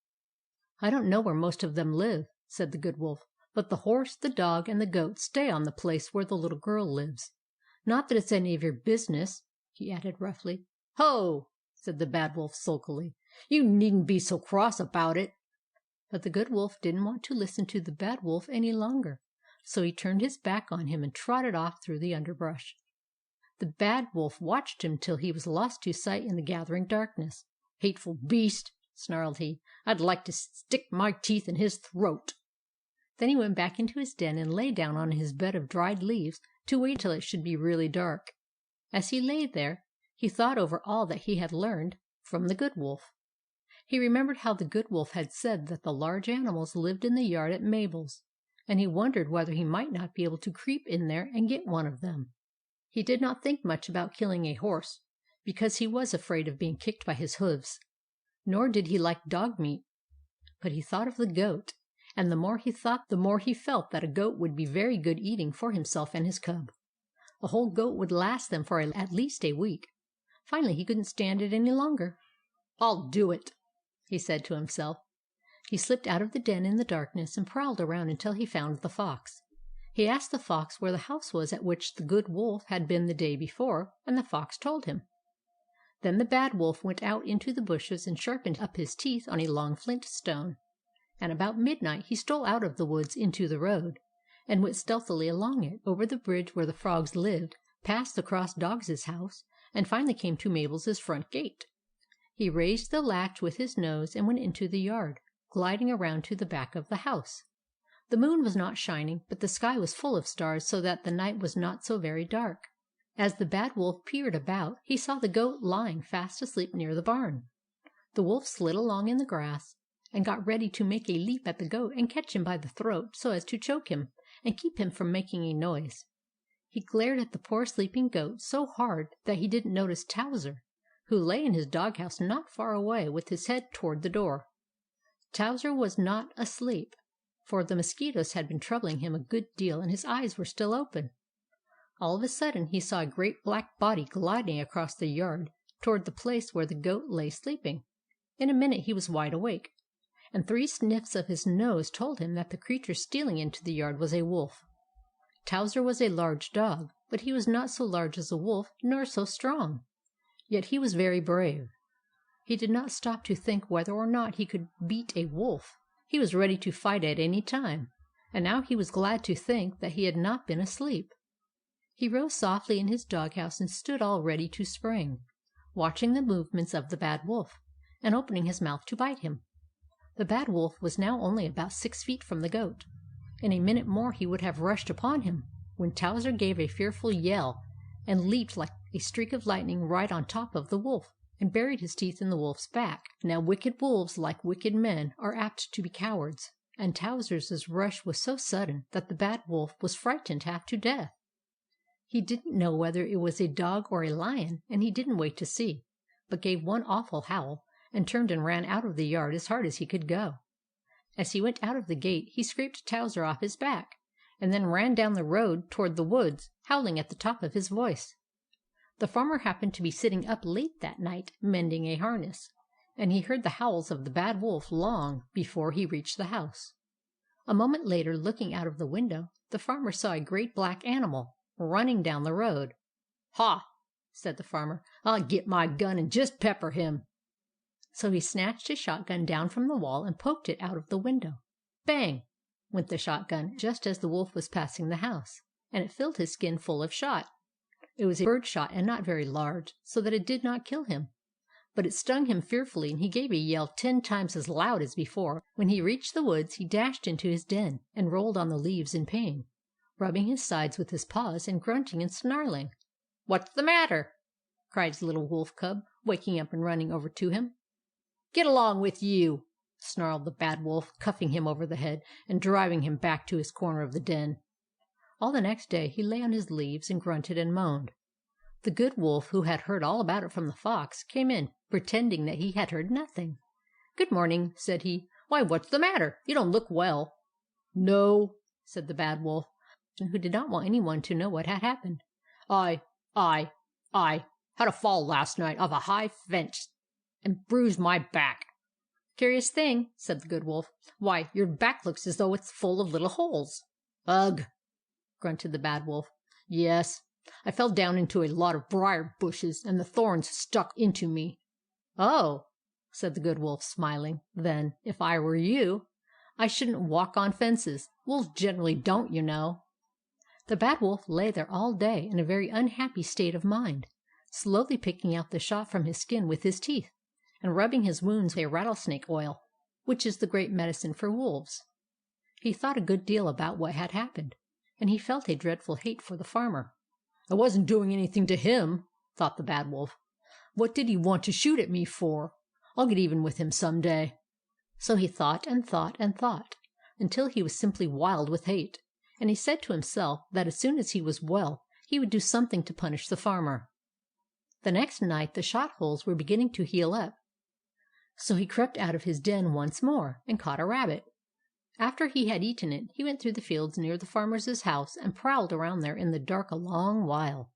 "I don't know where most of them live," said the Good Wolf, "but the horse, the dog, and the goat stay on the place where the little girl lives. Not that it's any of your business," he added roughly. "Ho!" said the Bad Wolf sulkily. "You needn't be so cross about it." But the Good Wolf didn't want to listen to the Bad Wolf any longer, so he turned his back on him and trotted off through the underbrush. The Bad Wolf watched him till he was lost to sight in the gathering darkness. "Hateful beast!" snarled he. "I'd like to stick my teeth in his throat." Then he went back into his den and lay down on his bed of dried leaves to wait till it should be really dark. As he lay there, he thought over all that he had learned from the Good Wolf. He remembered how the Good Wolf had said that the large animals lived in the yard at Mabel's, and he wondered whether he might not be able to creep in there and get one of them. He did not think much about killing a horse, because he was afraid of being kicked by his hoofs, nor did he like dog meat. But he thought of the goat, and the more he thought, the more he felt that a goat would be very good eating for himself and his cub. A whole goat would last them for at least a week. Finally, he couldn't stand it any longer. "I'll do it," he said to himself. He slipped out of the den in the darkness and prowled around until he found the fox. He asked the fox where the house was at which the Good Wolf had been the day before, and the fox told him. Then the Bad Wolf went out into the bushes and sharpened up his teeth on a long flint stone. And about midnight he stole out of the woods into the road, and went stealthily along it, over the bridge where the frogs lived, past the cross dog's house, and finally came to Mabel's front gate. He raised the latch with his nose and went into the yard, gliding around to the back of the house. The moon was not shining, but the sky was full of stars, so that the night was not so very dark. As the Bad Wolf peered about, he saw the goat lying fast asleep near the barn. The wolf slid along in the grass, and got ready to make a leap at the goat and catch him by the throat so as to choke him, and keep him from making a noise. He glared at the poor sleeping goat so hard that he didn't notice Towser, who lay in his doghouse not far away with his head toward the door. Towser was not asleep, for the mosquitoes had been troubling him a good deal, and his eyes were still open. All of a sudden he saw a great black body gliding across the yard toward the place where the goat lay sleeping. In a minute he was wide awake, and 3 sniffs of his nose told him that the creature stealing into the yard was a wolf. Towser was a large dog, but he was not so large as a wolf, nor so strong. Yet he was very brave. He did not stop to think whether or not he could beat a wolf. He was ready to fight at any time, and now he was glad to think that he had not been asleep. He rose softly in his doghouse and stood all ready to spring, watching the movements of the Bad Wolf, and opening his mouth to bite him. The Bad Wolf was now only about 6 feet from the goat. In a minute more he would have rushed upon him, when Towser gave a fearful yell, and leaped like a streak of lightning right on top of the wolf, and buried his teeth in the wolf's back. Now wicked wolves, like wicked men, are apt to be cowards, and Towser's rush was so sudden that the Bad Wolf was frightened half to death. He didn't know whether it was a dog or a lion, and he didn't wait to see, but gave one awful howl, and turned and ran out of the yard as hard as he could go. As he went out of the gate, he scraped Towser off his back, and then ran down the road toward the woods, howling at the top of his voice. The farmer happened to be sitting up late that night, mending a harness, and he heard the howls of the Bad Wolf long before he reached the house. A moment later, looking out of the window, the farmer saw a great black animal running down the road. "Ha!" said the farmer. "I'll get my gun and just pepper him." So he snatched his shotgun down from the wall and poked it out of the window. Bang! went the shotgun just as the wolf was passing the house, and it filled his skin full of shot. It was a bird shot and not very large, so that it did not kill him. But it stung him fearfully, and he gave a yell 10 times as loud as before. When he reached the woods, he dashed into his den and rolled on the leaves in pain, rubbing his sides with his paws and grunting and snarling. "What's the matter?" cried his little wolf cub, waking up and running over to him. "Get along with you!" snarled the Bad Wolf, cuffing him over the head and driving him back to his corner of the den. All the next day he lay on his leaves and grunted and moaned. The Good Wolf, who had heard all about it from the fox, came in, pretending that he had heard nothing. "Good morning," said he. "Why, what's the matter? You don't look well." "No," said the Bad Wolf, who did not want anyone to know what had happened. I had a fall last night off a high fence and bruised my back." "Curious thing," said the Good Wolf. "Why, your back looks as though it's full of little holes." "Ugh!" grunted the Bad Wolf. "Yes, I fell down into a lot of briar bushes, and the thorns stuck into me." "Oh," said the Good Wolf, smiling. "Then, if I were you, I shouldn't walk on fences. Wolves generally don't, you know." The Bad Wolf lay there all day in a very unhappy state of mind, slowly picking out the shot from his skin with his teeth, and rubbing his wounds with a rattlesnake oil, which is the great medicine for wolves. He thought a good deal about what had happened, and he felt a dreadful hate for the farmer. "I wasn't doing anything to him," thought the Bad Wolf. "What did he want to shoot at me for? I'll get even with him some day." So he thought and thought and thought, until he was simply wild with hate, and he said to himself that as soon as he was well he would do something to punish the farmer. The next night the shot holes were beginning to heal up, so he crept out of his den once more, and caught a rabbit. After he had eaten it, he went through the fields near the farmer's house, and prowled around there in the dark a long while.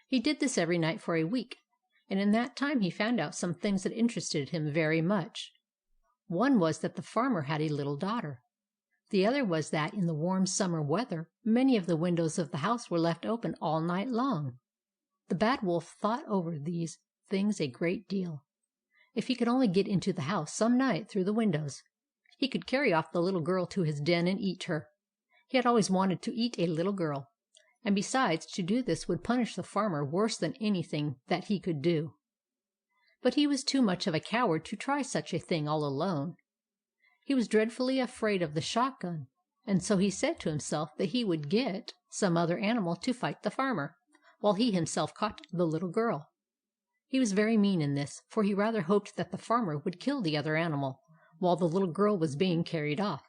He did this every night for a week, and in that time he found out some things that interested him very much. One was that the farmer had a little daughter. The other was that in the warm summer weather many of the windows of the house were left open all night long. The Bad Wolf thought over these things a great deal. If he could only get into the house some night through the windows, he could carry off the little girl to his den and eat her. He had always wanted to eat a little girl, and besides, to do this would punish the farmer worse than anything that he could do. But he was too much of a coward to try such a thing all alone. He was dreadfully afraid of the shotgun, and so he said to himself that he would get some other animal to fight the farmer, while he himself caught the little girl. He was very mean in this, for he rather hoped that the farmer would kill the other animal, while the little girl was being carried off.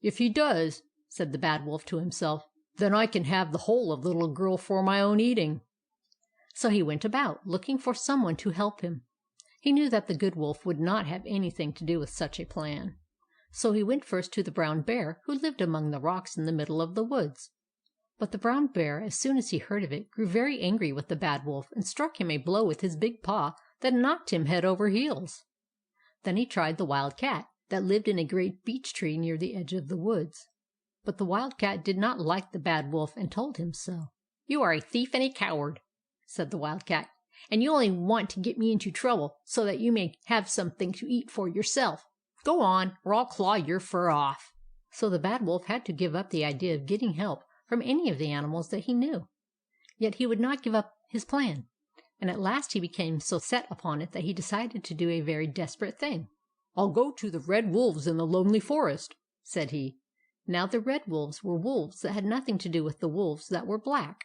"If he does," said the Bad Wolf to himself, "then I can have the whole of the little girl for my own eating." So he went about, looking for some one to help him. He knew that the Good Wolf would not have anything to do with such a plan. So he went first to the Brown Bear, who lived among the rocks in the middle of the woods. But the Brown Bear, as soon as he heard of it, grew very angry with the Bad Wolf, and struck him a blow with his big paw that knocked him head over heels. Then he tried the Wild Cat, that lived in a great beech tree near the edge of the woods. But the Wild Cat did not like the Bad Wolf, and told him so. "You are a thief and a coward," said the Wild Cat, "and you only want to get me into trouble, so that you may have something to eat for yourself. Go on, or I'll claw your fur off." So the Bad Wolf had to give up the idea of getting help from any of the animals that he knew. Yet he would not give up his plan, and at last he became so set upon it that he decided to do a very desperate thing. "I'll go to the Red Wolves in the Lonely Forest," said he. Now the Red Wolves were wolves that had nothing to do with the wolves that were black.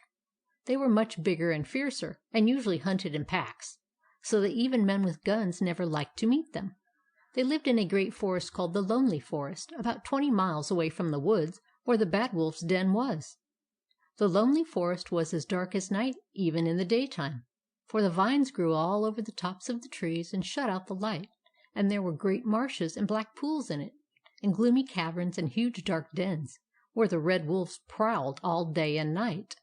They were much bigger and fiercer, and usually hunted in packs, so that even men with guns never liked to meet them. They lived in a great forest called the Lonely Forest, about 20 miles away from the woods where the Bad Wolf's den was. The Lonely Forest was as dark as night even in the daytime, for the vines grew all over the tops of the trees and shut out the light, and there were great marshes and black pools in it, and gloomy caverns and huge dark dens, where the Red Wolves prowled all day and night.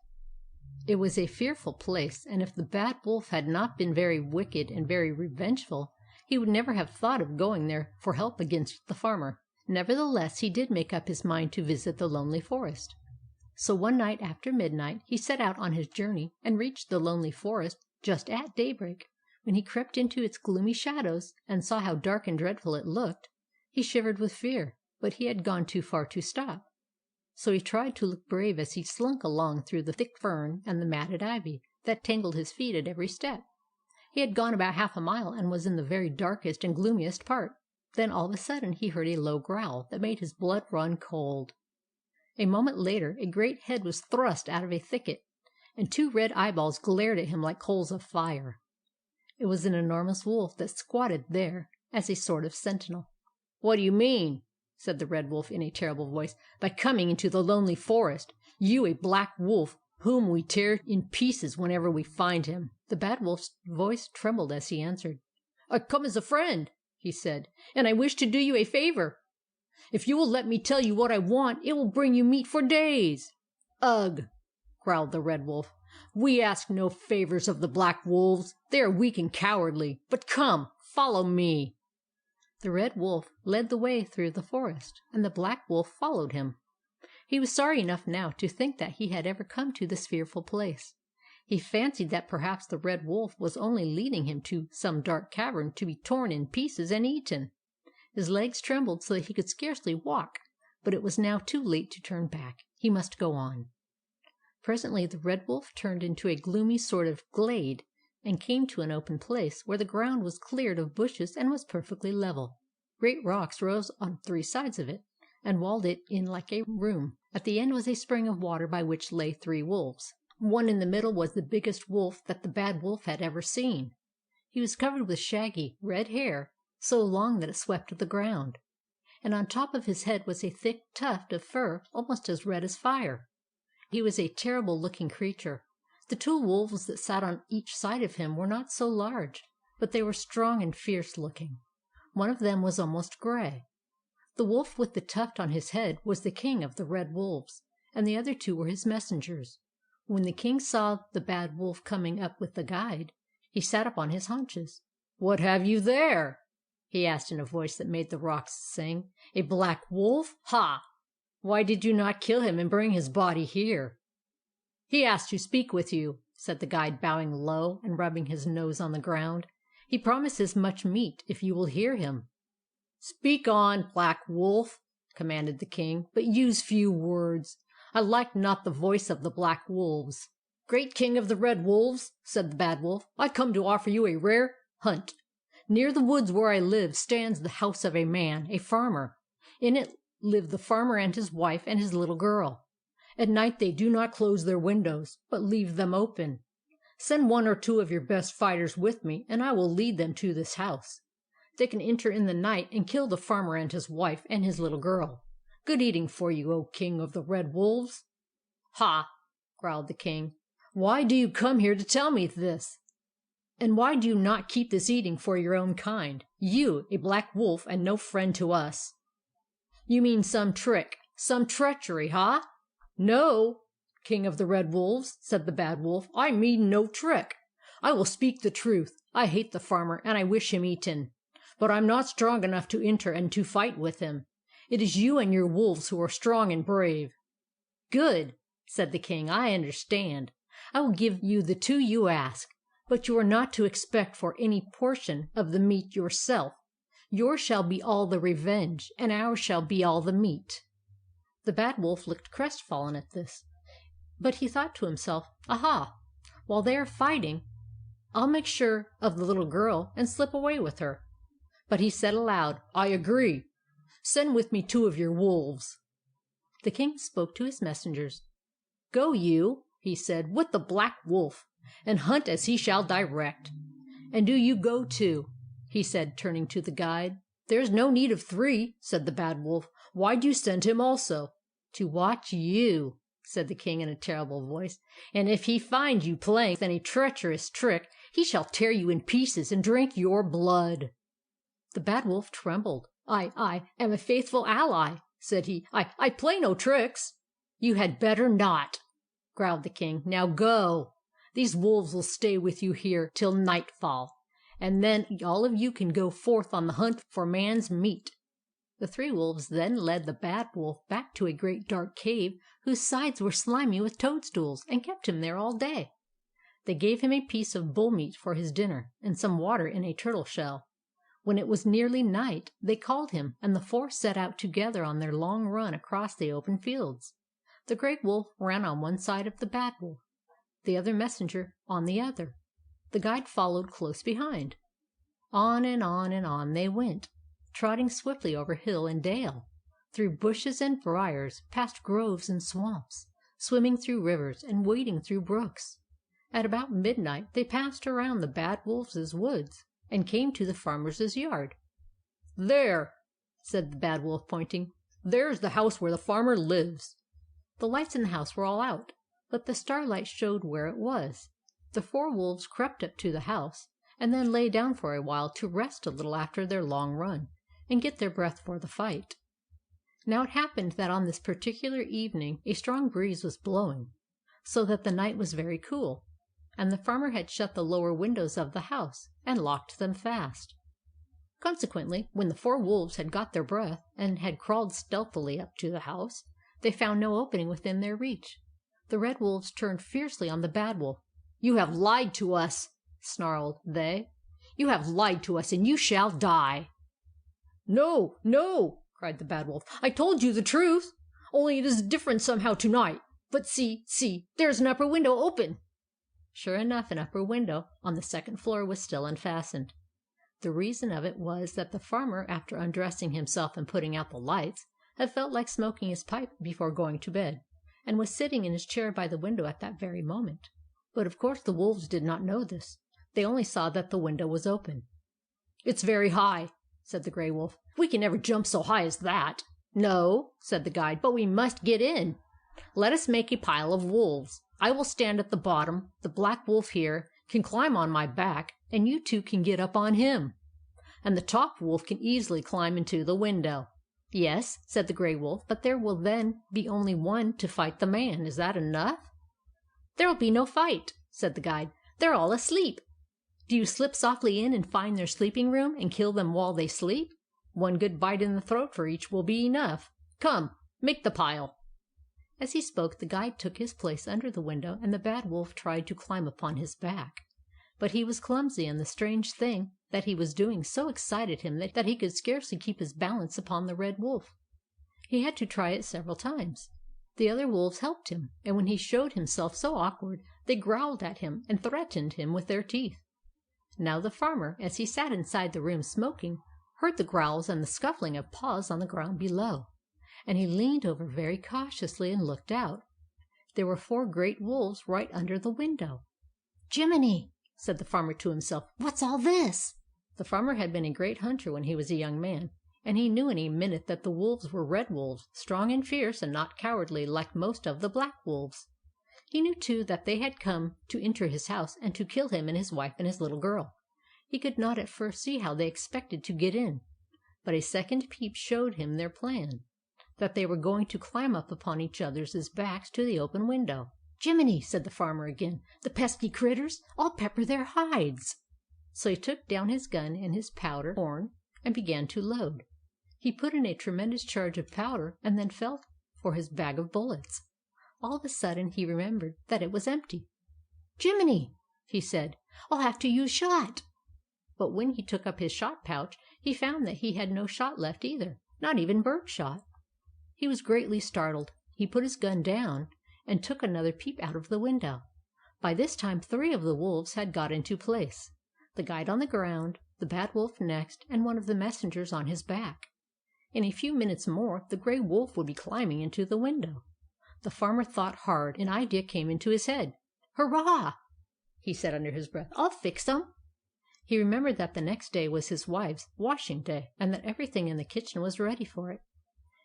It was a fearful place, and if the Bad Wolf had not been very wicked and very revengeful, he would never have thought of going there for help against the farmer. Nevertheless, he did make up his mind to visit the Lonely Forest. So one night after midnight he set out on his journey, and reached the Lonely Forest just at daybreak. When he crept into its gloomy shadows, and saw how dark and dreadful it looked, he shivered with fear, but he had gone too far to stop. So he tried to look brave as he slunk along through the thick fern and the matted ivy that tangled his feet at every step. He had gone about half a mile, and was in the very darkest and gloomiest part. Then all of a sudden he heard a low growl that made his blood run cold. A moment later a great head was thrust out of a thicket, and 2 red eyeballs glared at him like coals of fire. It was an enormous wolf that squatted there as a sort of sentinel. "What do you mean," said the Red Wolf in a terrible voice, "by coming into the Lonely Forest? You, a black wolf, whom we tear in pieces whenever we find him." The Bad Wolf's voice trembled as he answered. "I come as a friend," he said, "and I wish to do you a favor. If you will let me tell you what I want, it will bring you meat for days." "Ugh!" growled the Red Wolf. "We ask no favors of the Black Wolves. They are weak and cowardly. But come, follow me." The Red Wolf led the way through the forest, and the Black Wolf followed him. He was sorry enough now to think that he had ever come to this fearful place. He fancied that perhaps the Red Wolf was only leading him to some dark cavern to be torn in pieces and eaten. His legs trembled so that he could scarcely walk, but it was now too late to turn back. He must go on. Presently the Red Wolf turned into a gloomy sort of glade, and came to an open place where the ground was cleared of bushes and was perfectly level. Great rocks rose on 3 sides of it, and walled it in like a room. At the end was a spring of water by which lay 3 wolves. One in the middle was the biggest wolf that the Bad Wolf had ever seen. He was covered with shaggy, red hair, so long that it swept the ground, and on top of his head was a thick tuft of fur almost as red as fire. He was a terrible-looking creature. The 2 wolves that sat on each side of him were not so large, but they were strong and fierce-looking. One of them was almost gray. The wolf with the tuft on his head was the king of the Red Wolves, and the other 2 were his messengers. When the king saw the Bad Wolf coming up with the guide, he sat up on his haunches. "What have you there?" he asked in a voice that made the rocks sing. "A black wolf? Ha! Why did you not kill him and bring his body here?" "He asks to speak with you," said the guide, bowing low and rubbing his nose on the ground. "He promises much meat if you will hear him." "Speak on, Black Wolf," commanded the king, "but use few words. I like not the voice of the Black Wolves." "Great King of the Red Wolves," said the Bad Wolf, "I come to offer you a rare hunt. Near the woods where I live stands the house of a man, a farmer. In it live the farmer and his wife and his little girl. At night they do not close their windows, but leave them open. Send 1 or 2 of your best fighters with me, and I will lead them to this house. They can enter in the night and kill the farmer and his wife and his little girl. Good eating for you, O King of the Red Wolves." "Ha!" growled the king. "Why do you come here to tell me this? And why do you not keep this eating for your own kind? You, a black wolf, and no friend to us. You mean some trick, some treachery, ha?" "No, King of the Red Wolves," said the Bad Wolf, "I mean no trick. I will speak the truth. I hate the farmer, and I wish him eaten. But I'm not strong enough to enter and to fight with him. It is you and your wolves who are strong and brave." "Good," said the king. "I understand. I will give you the 2 you ask, but you are not to expect for any portion of the meat yourself. Yours shall be all the revenge, and ours shall be all the meat." The Bad Wolf looked crestfallen at this, but he thought to himself, "Aha! While they are fighting, I'll make sure of the little girl and slip away with her." But he said aloud, "I agree. Send with me 2 of your wolves." The king spoke to his messengers. "Go you," he said, "with the Black Wolf, and hunt as he shall direct. And do you go too," he said, turning to the guide. "There's no need of 3," said the Bad Wolf. "Why do you send him also?" "To watch you," said the king in a terrible voice. "And if he find you playing any treacherous trick, he shall tear you in pieces and drink your blood." The Bad Wolf trembled. I am a faithful ally," said he. I play no tricks." "You had better not," growled the king. "Now go. These wolves will stay with you here till nightfall, and then all of you can go forth on the hunt for man's meat." The 3 wolves then led the Bad Wolf back to a great dark cave whose sides were slimy with toadstools, and kept him there all day. They gave him a piece of bull meat for his dinner, and some water in a turtle shell. When it was nearly night, they called him, and the 4 set out together on their long run across the open fields. The Great Wolf ran on one side of the Bad Wolf, the other messenger on the other. The guide followed close behind. On and on and on they went, trotting swiftly over hill and dale, through bushes and briars, past groves and swamps, swimming through rivers and wading through brooks. At about midnight they passed around the Bad Wolf's woods, and came to the farmer's yard. "There," said the Bad Wolf, pointing. "There's the house where the farmer lives." The lights in the house were all out, but the starlight showed where it was. The 4 wolves crept up to the house, and then lay down for a while to rest a little after their long run, and get their breath for the fight. Now it happened that on this particular evening a strong breeze was blowing, so that the night was very cool, and the farmer had shut the lower windows of the house, and locked them fast. Consequently, when the 4 wolves had got their breath, and had crawled stealthily up to the house, they found no opening within their reach. The Red Wolves turned fiercely on the Bad Wolf. "You have lied to us," snarled they. "You have lied to us, and you shall die." "No, no!" cried the Bad Wolf. "I told you the truth. Only it is different somehow to-night. But see, there's an upper window open." Sure enough, an upper window on the second floor was still unfastened. The reason of it was that the farmer, after undressing himself and putting out the lights, had felt like smoking his pipe before going to bed, and was sitting in his chair by the window at that very moment. But of course the wolves did not know this. They only saw that the window was open. "It's very high," said the Grey Wolf. "We can never jump so high as that." "No," said the guide, "but we must get in. Let us make a pile of wolves. I will stand at the bottom. The Black Wolf here can climb on my back, and you two can get up on him. And the top wolf can easily climb into the window." "Yes," said the Grey Wolf, "but there will then be only one to fight the man. Is that enough?" "There'll be no fight," said the guide. "They're all asleep. Do you slip softly in and find their sleeping room, and kill them while they sleep. One good bite in the throat for each will be enough. Come, make the pile." As he spoke, the guide took his place under the window, and the Bad Wolf tried to climb upon his back. But he was clumsy, and the strange thing that he was doing so excited him that he could scarcely keep his balance upon the Red Wolf. He had to try it several times. The other wolves helped him, and when he showed himself so awkward, they growled at him and threatened him with their teeth. Now the farmer, as he sat inside the room smoking, heard the growls and the scuffling of paws on the ground below, and he leaned over very cautiously and looked out. There were 4 great wolves right under the window. "Jiminy!" said the farmer to himself. "What's all this?" The farmer had been a great hunter when he was a young man, and he knew in a minute that the wolves were red wolves, strong and fierce, and not cowardly like most of the black wolves. He knew, too, that they had come to enter his house and to kill him and his wife and his little girl. He could not at first see how they expected to get in, but a second peep showed him their plan, that they were going to climb up upon each other's backs to the open window. "Jiminy!" said the farmer again. "The pesky critters! I'll pepper their hides." So he took down his gun and his powder horn and began to load. He put in a tremendous charge of powder and then felt for his bag of bullets. All of a sudden he remembered that it was empty. "Jiminy!" he said. "I'll have to use shot." But when he took up his shot pouch, he found that he had no shot left either, not even bird shot. He was greatly startled. He put his gun down and took another peep out of the window. By this time 3 of the wolves had got into place, the guide on the ground, the Bad Wolf next, and one of the messengers on his back. In a few minutes more the Grey Wolf would be climbing into the window. The farmer thought hard. An idea came into his head. "Hurrah!" he said under his breath. "I'll fix 'em." He remembered that the next day was his wife's washing day, and that everything in the kitchen was ready for it.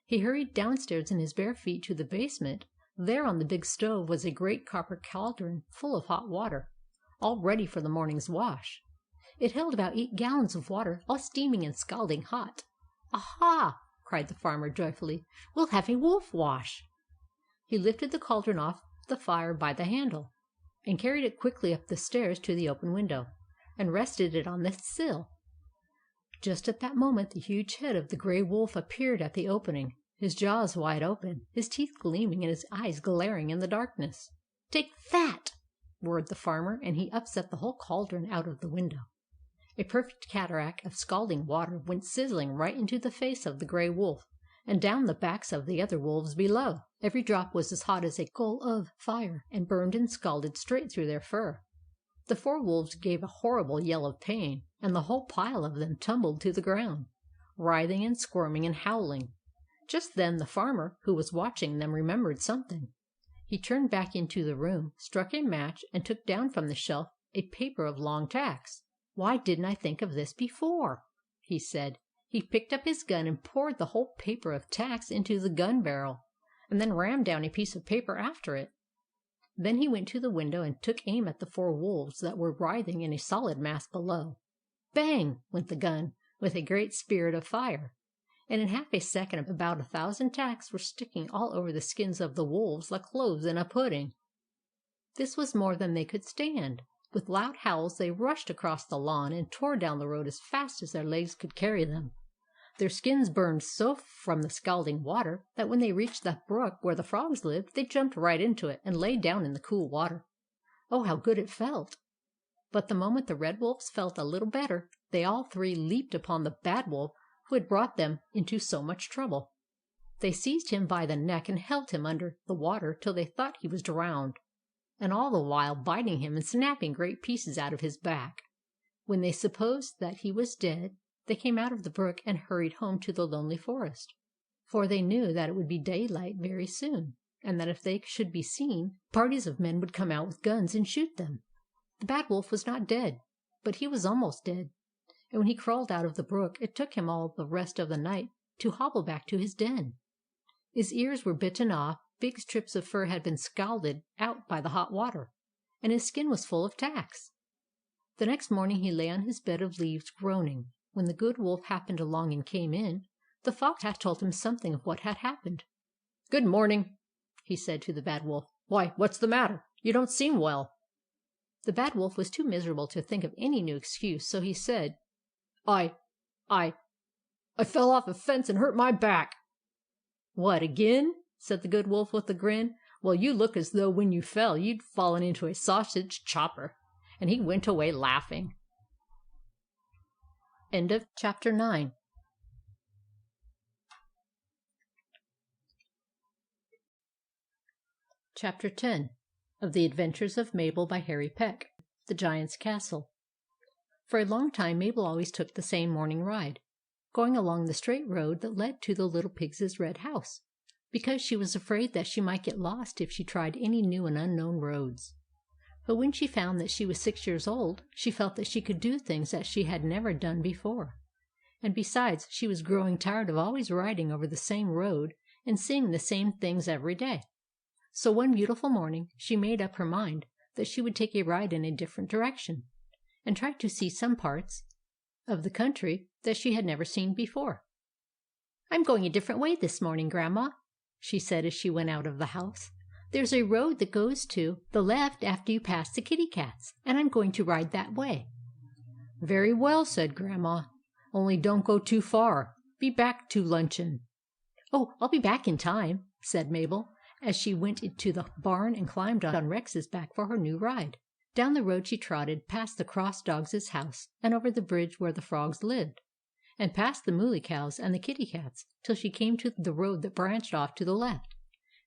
He hurried downstairs in his bare feet to the basement. There on the big stove was a great copper cauldron full of hot water, all ready for the morning's wash. It held about 8 gallons of water, all steaming and scalding hot. "Aha!" cried the farmer joyfully. "We'll have a wolf wash." He lifted the cauldron off the fire by the handle, and carried it quickly up the stairs to the open window, and rested it on the sill. Just at that moment the huge head of the Grey Wolf appeared at the opening, his jaws wide open, his teeth gleaming, and his eyes glaring in the darkness. "Take that!" roared the farmer, and he upset the whole cauldron out of the window. A perfect cataract of scalding water went sizzling right into the face of the Grey Wolf, and down the backs of the other wolves below. Every drop was as hot as a coal of fire, and burned and scalded straight through their fur. The 4 wolves gave a horrible yell of pain, and the whole pile of them tumbled to the ground, writhing and squirming and howling. Just then the farmer, who was watching them, remembered something. He turned back into the room, struck a match, and took down from the shelf a paper of long tacks. "Why didn't I think of this before?" he said. He picked up his gun and poured the whole paper of tacks into the gun barrel, and then rammed down a piece of paper after it. Then he went to the window and took aim at the 4 wolves that were writhing in a solid mass below. Bang! went the gun, with a great spirit of fire, and in half a second about 1,000 tacks were sticking all over the skins of the wolves like cloves in a pudding. This was more than they could stand. With loud howls they rushed across the lawn and tore down the road as fast as their legs could carry them. Their skins burned so from the scalding water that when they reached the brook where the frogs lived, they jumped right into it and lay down in the cool water. Oh, how good it felt! But the moment the red wolves felt a little better, they all three leaped upon the bad wolf who had brought them into so much trouble. They seized him by the neck and held him under the water till they thought he was drowned, and all the while biting him and snapping great pieces out of his back. When they supposed that he was dead, they came out of the brook and hurried home to the lonely forest, for they knew that it would be daylight very soon, and that if they should be seen, parties of men would come out with guns and shoot them. The bad wolf was not dead, but he was almost dead, and when he crawled out of the brook, it took him all the rest of the night to hobble back to his den. His ears were bitten off, big strips of fur had been scalded out by the hot water, and his skin was full of tacks. The next morning he lay on his bed of leaves groaning. When the good wolf happened along and came in, the fox had told him something of what had happened. "Good morning," he said to the bad wolf. "Why, what's the matter? You don't seem well." The bad wolf was too miserable to think of any new excuse, so he said, I fell off a fence and hurt my back." "What, again?" said the good wolf with a grin. "Well, you look as though when you fell you'd fallen into a sausage chopper." And he went away laughing. End of chapter 9. Chapter 10 of The Adventures of Mabel by Harry Peck. The Giant's Castle. For a long time Mabel always took the same morning ride, going along the straight road that led to the little pig's red house, because she was afraid that she might get lost if she tried any new and unknown roads. But when she found that she was 6 years old, she felt that she could do things that she had never done before. And besides, she was growing tired of always riding over the same road and seeing the same things every day. So one beautiful morning she made up her mind that she would take a ride in a different direction, and try to see some parts of the country that she had never seen before. "I'm going a different way this morning, Grandma," she said as she went out of the house. "There's a road that goes to the left after you pass the kitty cats, and I'm going to ride that way." "Very well," said Grandma. "Only don't go too far. Be back to luncheon." "Oh, I'll be back in time," said Mabel, as she went into the barn and climbed on Rex's back for her new ride. Down the road she trotted, past the cross dogs' house, and over the bridge where the frogs lived, and past the mooly cows and the kitty cats, till she came to the road that branched off to the left.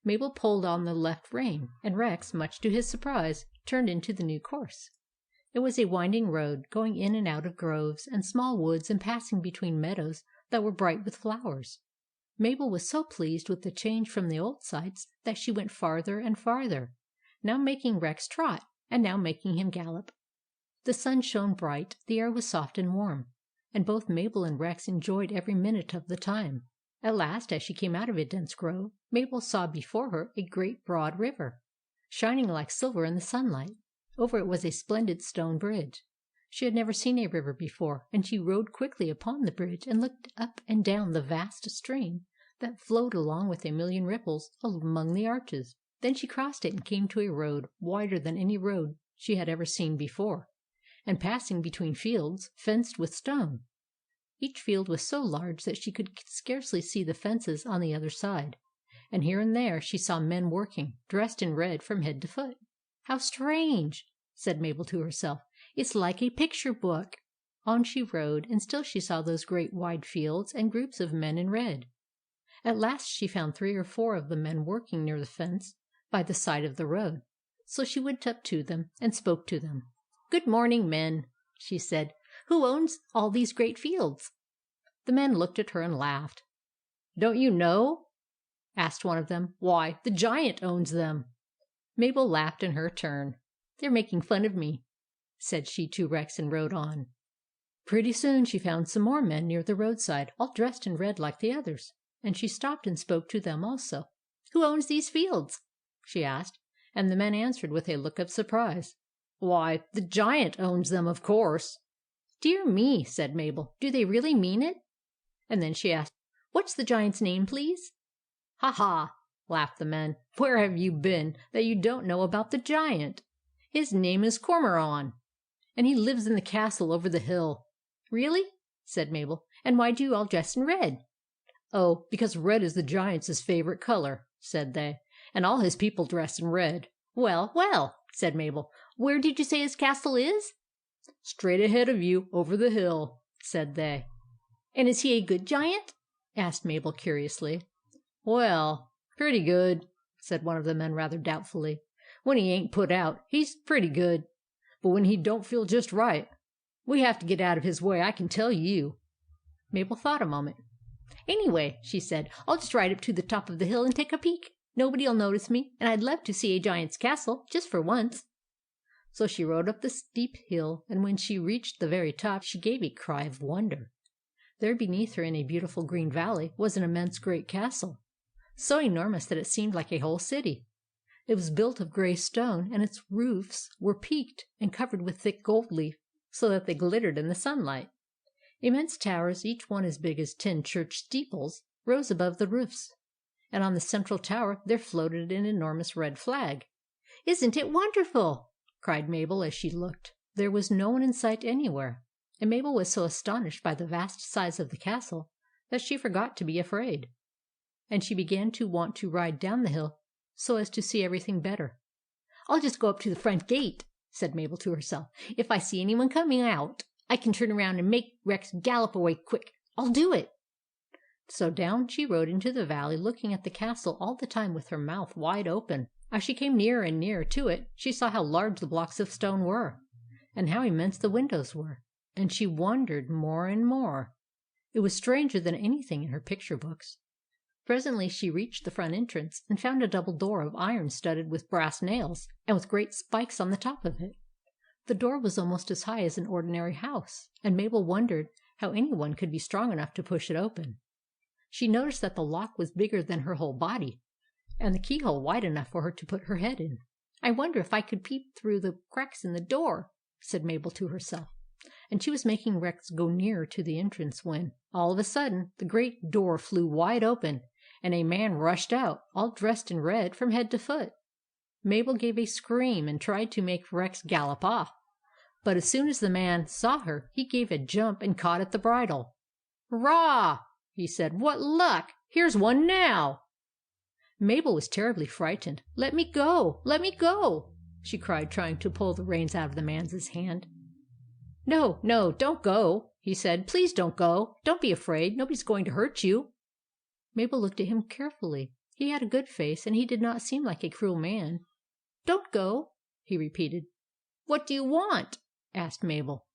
Mabel pulled on the left rein, and Rex, much to his surprise, turned into the new course. It was a winding road, going in and out of groves and small woods and passing between meadows that were bright with flowers. Mabel was so pleased with the change from the old sights that she went farther and farther, now making Rex trot, and now making him gallop. The sun shone bright, the air was soft and warm, and both Mabel and Rex enjoyed every minute of the time. At last, as she came out of a dense grove, Mabel saw before her a great broad river, shining like silver in the sunlight. Over it was a splendid stone bridge. She had never seen a river before, and she rode quickly upon the bridge and looked up and down the vast stream that flowed along with a million ripples among the arches. Then she crossed it and came to a road wider than any road she had ever seen before, and passing between fields fenced with stone. Each field was so large that she could scarcely see the fences on the other side, and here and there she saw men working, dressed in red from head to foot. "How strange!" said Mabel to herself. "It's like a picture book." On she rode, and still she saw those great wide fields and groups of men in red. At last she found 3 or 4 of the men working near the fence by the side of the road, so she went up to them and spoke to them. "Good morning, men," she said. "Who owns all these great fields?" The men looked at her and laughed. "Don't you know?" asked one of them. "Why, the Giant owns them." Mabel laughed in her turn. "They're making fun of me," said she to Rex, and rode on. Pretty soon she found some more men near the roadside, all dressed in red like the others, and she stopped and spoke to them also. "Who owns these fields?" she asked, and the men answered with a look of surprise. "Why, the Giant owns them, of course." "Dear me," said Mabel. "Do they really mean it?" And then she asked, "What's the Giant's name, please?" "Ha, ha!" laughed the men. "Where have you been that you don't know about the Giant? His name is Cormoran, and he lives in the castle over the hill." "Really?" said Mabel. "And why do you all dress in red?" "Oh, because red is the Giant's favorite color," said they, "and all his people dress in red." "Well, well," said Mabel. Where did you say his castle is?" "Straight ahead of you, over the hill," said they. "And is he a good giant?" asked Mabel curiously. "Well, pretty good," said one of the men rather doubtfully. "When he ain't put out, he's pretty good. But when he don't feel just right, we have to get out of his way, I can tell you." Mabel thought a moment. "Anyway," she said, "I'll just ride up to the top of the hill and take a peek. Nobody'll notice me, and I'd love to see a giant's castle, just for once." So she rode up the steep hill, and when she reached the very top, she gave a cry of wonder. There beneath her, in a beautiful green valley, was an immense great castle, so enormous that it seemed like a whole city. It was built of grey stone, and its roofs were peaked and covered with thick gold leaf, so that they glittered in the sunlight. Immense towers, each one as big as 10 church steeples, rose above the roofs, and on the central tower there floated an enormous red flag. "Isn't it wonderful?" cried Mabel as she looked. There was no one in sight anywhere, and Mabel was so astonished by the vast size of the castle that she forgot to be afraid, and she began to want to ride down the hill so as to see everything better. "I'll just go up to the front gate," said Mabel to herself. "If I see anyone coming out, I can turn around and make Rex gallop away quick. I'll do it." So down she rode into the valley, looking at the castle all the time with her mouth wide open. As she came nearer and nearer to it, she saw how large the blocks of stone were, and how immense the windows were, and she wondered more and more. It was stranger than anything in her picture books. Presently she reached the front entrance, and found a double door of iron studded with brass nails, and with great spikes on the top of it. The door was almost as high as an ordinary house, and Mabel wondered how anyone could be strong enough to push it open. She noticed that the lock was bigger than her whole body, and the keyhole wide enough for her to put her head in. "I wonder if I could peep through the cracks in the door," said Mabel to herself. And she was making Rex go nearer to the entrance when, all of a sudden, the great door flew wide open, and a man rushed out, all dressed in red from head to foot. Mabel gave a scream and tried to make Rex gallop off, but as soon as the man saw her, he gave a jump and caught at the bridle. "Hurrah!" he said. "What luck! Here's one now!" Mabel was terribly frightened. "Let me go! Let me go!" she cried, trying to pull the reins out of the man's hand. "No, no, don't go," he said. "Please don't go. Don't be afraid. Nobody's going to hurt you." Mabel looked at him carefully. He had a good face, and he did not seem like a cruel man. "Don't go," he repeated. "What do you want?" asked Mabel.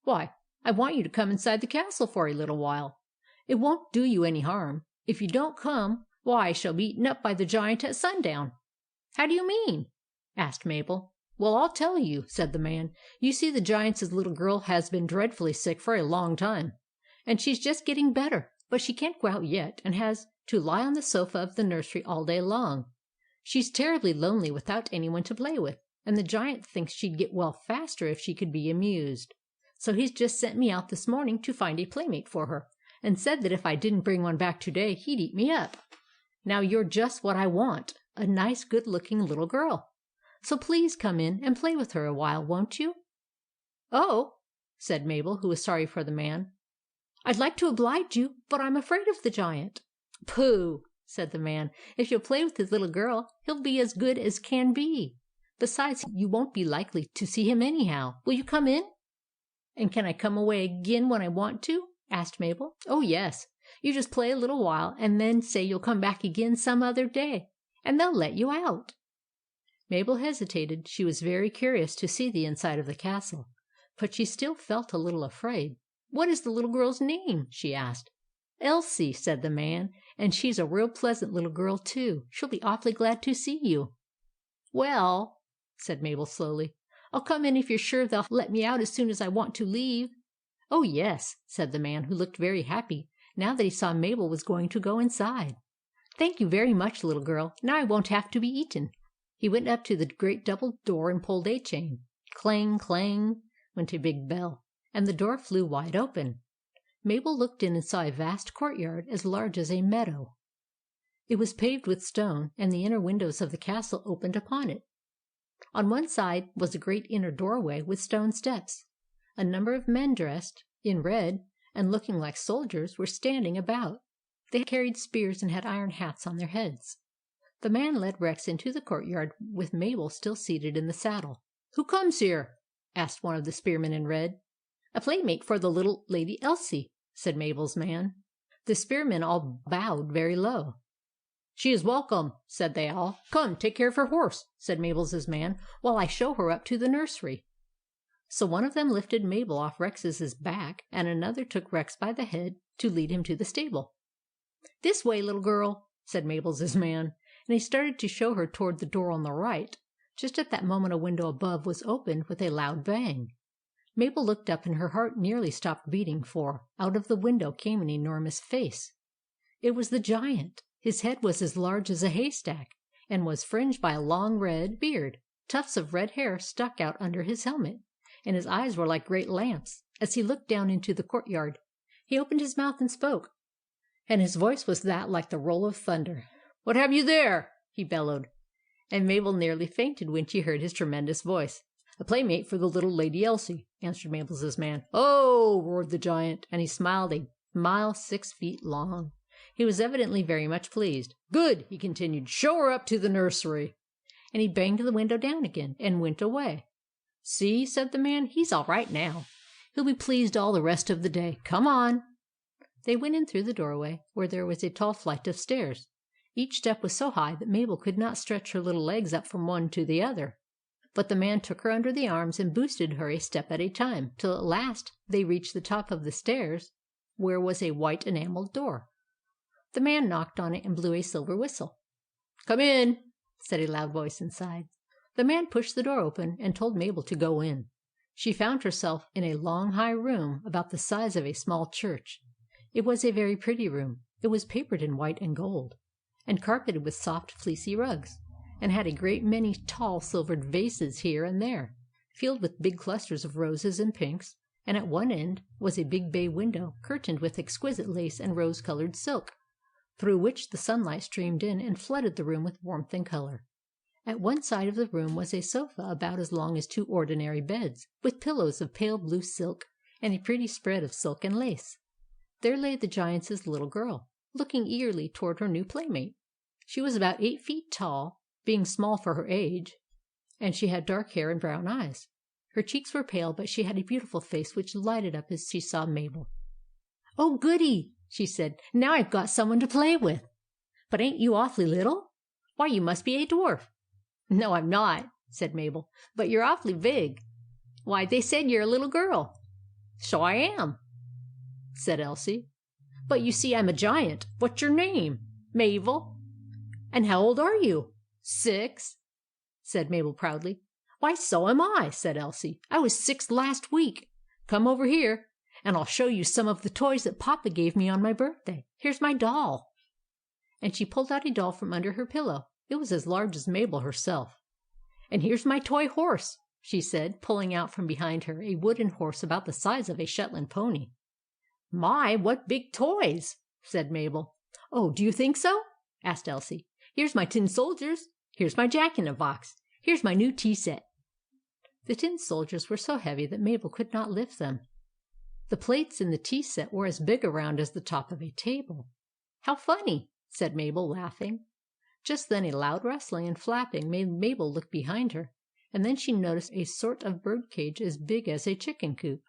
"Why, I want you to come inside the castle for a little while. It won't do you any harm. If you don't come, why, I shall be eaten up by the giant at sundown." "How do you mean?" asked Mabel. "Well, I'll tell you," said the man. "You see, the giant's little girl has been dreadfully sick for a long time, and she's just getting better, but she can't go out yet, and has to lie on the sofa of the nursery all day long. She's terribly lonely without anyone to play with, and the giant thinks she'd get well faster if she could be amused. So he's just sent me out this morning to find a playmate for her, and said that if I didn't bring one back today, he'd eat me up. Now you're just what I want, a nice, good-looking little girl. So please come in and play with her a while, won't you?" "Oh," said Mabel, who was sorry for the man. "I'd like to oblige you, but I'm afraid of the giant." "Pooh!" said the man. "If you'll play with his little girl, he'll be as good as can be. Besides, you won't be likely to see him anyhow. Will you come in?" "And can I come away again when I want to?" asked Mabel. "Oh, yes. You just play a little while, and then say you'll come back again some other day, and they'll let you out." Mabel hesitated. She was very curious to see the inside of the castle, but she still felt a little afraid. "What is the little girl's name?" she asked. "Elsie," said the man, "and she's a real pleasant little girl, too. She'll be awfully glad to see you." "Well," said Mabel slowly, "I'll come in if you're sure they'll let me out as soon as I want to leave." "Oh, yes," said the man, who looked very happy now that he saw Mabel was going to go inside. "Thank you very much, little girl. Now I won't have to be eaten." He went up to the great double door and pulled a chain. Clang, clang, went a big bell, and the door flew wide open. Mabel looked in and saw a vast courtyard as large as a meadow. It was paved with stone, and the inner windows of the castle opened upon it. On one side was a great inner doorway with stone steps. A number of men dressed in red and looking like soldiers were standing about. They carried spears and had iron hats on their heads. The man led Rex into the courtyard with Mabel still seated in the saddle. "Who comes here?" asked one of the spearmen in red. "A playmate for the little Lady Elsie," said Mabel's man. The spearmen all bowed very low. "She is welcome," said they all. "Come, take care of her horse," said Mabel's man, "while I show her up to the nursery." So one of them lifted Mabel off Rex's back, and another took Rex by the head to lead him to the stable. "This way, little girl," said Mabel's man, and he started to show her toward the door on the right. Just at that moment a window above was opened with a loud bang. Mabel looked up and her heart nearly stopped beating, for out of the window came an enormous face. It was the Giant. His head was as large as a haystack, and was fringed by a long red beard. Tufts of red hair stuck out under his helmet, and his eyes were like great lamps. As he looked down into the courtyard, he opened his mouth and spoke, and his voice was that like the roll of thunder. "What have you there?" he bellowed, and Mabel nearly fainted when she heard his tremendous voice. "A playmate for the little Lady Elsie," answered Mabel's man. "Oh!" roared the Giant, and he smiled a smile 6 feet long. He was evidently very much pleased. "Good!" he continued. "Show her up to the nursery." And he banged the window down again, and went away. "See," said the man, "he's all right now. He'll be pleased all the rest of the day. Come on." They went in through the doorway, where there was a tall flight of stairs. Each step was so high that Mabel could not stretch her little legs up from one to the other. But the man took her under the arms and boosted her a step at a time, till at last they reached the top of the stairs, where was a white enamelled door. The man knocked on it and blew a silver whistle. "Come in," said a loud voice inside. The man pushed the door open and told Mabel to go in. She found herself in a long, high room about the size of a small church. It was a very pretty room. It was papered in white and gold, and carpeted with soft, fleecy rugs, and had a great many tall silvered vases here and there, filled with big clusters of roses and pinks, and at one end was a big bay window curtained with exquisite lace and rose-colored silk, through which the sunlight streamed in and flooded the room with warmth and color. At one side of the room was a sofa about as long as 2 ordinary beds, with pillows of pale blue silk and a pretty spread of silk and lace. There lay the Giant's little girl, looking eagerly toward her new playmate. She was about 8 feet tall, being small for her age, and she had dark hair and brown eyes. Her cheeks were pale, but she had a beautiful face which lighted up as she saw Mabel. "Oh, goody!" she said. "Now I've got someone to play with. But ain't you awfully little? Why, you must be a dwarf." "No, I'm not," said Mabel. "But you're awfully big. Why, they said you're a little girl." "So I am," said Elsie. "But you see I'm a giant. What's your name?" "Mabel." "And how old are you?" "6," said Mabel proudly. "Why, so am I," said Elsie. "I was 6 last week. Come over here, and I'll show you some of the toys that Papa gave me on my birthday. Here's my doll." And she pulled out a doll from under her pillow. It was as large as Mabel herself. "And here's my toy horse," she said, pulling out from behind her a wooden horse about the size of a Shetland pony. "My, what big toys!" said Mabel. "Oh, do you think so?" asked Elsie. "Here's my tin soldiers. Here's my jack-in-a-box. Here's my new tea set." The tin soldiers were so heavy that Mabel could not lift them. The plates in the tea set were as big around as the top of a table. "How funny!" said Mabel, laughing. Just then a loud rustling and flapping made Mabel look behind her, and then she noticed a sort of bird cage as big as a chicken coop.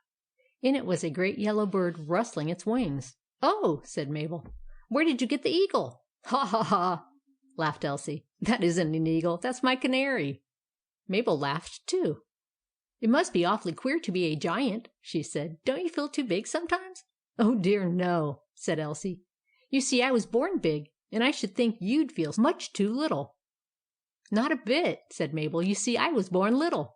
In it was a great yellow bird rustling its wings. "Oh!" said Mabel. "Where did you get the eagle?" "Ha, ha, ha!" laughed Elsie. "That isn't an eagle. That's my canary." Mabel laughed too. "It must be awfully queer to be a giant," she said. "Don't you feel too big sometimes?" "Oh, dear, no," said Elsie. "You see, I was born big, and I should think you'd feel much too little." "Not a bit," said Mabel. "You see, I was born little."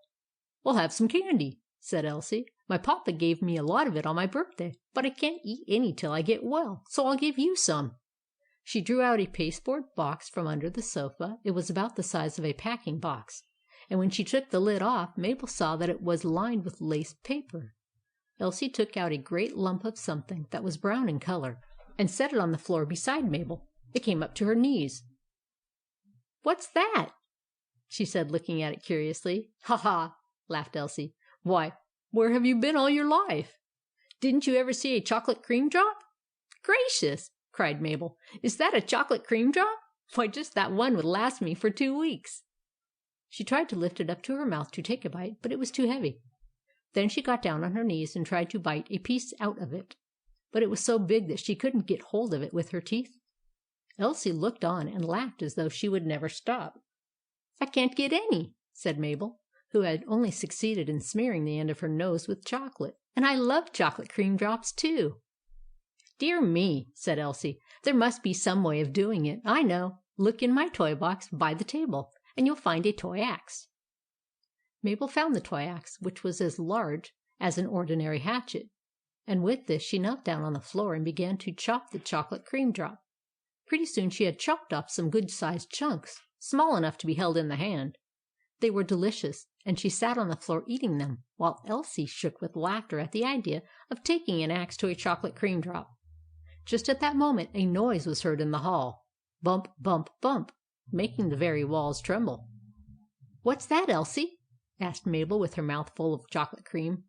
"We'll have some candy," said Elsie. "My papa gave me a lot of it on my birthday, but I can't eat any till I get well, so I'll give you some." She drew out a pasteboard box from under the sofa. It was about the size of a packing box, and when she took the lid off, Mabel saw that it was lined with lace paper. Elsie took out a great lump of something that was brown in color, and set it on the floor beside Mabel. It came up to her knees. "What's that?" she said, looking at it curiously. "Ha, ha!" laughed Elsie. "Why, where have you been all your life? Didn't you ever see a chocolate cream drop?" "Gracious!" cried Mabel. "Is that a chocolate cream drop? Why, just that one would last me for 2 weeks." She tried to lift it up to her mouth to take a bite, but it was too heavy. Then she got down on her knees and tried to bite a piece out of it, but it was so big that she couldn't get hold of it with her teeth. Elsie looked on and laughed as though she would never stop. "I can't get any," said Mabel, who had only succeeded in smearing the end of her nose with chocolate. "And I love chocolate cream drops, too." "Dear me," said Elsie, "there must be some way of doing it. I know. Look in my toy box by the table, and you'll find a toy axe." Mabel found the toy axe, which was as large as an ordinary hatchet, and with this she knelt down on the floor and began to chop the chocolate cream drop. Pretty soon she had chopped off some good-sized chunks, small enough to be held in the hand. They were delicious, and she sat on the floor eating them, while Elsie shook with laughter at the idea of taking an axe to a chocolate cream drop. Just at that moment a noise was heard in the hall. Bump, bump, bump, making the very walls tremble. "What's that, Elsie?" asked Mabel, with her mouth full of chocolate cream.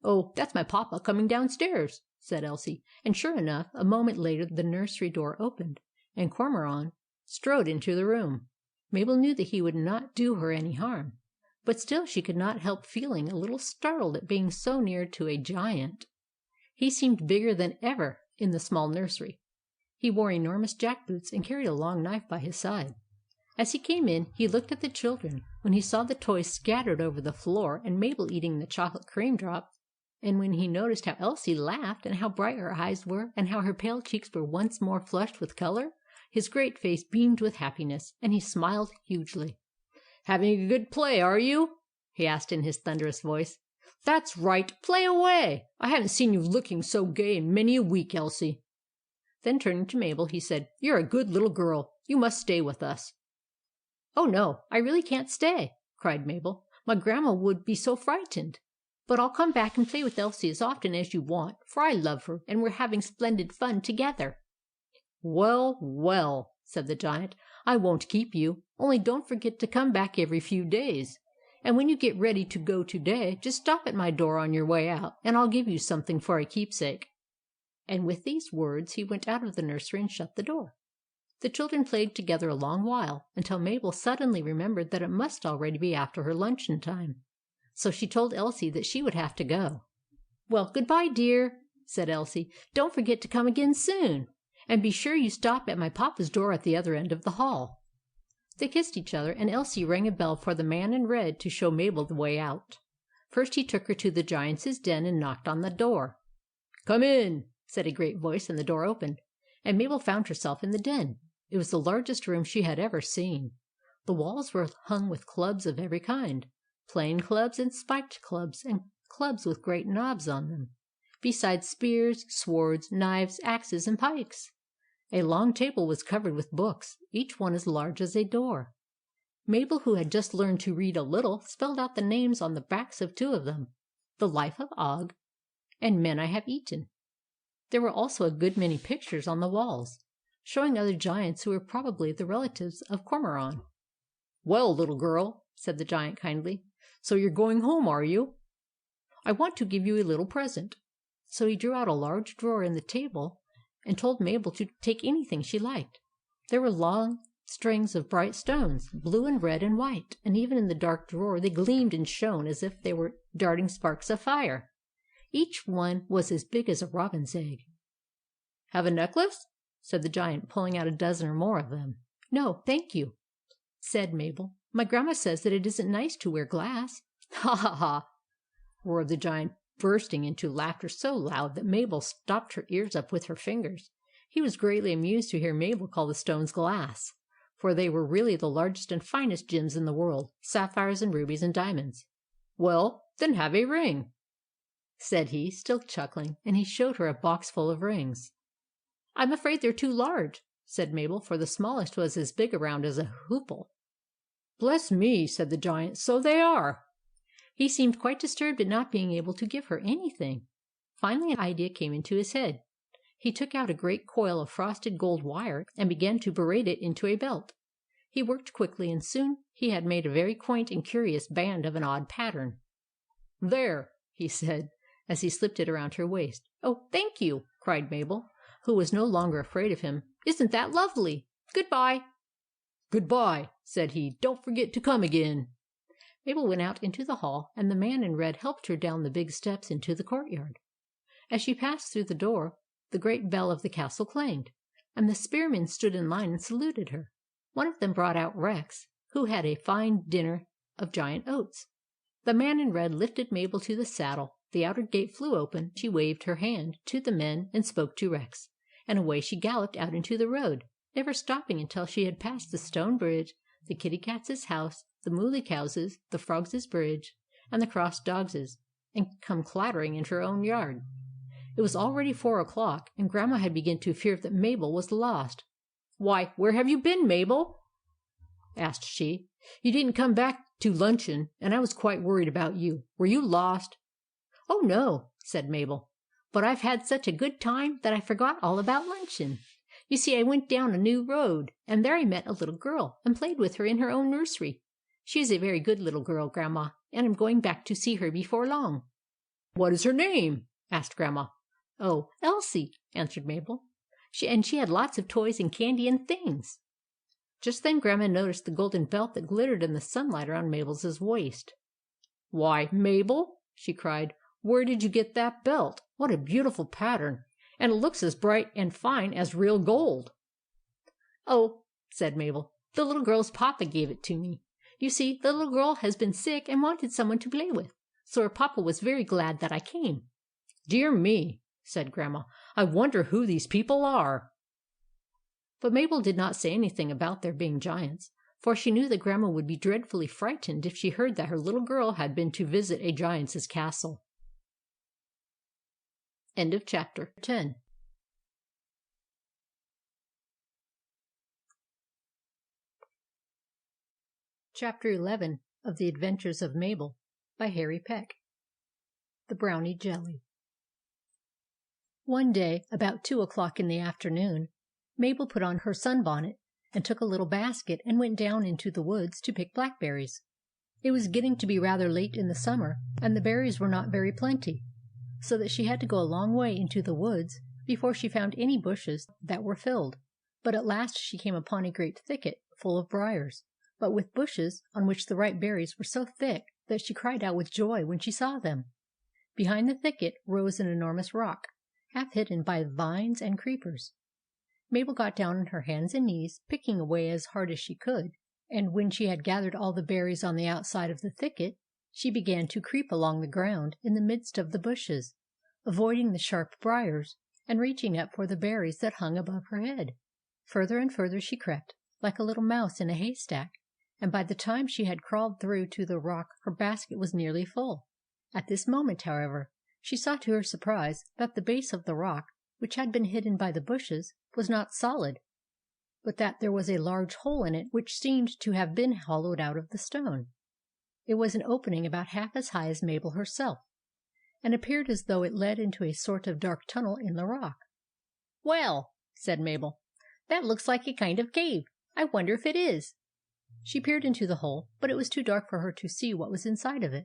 "Oh, that's my papa coming downstairs," said Elsie, and sure enough, a moment later the nursery door opened, and Cormoran strode into the room. Mabel knew that he would not do her any harm, but still she could not help feeling a little startled at being so near to a giant. He seemed bigger than ever in the small nursery. He wore enormous jack-boots and carried a long knife by his side. As he came in, he looked at the children. When he saw the toys scattered over the floor and Mabel eating the chocolate cream drop, and when he noticed how Elsie laughed and how bright her eyes were and how her pale cheeks were once more flushed with color, his great face beamed with happiness, and he smiled hugely. "Having a good play, are you?" he asked in his thunderous voice. "That's right. Play away. I haven't seen you looking so gay in many a week, Elsie." Then turning to Mabel, he said, "You're a good little girl. You must stay with us." "Oh, no, I really can't stay," cried Mabel. "My grandma would be so frightened. But I'll come back and play with Elsie as often as you want, for I love her, and we're having splendid fun together." "Well, well," said the giant, "I won't keep you. Only don't forget to come back every few days. And when you get ready to go to-day, just stop at my door on your way out, and I'll give you something for a keepsake." And with these words he went out of the nursery and shut the door. The children played together a long while, until Mabel suddenly remembered that it must already be after her luncheon time. So she told Elsie that she would have to go. "Well, good-bye, dear," said Elsie. "Don't forget to come again soon. And be sure you stop at my papa's door at the other end of the hall." They kissed each other, and Elsie rang a bell for the man in red to show Mabel the way out. First he took her to the giant's den and knocked on the door. "Come in," said a great voice, and the door opened, and Mabel found herself in the den. It was the largest room she had ever seen. The walls were hung with clubs of every kind, plain clubs and spiked clubs, and clubs with great knobs on them, besides spears, swords, knives, axes, and pikes. A long table was covered with books, each one as large as a door. Mabel, who had just learned to read a little, spelled out the names on the backs of two of them, The Life of Og and Men I Have Eaten. There were also a good many pictures on the walls, showing other giants who were probably the relatives of Cormoran. "Well, little girl," said the giant kindly, "so you're going home, are you? I want to give you a little present." So he drew out a large drawer in the table and told Mabel to take anything she liked. There were long strings of bright stones, blue and red and white, and even in the dark drawer they gleamed and shone as if they were darting sparks of fire. Each one was as big as a robin's egg. "Have a necklace?" said the giant, pulling out a dozen or more of them. "No, thank you," said Mabel. "My grandma says that it isn't nice to wear glass." "Ha, ha, ha!" roared the giant, bursting into laughter so loud that Mabel stopped her ears up with her fingers. He was greatly amused to hear Mabel call the stones glass, for they were really the largest and finest gems in the world, sapphires and rubies and diamonds. "Well, then have a ring," said he, still chuckling, and he showed her a box full of rings. "I'm afraid they're too large," said Mabel, for the smallest was as big around as a hoople. "Bless me," said the giant, "so they are." He seemed quite disturbed at not being able to give her anything. Finally an idea came into his head. He took out a great coil of frosted gold wire and began to braid it into a belt. He worked quickly, and soon he had made a very quaint and curious band of an odd pattern. "There," he said, as he slipped it around her waist. "Oh, thank you!" cried Mabel, who was no longer afraid of him. "Isn't that lovely? Good-bye." "Good-bye," said he. "Don't forget to come again." Mabel went out into the hall, and the man in red helped her down the big steps into the courtyard. As she passed through the door, the great bell of the castle clanged, and the spearmen stood in line and saluted her. One of them brought out Rex, who had a fine dinner of giant oats. The man in red lifted Mabel to the saddle. The outer gate flew open. She waved her hand to the men and spoke to Rex, and away she galloped out into the road, never stopping until she had passed the stone bridge, the kitty cat's house, the mooly cow's, the frog's bridge, and the cross dog's, and come clattering into her own yard. It was already 4 o'clock, and Grandma had begun to fear that Mabel was lost. "Why, where have you been, Mabel?" asked she. "You didn't come back to luncheon, and I was quite worried about you. Were you lost?" "Oh, no," said Mabel. "But I've had such a good time that I forgot all about luncheon. You see, I went down a new road, and there I met a little girl, and played with her in her own nursery. She is a very good little girl, Grandma, and I'm going back to see her before long." "What is her name?" asked Grandma. "Oh, Elsie," answered Mabel. She had lots of toys and candy and things." Just then Grandma noticed the golden belt that glittered in the sunlight around Mabel's waist. "Why, Mabel," she cried, "where did you get that belt? What a beautiful pattern! And it looks as bright and fine as real gold." "Oh," said Mabel, "the little girl's papa gave it to me. You see, the little girl has been sick and wanted someone to play with, so her papa was very glad that I came." "Dear me," said Grandma, "I wonder who these people are." But Mabel did not say anything about their being giants, for she knew that Grandma would be dreadfully frightened if she heard that her little girl had been to visit a giant's castle. End of chapter 10. Chapter 11 of The Adventures of Mabel by Harry Peck. The Brownie Jelly. One day, about 2 o'clock in the afternoon, Mabel put on her sunbonnet and took a little basket and went down into the woods to pick blackberries. It was getting to be rather late in the summer, and the berries were not very plenty, so that she had to go a long way into the woods before she found any bushes that were filled. But at last she came upon a great thicket full of briars, but with bushes on which the ripe berries were so thick that she cried out with joy when she saw them. Behind the thicket rose an enormous rock, half hidden by vines and creepers. Mabel got down on her hands and knees, picking away as hard as she could, and when she had gathered all the berries on the outside of the thicket, she began to creep along the ground in the midst of the bushes, avoiding the sharp briars, and reaching up for the berries that hung above her head. Further and further she crept, like a little mouse in a haystack, and by the time she had crawled through to the rock her basket was nearly full. At this moment, however, she saw to her surprise that the base of the rock, which had been hidden by the bushes, was not solid, but that there was a large hole in it which seemed to have been hollowed out of the stone. It was an opening about half as high as Mabel herself, and appeared as though it led into a sort of dark tunnel in the rock. "Well," said Mabel, "that looks like a kind of cave. I wonder if it is." She peered into the hole, but it was too dark for her to see what was inside of it,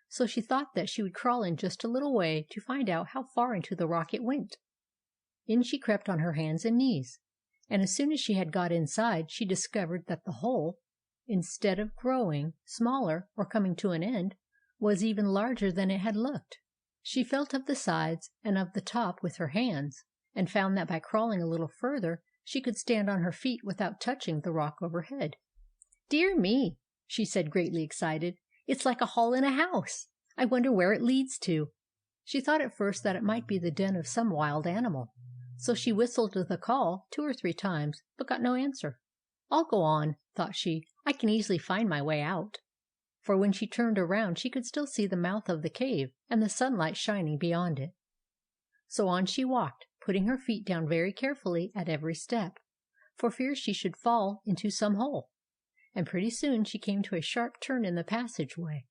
so she thought that she would crawl in just a little way to find out how far into the rock it went. In she crept on her hands and knees, and as soon as she had got inside she discovered that the hole, instead of growing smaller or coming to an end, was even larger than it had looked. She felt of the sides and of the top with her hands, and found that by crawling a little further she could stand on her feet without touching the rock overhead. "Dear me," she said, greatly excited, "it's like a hall in a house. I wonder where it leads to." She thought at first that it might be the den of some wild animal, so she whistled the call 2 or 3 times, but got no answer. "I'll go on," thought she. "I can easily find my way out." For when she turned around she could still see the mouth of the cave and the sunlight shining beyond it. So on she walked, putting her feet down very carefully at every step, for fear she should fall into some hole. And pretty soon she came to a sharp turn in the passageway,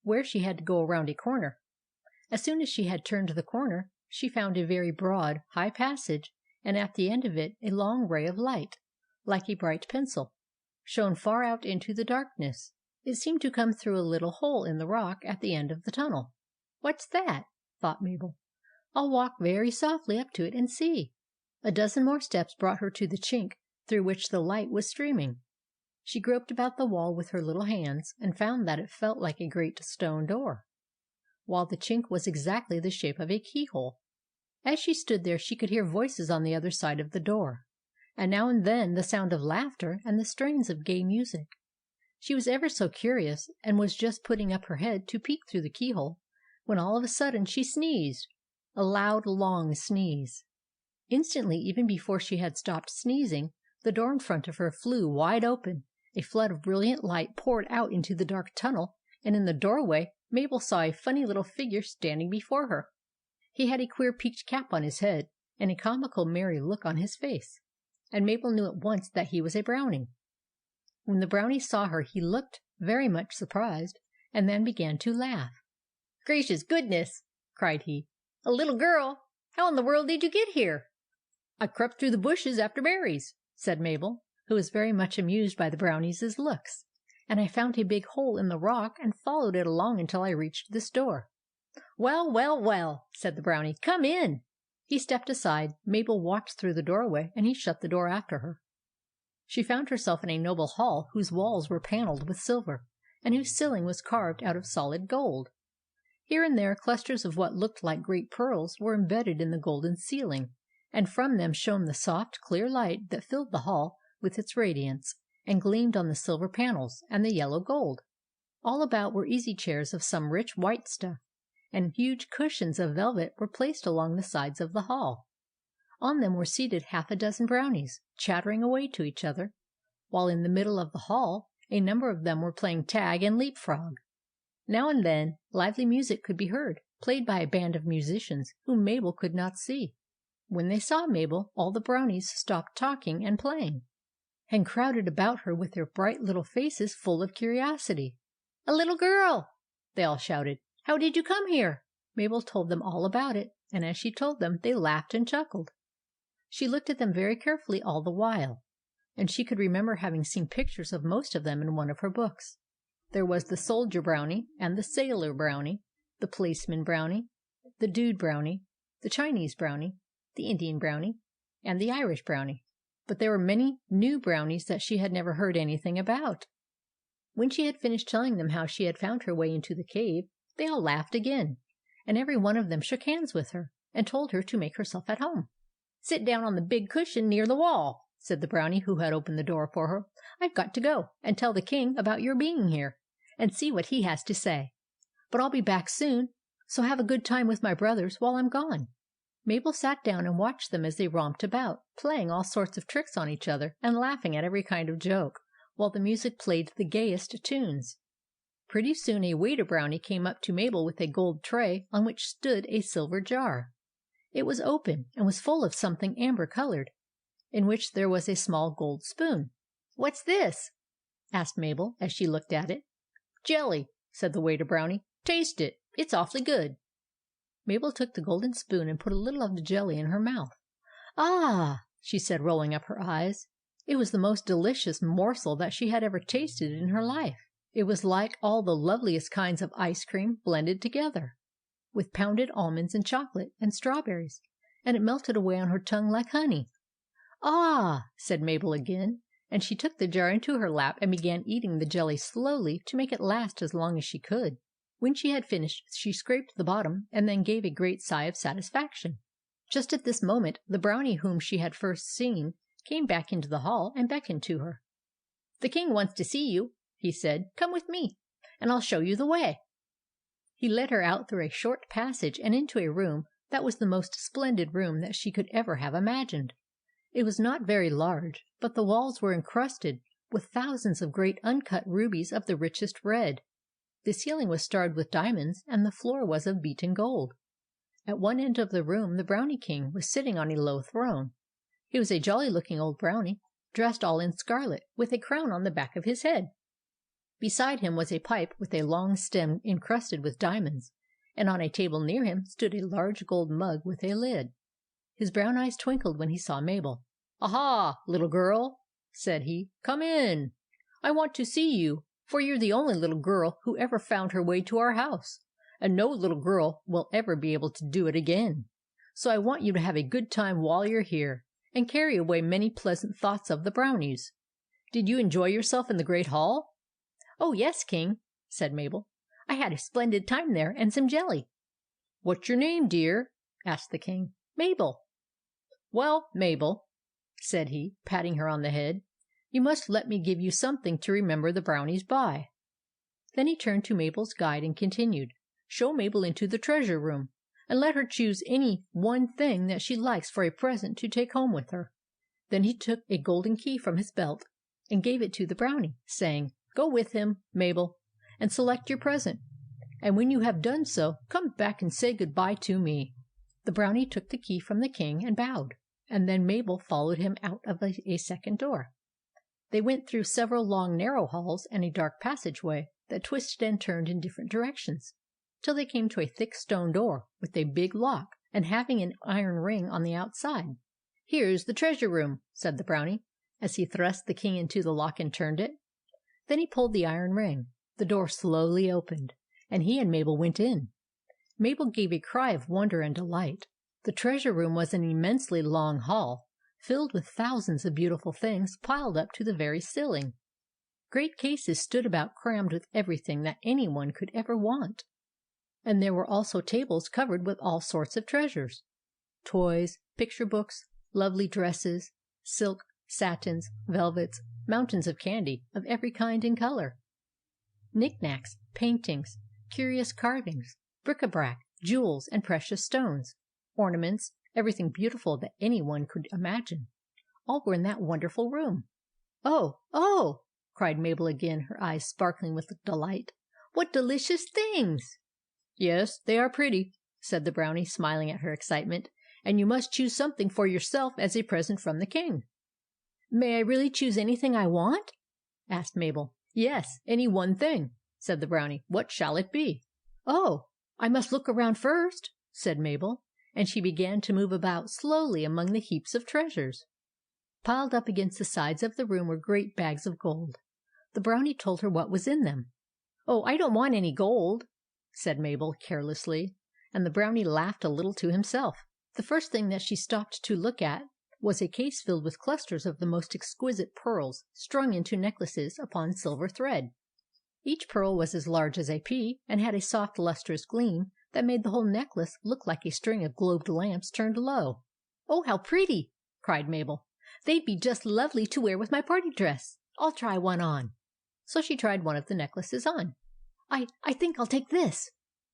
where she had to go around a corner. As soon as she had turned the corner, she found a very broad, high passage, and at the end of it a long ray of light, like a bright pencil, shone far out into the darkness. It seemed to come through a little hole in the rock at the end of the tunnel. "What's that?" thought Mabel. "I'll walk very softly up to it and see." A dozen more steps brought her to the chink through which the light was streaming. She groped about the wall with her little hands, and found that it felt like a great stone door, while the chink was exactly the shape of a keyhole. As she stood there she could hear voices on the other side of the door, and now and then the sound of laughter and the strains of gay music. She was ever so curious, and was just putting up her head to peek through the keyhole, when all of a sudden she sneezed, a loud, long sneeze. Instantly, even before she had stopped sneezing, the door in front of her flew wide open. A flood of brilliant light poured out into the dark tunnel, and in the doorway Mabel saw a funny little figure standing before her. He had a queer peaked cap on his head, and a comical merry look on his face, and Mabel knew at once that he was a brownie. When the brownie saw her he looked very much surprised, and then began to laugh. "Gracious goodness!" cried he. "A little girl! How in the world did you get here?" "I crept through the bushes after berries," said Mabel, who was very much amused by the brownie's looks, "and I found a big hole in the rock and followed it along until I reached this door." "Well, well, well!" said the brownie. "Come in!" He stepped aside. Mabel walked through the doorway, and he shut the door after her. She found herself in a noble hall whose walls were panelled with silver, and whose ceiling was carved out of solid gold. Here and there clusters of what looked like great pearls were embedded in the golden ceiling, and from them shone the soft, clear light that filled the hall with its radiance, and gleamed on the silver panels and the yellow gold. All about were easy chairs of some rich white stuff, and huge cushions of velvet were placed along the sides of the hall. On them were seated half a dozen brownies, chattering away to each other, while in the middle of the hall a number of them were playing tag and leap-frog. Now and then lively music could be heard, played by a band of musicians whom Mabel could not see. When they saw Mabel, all the brownies stopped talking and playing, and crowded about her with their bright little faces full of curiosity. "A little girl!" they all shouted. "How did you come here?" Mabel told them all about it, and as she told them, they laughed and chuckled. She looked at them very carefully all the while, and she could remember having seen pictures of most of them in one of her books. There was the soldier brownie, and the sailor brownie, the policeman brownie, the dude brownie, the Chinese brownie, the Indian brownie, and the Irish brownie. But there were many new brownies that she had never heard anything about. When she had finished telling them how she had found her way into the cave, they all laughed again, and every one of them shook hands with her, and told her to make herself at home. "Sit down on the big cushion near the wall," said the brownie who had opened the door for her. "I've got to go and tell the king about your being here, and see what he has to say. But I'll be back soon, so have a good time with my brothers while I'm gone." Mabel sat down and watched them as they romped about, playing all sorts of tricks on each other, and laughing at every kind of joke, while the music played the gayest tunes. Pretty soon a waiter brownie came up to Mabel with a gold tray on which stood a silver jar. It was open, and was full of something amber-coloured, in which there was a small gold spoon. "What's this?" asked Mabel, as she looked at it. "Jelly," said the waiter brownie. "Taste it. It's awfully good." Mabel took the golden spoon and put a little of the jelly in her mouth. "Ah!" she said, rolling up her eyes. It was the most delicious morsel that she had ever tasted in her life. It was like all the loveliest kinds of ice cream blended together, with pounded almonds and chocolate and strawberries, and it melted away on her tongue like honey. "Ah!" said Mabel again, and she took the jar into her lap and began eating the jelly slowly to make it last as long as she could. When she had finished, she scraped the bottom, and then gave a great sigh of satisfaction. Just at this moment, the brownie whom she had first seen came back into the hall and beckoned to her. "The king wants to see you," he said. "Come with me, and I'll show you the way." He led her out through a short passage and into a room that was the most splendid room that she could ever have imagined. It was not very large, but the walls were encrusted with thousands of great uncut rubies of the richest red. The ceiling was starred with diamonds, and the floor was of beaten gold. At one end of the room the Brownie King was sitting on a low throne. He was a jolly-looking old brownie, dressed all in scarlet, with a crown on the back of his head. Beside him was a pipe with a long stem encrusted with diamonds, and on a table near him stood a large gold mug with a lid. His brown eyes twinkled when he saw Mabel. "Aha, little girl," said he. "Come in. I want to see you, for you're the only little girl who ever found her way to our house, and no little girl will ever be able to do it again. So I want you to have a good time while you're here, and carry away many pleasant thoughts of the brownies. Did you enjoy yourself in the great hall?" "Oh, yes, King," said Mabel. "I had a splendid time there, and some jelly." "What's your name, dear?" asked the King. "Mabel." "Well, Mabel," said he, patting her on the head, "you must let me give you something to remember the brownies by." Then he turned to Mabel's guide and continued, "Show Mabel into the treasure room, and let her choose any one thing that she likes for a present to take home with her." Then he took a golden key from his belt and gave it to the brownie, saying, "Go with him, Mabel, and select your present. And when you have done so, come back and say good bye to me." The brownie took the key from the King and bowed, and then Mabel followed him out of a second door. They went through several long narrow halls and a dark passageway that twisted and turned in different directions, till they came to a thick stone door with a big lock, and having an iron ring on the outside. "Here's the treasure room," said the brownie, as he thrust the key into the lock and turned it. Then he pulled the iron ring. The door slowly opened, and he and Mabel went in. Mabel gave a cry of wonder and delight. The treasure room was an immensely long hall, filled with thousands of beautiful things piled up to the very ceiling. Great cases stood about crammed with everything that any one could ever want. And there were also tables covered with all sorts of treasures: toys, picture books, lovely dresses, silk, satins, velvets, mountains of candy of every kind and color, knickknacks, paintings, curious carvings, bric-a-brac, jewels, and precious stones, ornaments, everything beautiful that any one could imagine. All were in that wonderful room. "Oh, oh!" cried Mabel again, her eyes sparkling with delight. "What delicious things!" "Yes, they are pretty," said the brownie, smiling at her excitement, "and you must choose something for yourself as a present from the King." "May I really choose anything I want?" asked Mabel. "Yes, any one thing," said the brownie. "What shall it be?" "Oh, I must look around first," said Mabel, and she began to move about slowly among the heaps of treasures. Piled up against the sides of the room were great bags of gold. The brownie told her what was in them. "Oh, I don't want any gold," said Mabel carelessly, and the brownie laughed a little to himself. The first thing that she stopped to look at was a case filled with clusters of the most exquisite pearls strung into necklaces upon silver thread. Each pearl was as large as a pea, and had a soft lustrous gleam that made the whole necklace look like a string of globed lamps turned low. "Oh, how pretty!" cried Mabel. "They'd be just lovely to wear with my party dress. I'll try one on." So she tried one of the necklaces on. I think I'll take this,"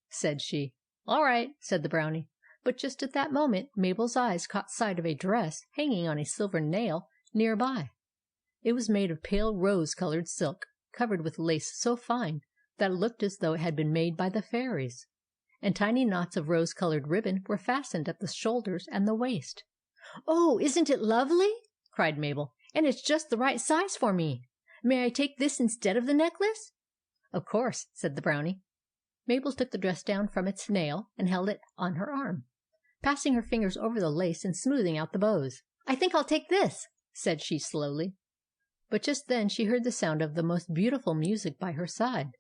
said she. "All right," said the brownie. But just at that moment Mabel's eyes caught sight of a dress hanging on a silver nail near by. It was made of pale rose-colored silk, covered with lace so fine that it looked as though it had been made by the fairies, and tiny knots of rose-colored ribbon were fastened at the shoulders and the waist. "Oh, isn't it lovely?" cried Mabel. "And it's just the right size for me. May I take this instead of the necklace?" "Of course," said the brownie. Mabel took the dress down from its nail and held it on her arm, passing her fingers over the lace and smoothing out the bows. "I think I'll take this," said she slowly. But just then she heard the sound of the most beautiful music by her side,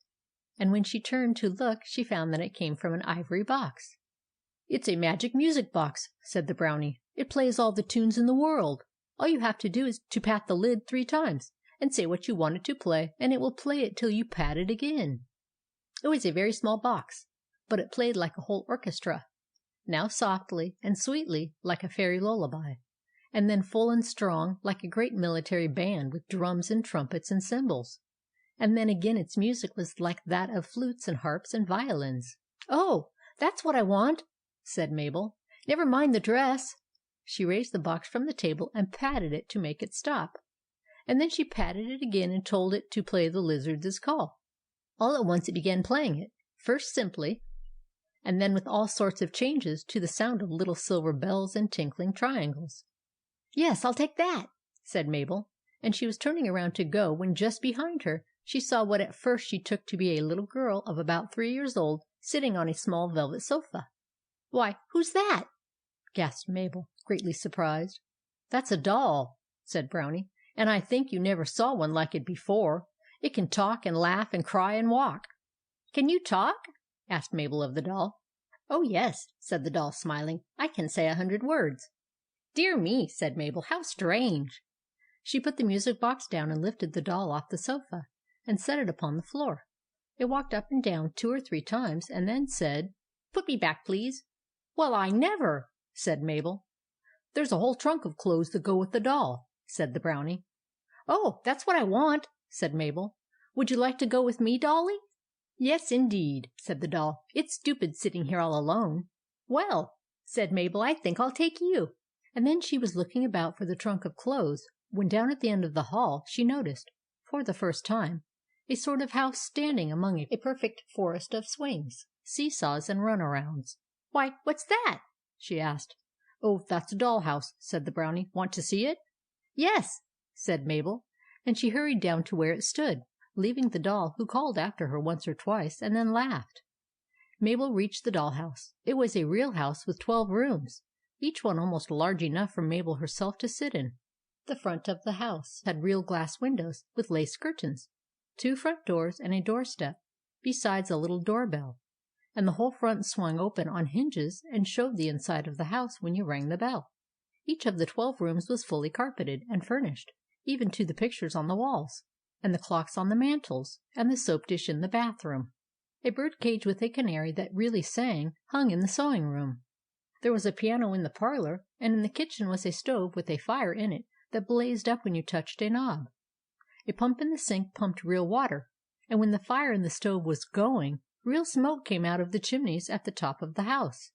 and when she turned to look she found that it came from an ivory box. "It's a magic music box," said the brownie. "It plays all the tunes in the world. All you have to do is to pat the lid 3 times, and say what you want it to play, and it will play it till you pat it again." It was a very small box, but it played like a whole orchestra, now softly and sweetly like a fairy lullaby, and then full and strong like a great military band with drums and trumpets and cymbals, and then again its music was like that of flutes and harps and violins. "Oh, that's what I want," said Mabel. "Never mind the dress." She raised the box from the table and patted it to make it stop, and then she patted it again and told it to play the lizard's call. All at once it began playing it, first simply, and then with all sorts of changes to the sound of little silver bells and tinkling triangles. "Yes, I'll take that," said Mabel, and she was turning around to go when just behind her she saw what at first she took to be a little girl of about 3 years old sitting on a small velvet sofa. "Why, who's that?" gasped Mabel, greatly surprised. "That's a doll," said Brownie, "and I think you never saw one like it before. It can talk and laugh and cry and walk." "Can you talk?" asked Mabel of the doll. "Oh, yes," said the doll, smiling. "I can say 100 words." "Dear me," said Mabel. "How strange!" She put the music box down and lifted the doll off the sofa and set it upon the floor. It walked up and down 2 or 3 times and then said, "Put me back, please." "Well, I never!" said Mabel. "There's a whole trunk of clothes that go with the doll," said the Brownie. "Oh, that's what I want," said Mabel. "Would you like to go with me, Dolly?" "Yes, indeed," said the doll. "It's stupid sitting here all alone." "Well," said Mabel, "I think I'll take you." And then she was looking about for the trunk of clothes, when down at the end of the hall she noticed, for the first time, a sort of house standing among a perfect forest of swings, seesaws, and run-arounds. "Why, what's that?" she asked. "Oh, that's a doll house," said the Brownie. "Want to see it?" "Yes," said Mabel, and she hurried down to where it stood, leaving the doll, who called after her once or twice, and then laughed. Mabel reached the doll house. It was a real house with 12 rooms, each one almost large enough for Mabel herself to sit in. The front of the house had real glass windows with lace curtains, 2 front doors, and a doorstep, besides a little doorbell, and the whole front swung open on hinges and showed the inside of the house when you rang the bell. Each of the 12 rooms was fully carpeted and furnished, even to the pictures on the walls, and the clocks on the mantels, and the soap dish in the bathroom. A bird cage with a canary that really sang hung in the sewing room. There was a piano in the parlor, and in the kitchen was a stove with a fire in it that blazed up when you touched a knob. A pump in the sink pumped real water, and when the fire in the stove was going, real smoke came out of the chimneys at the top of the house.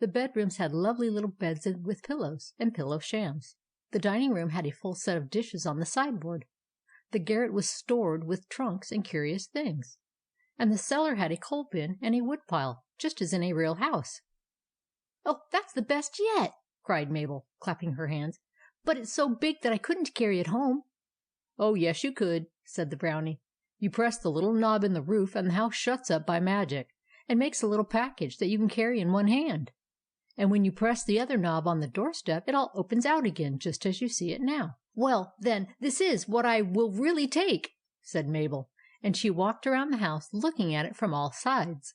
The bedrooms had lovely little beds with pillows and pillow shams. The dining room had a full set of dishes on the sideboard. The garret was stored with trunks and curious things. And the cellar had a coal bin and a woodpile, just as in a real house. "Oh, that's the best yet!" cried Mabel, clapping her hands. "But it's so big that I couldn't carry it home." "Oh, yes, you could," said the Brownie. "You press the little knob in the roof, and the house shuts up by magic, and makes a little package that you can carry in one hand. And when you press the other knob on the doorstep, it all opens out again, just as you see it now." "Well, then, this is what I will really take," said Mabel, and she walked around the house, looking at it from all sides.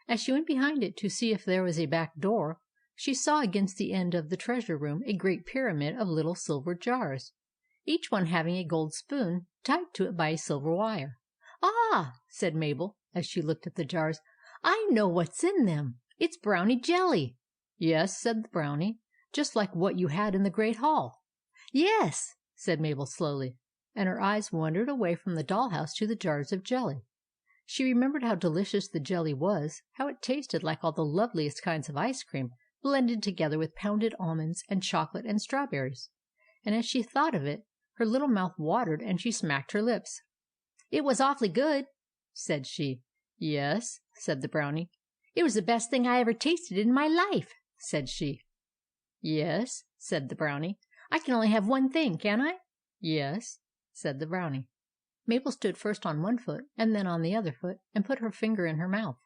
As she went behind it to see if there was a back door, she saw against the end of the treasure room a great pyramid of little silver jars, each one having a gold spoon tied to it by a silver wire. "Ah!" said Mabel, as she looked at the jars, "I know what's in them. It's brownie jelly." "Yes," said the Brownie, "just like what you had in the great hall." "Yes," said Mabel slowly, and her eyes wandered away from the doll house to the jars of jelly. She remembered how delicious the jelly was, how it tasted like all the loveliest kinds of ice cream blended together with pounded almonds and chocolate and strawberries, and as she thought of it, her little mouth watered and she smacked her lips. "It was awfully good," said she. "Yes," said the Brownie. "It was the best thing I ever tasted in my life," said she. "Yes," said the Brownie. "I can only have one thing, can I?" "Yes," said the Brownie. Mabel stood first on one foot and then on the other foot, and put her finger in her mouth,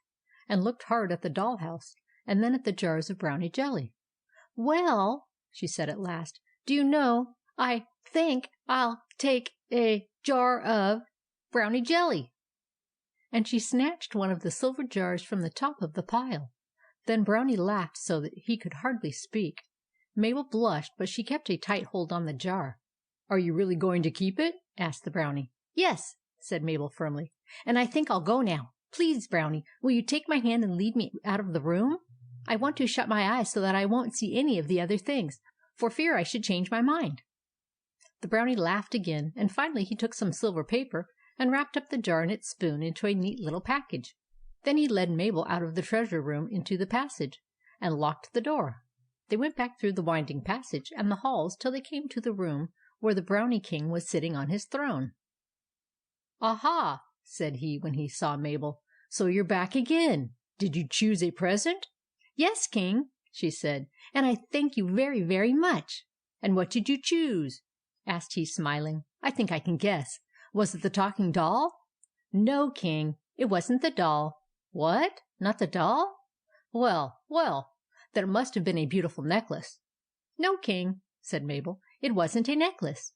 and looked hard at the doll house, and then at the jars of brownie jelly. "Well," she said at last, "do you know, I think I'll take a jar of brownie jelly." And she snatched one of the silver jars from the top of the pile. Then Brownie laughed so that he could hardly speak. Mabel blushed, but she kept a tight hold on the jar. "Are you really going to keep it?" asked the Brownie. "Yes," said Mabel firmly. "And I think I'll go now. Please, Brownie, will you take my hand and lead me out of the room? I want to shut my eyes so that I won't see any of the other things, for fear I should change my mind." The Brownie laughed again, and finally he took some silver paper and wrapped up the jar and its spoon into a neat little package. Then he led Mabel out of the treasure room into the passage, and locked the door. They went back through the winding passage and the halls till they came to the room where the Brownie King was sitting on his throne. "Aha!" said he, when he saw Mabel. "So you're back again. Did you choose a present?" "Yes, King," she said, "and I thank you very, very much." "And what did you choose?" asked he, smiling. "I think I can guess. Was it the talking doll?" "No, King, it wasn't the doll." "What? Not the doll? Well, well, then it must have been a beautiful necklace." "No, King," said Mabel, "it wasn't a necklace."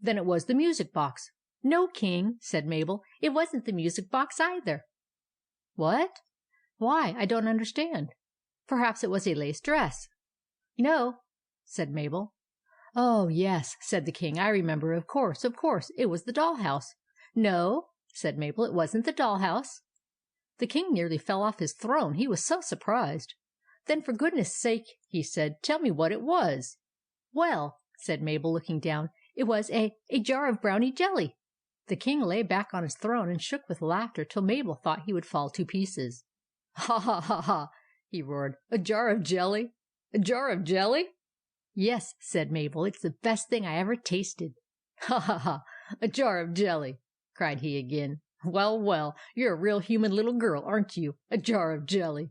"Then it was the music box." "No, King," said Mabel, "it wasn't the music box either." "What? Why, I don't understand. Perhaps it was a lace dress." "No," said Mabel. "Oh, yes," said the King. "I remember. Of course, of course. It was the doll house." "No," said Mabel, "it wasn't the doll house." The King nearly fell off his throne, he was so surprised. "Then for goodness' sake," he said, "tell me what it was." "Well," said Mabel, looking down, "it was a jar of brownie jelly." The King lay back on his throne and shook with laughter till Mabel thought he would fall to pieces. "Ha, ha, ha, ha!" he roared. "A jar of jelly? A jar of jelly?" "Yes," said Mabel, "it's the best thing I ever tasted." "Ha, ha, ha! A jar of jelly!" cried he again. "Well, well, you're a real human little girl, aren't you? A jar of jelly!"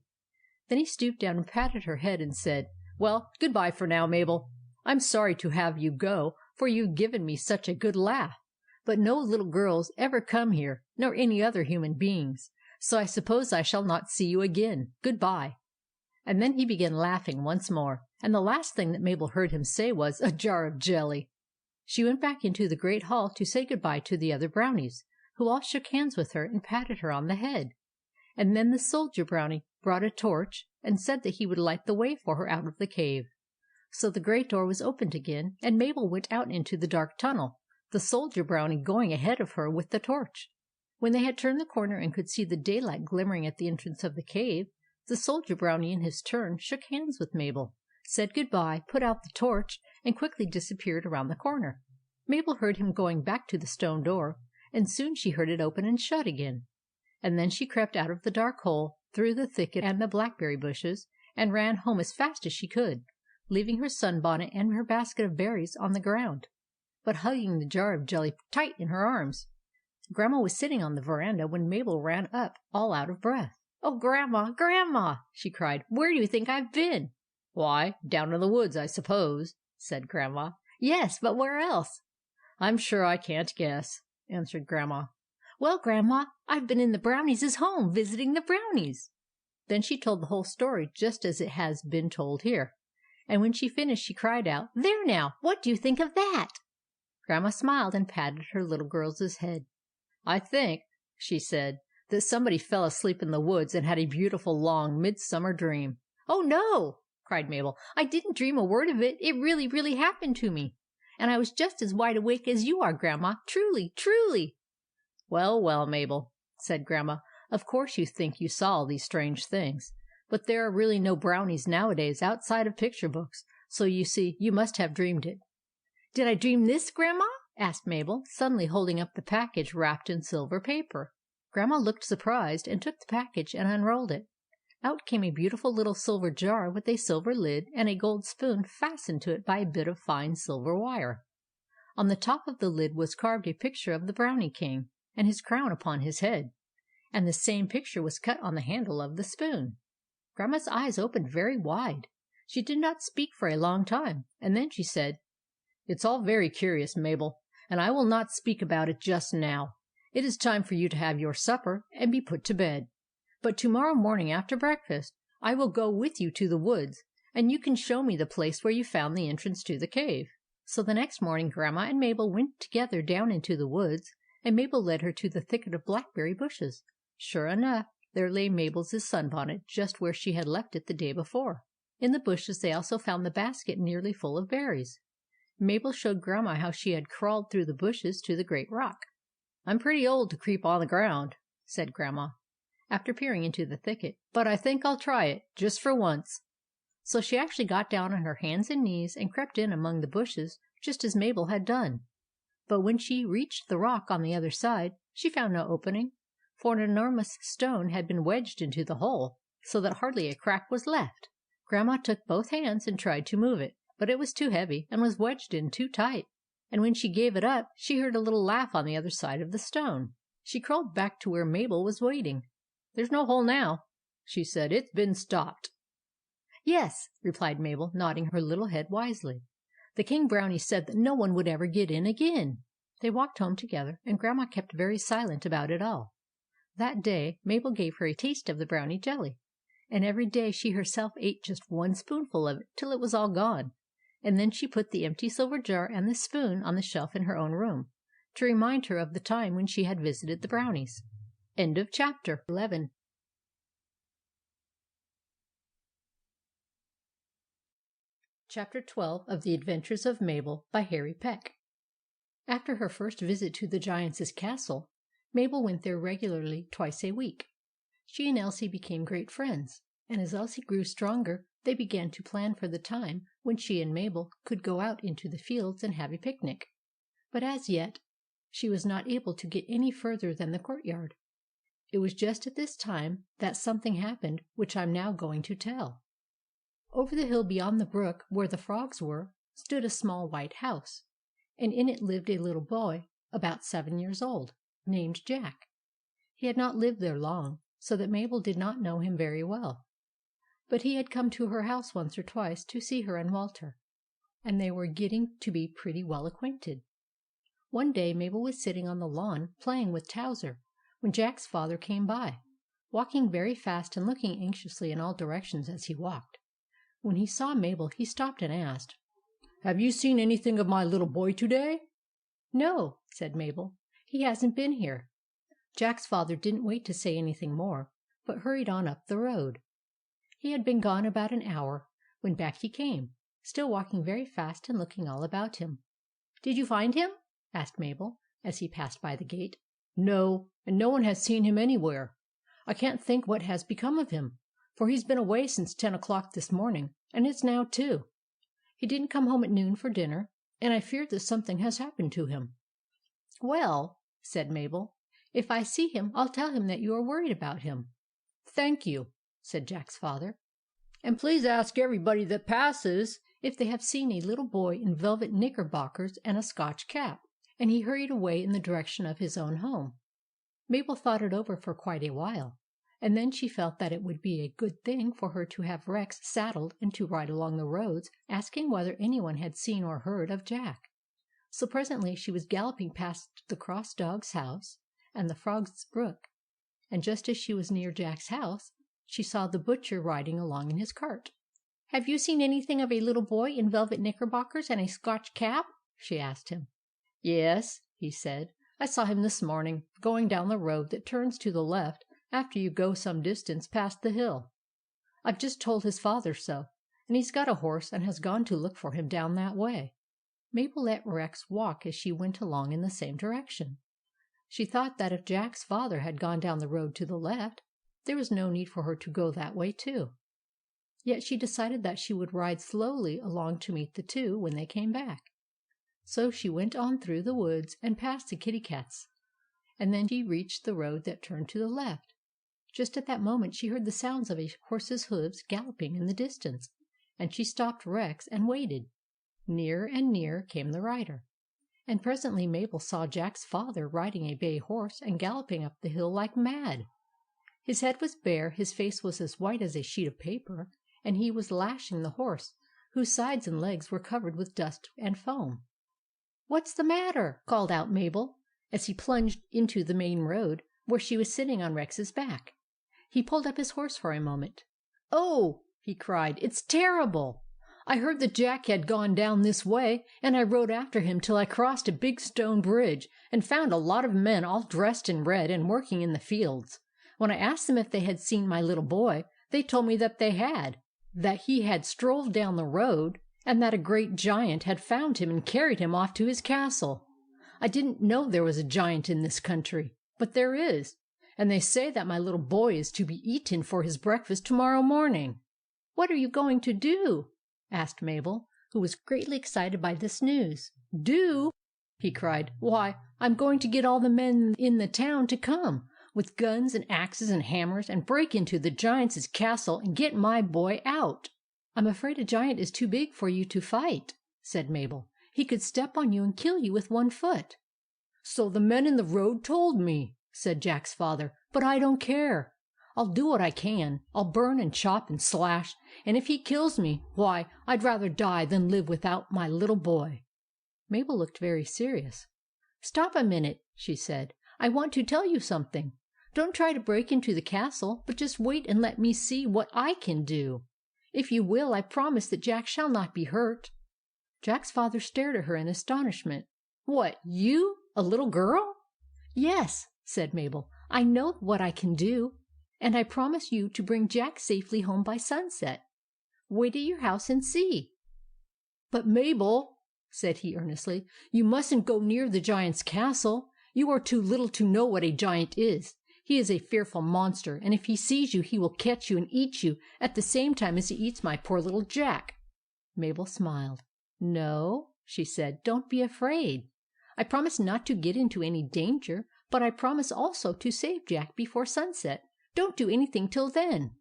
Then he stooped down and patted her head and said, "Well, good bye for now, Mabel. I'm sorry to have you go, for you've given me such a good laugh. But no little girls ever come here, nor any other human beings, so I suppose I shall not see you again. Good bye." And then he began laughing once more, and the last thing that Mabel heard him say was, "A jar of jelly." She went back into the great hall to say good bye to the other brownies, who all shook hands with her and patted her on the head. And then the soldier brownie brought a torch and said that he would light the way for her out of the cave. So the great door was opened again, and Mabel went out into the dark tunnel, the soldier brownie going ahead of her with the torch. When they had turned the corner and could see the daylight glimmering at the entrance of the cave, the soldier brownie in his turn shook hands with Mabel, said good bye, put out the torch, and quickly disappeared around the corner. Mabel heard him going back to the stone door, and soon she heard it open and shut again. And then she crept out of the dark hole, through the thicket and the blackberry bushes, and ran home as fast as she could, leaving her sunbonnet and her basket of berries on the ground, but hugging the jar of jelly tight in her arms. Grandma was sitting on the veranda when Mabel ran up, all out of breath. "Oh, Grandma, Grandma!" she cried. "Where do you think I've been?" "Why, down in the woods, I suppose," said Grandma. "Yes, but where else?" "I'm sure I can't guess," answered Grandma. "Well, Grandma, I've been in the Brownies' home, visiting the Brownies." Then she told the whole story just as it has been told here. And when she finished, she cried out, "There now! What do you think of that?" Grandma smiled and patted her little girl's head. "I think," she said, "that somebody fell asleep in the woods and had a beautiful long midsummer dream." "Oh, no!" cried Mabel. "I didn't dream a word of it. It really, really happened to me. And I was just as wide awake as you are, Grandma. Truly, truly." "Well, well, Mabel," said Grandma, "of course you think you saw all these strange things. But there are really no brownies nowadays outside of picture books, so you see you must have dreamed it." "Did I dream this, Grandma?" asked Mabel, suddenly holding up the package wrapped in silver paper. Grandma looked surprised, and took the package and unrolled it. Out came a beautiful little silver jar with a silver lid and a gold spoon fastened to it by a bit of fine silver wire. On the top of the lid was carved a picture of the Brownie King, and his crown upon his head, and the same picture was cut on the handle of the spoon. Grandma's eyes opened very wide. She did not speak for a long time, and then she said, "It's all very curious, Mabel, and I will not speak about it just now. It is time for you to have your supper and be put to bed. But tomorrow morning after breakfast I will go with you to the woods, and you can show me the place where you found the entrance to the cave." So the next morning Grandma and Mabel went together down into the woods, and Mabel led her to the thicket of blackberry bushes. Sure enough, there lay Mabel's sunbonnet just where she had left it the day before. In the bushes they also found the basket nearly full of berries. Mabel showed Grandma how she had crawled through the bushes to the great rock. "I'm pretty old to creep on the ground," said Grandma, after peering into the thicket, "but I think I'll try it, just for once." So she actually got down on her hands and knees and crept in among the bushes just as Mabel had done. But when she reached the rock on the other side, she found no opening, for an enormous stone had been wedged into the hole, so that hardly a crack was left. Grandma took both hands and tried to move it, but it was too heavy and was wedged in too tight, and when she gave it up, she heard a little laugh on the other side of the stone. She crawled back to where Mabel was waiting. "There's no hole now," she said. "It's been stopped." "Yes," replied Mabel, nodding her little head wisely. "The King Brownie said that no one would ever get in again." They walked home together, and Grandma kept very silent about it all. That day Mabel gave her a taste of the brownie jelly, and every day she herself ate just one spoonful of it till it was all gone, and then she put the empty silver jar and the spoon on the shelf in her own room, to remind her of the time when she had visited the Brownies. End of chapter 11. Chapter 12 of The Adventures of Mabel by Harry Peck. After her first visit to the giant's castle, Mabel went there regularly twice a week. She and Elsie became great friends, and as Elsie grew stronger, they began to plan for the time when she and Mabel could go out into the fields and have a picnic. But as yet, she was not able to get any further than the courtyard. It was just at this time that something happened which I am now going to tell. Over the hill beyond the brook, where the frogs were, stood a small white house, and in it lived a little boy about 7 years old, named Jack. He had not lived there long, so that Mabel did not know him very well. But he had come to her house once or twice to see her and Walter, and they were getting to be pretty well acquainted. One day Mabel was sitting on the lawn playing with Towser, when Jack's father came by, walking very fast and looking anxiously in all directions as he walked. When he saw Mabel, he stopped and asked, "Have you seen anything of my little boy today?" "No," said Mabel. "He hasn't been here." Jack's father didn't wait to say anything more, but hurried on up the road. He had been gone about an hour, when back he came, still walking very fast and looking all about him. "Did you find him?" asked Mabel, as he passed by the gate. "No, and no one has seen him anywhere. I can't think what has become of him, for he's been away since 10 o'clock this morning, and it's now 2. He didn't come home at noon for dinner, and I fear that something has happened to him." "Well," said Mabel, "if I see him, I'll tell him that you are worried about him." "Thank you," said Jack's father. "And please ask everybody that passes if they have seen a little boy in velvet knickerbockers and a Scotch cap." And he hurried away in the direction of his own home. Mabel thought it over for quite a while, and then she felt that it would be a good thing for her to have Rex saddled and to ride along the roads, asking whether anyone had seen or heard of Jack. So presently she was galloping past the Cross Dog's house and the Frog's Brook, and just as she was near Jack's house, she saw the butcher riding along in his cart. "Have you seen anything of a little boy in velvet knickerbockers and a Scotch cap?" she asked him. "Yes," he said. "I saw him this morning, going down the road that turns to the left after you go some distance past the hill. I've just told his father so, and he's got a horse and has gone to look for him down that way." Mabel let Rex walk as she went along in the same direction. She thought that if Jack's father had gone down the road to the left, there was no need for her to go that way too. Yet she decided that she would ride slowly along to meet the two when they came back. So she went on through the woods and past the kitty cats, and then she reached the road that turned to the left. Just at that moment she heard the sounds of a horse's hoofs galloping in the distance, and she stopped Rex and waited. Nearer and nearer came the rider, and presently Mabel saw Jack's father riding a bay horse and galloping up the hill like mad. His head was bare, his face was as white as a sheet of paper, and he was lashing the horse, whose sides and legs were covered with dust and foam. "What's the matter?" called out Mabel, as he plunged into the main road, where she was sitting on Rex's back. He pulled up his horse for a moment. "Oh!" he cried, "it's terrible! I heard that Jack had gone down this way, and I rode after him till I crossed a big stone bridge, and found a lot of men all dressed in red and working in the fields. When I asked them if they had seen my little boy, they told me that they had, that he had strolled down the road, and that a great giant had found him and carried him off to his castle. I didn't know there was a giant in this country, but there is, and they say that my little boy is to be eaten for his breakfast tomorrow morning." "What are you going to do?" asked Mabel, who was greatly excited by this news. "Do?" he cried. "Why, I'm going to get all the men in the town to come, with guns and axes and hammers, and break into the giant's castle and get my boy out." "I'm afraid a giant is too big for you to fight," said Mabel. "He could step on you and kill you with one foot." "So the men in the road told me," said Jack's father. "But I don't care. I'll do what I can. I'll burn and chop and slash, and if he kills me, why, I'd rather die than live without my little boy." Mabel looked very serious. "Stop a minute," she said. "I want to tell you something. Don't try to break into the castle, but just wait and let me see what I can do. If you will, I promise that Jack shall not be hurt." Jack's father stared at her in astonishment. "What, you, a little girl?" "Yes," said Mabel. "I know what I can do, and I promise you to bring Jack safely home by sunset. Wait at your house and see." "But, Mabel," said he earnestly, "you mustn't go near the giant's castle. You are too little to know what a giant is. He is a fearful monster, and if he sees you he will catch you and eat you at the same time as he eats my poor little Jack." Mabel smiled. "No," she said, "don't be afraid. I promise not to get into any danger, but I promise also to save Jack before sunset. Don't do anything till then."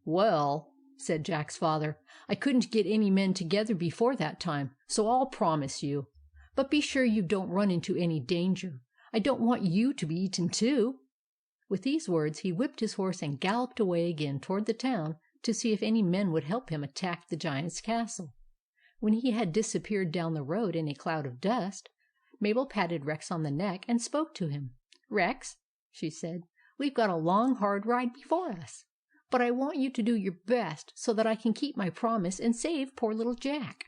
"Well," said Jack's father, "I couldn't get any men together before that time, so I'll promise you. But be sure you don't run into any danger. I don't want you to be eaten too." With these words he whipped his horse and galloped away again toward the town to see if any men would help him attack the giant's castle. When he had disappeared down the road in a cloud of dust, Mabel patted Rex on the neck and spoke to him. "Rex," she said, "we've got a long, hard ride before us. But I want you to do your best so that I can keep my promise and save poor little Jack."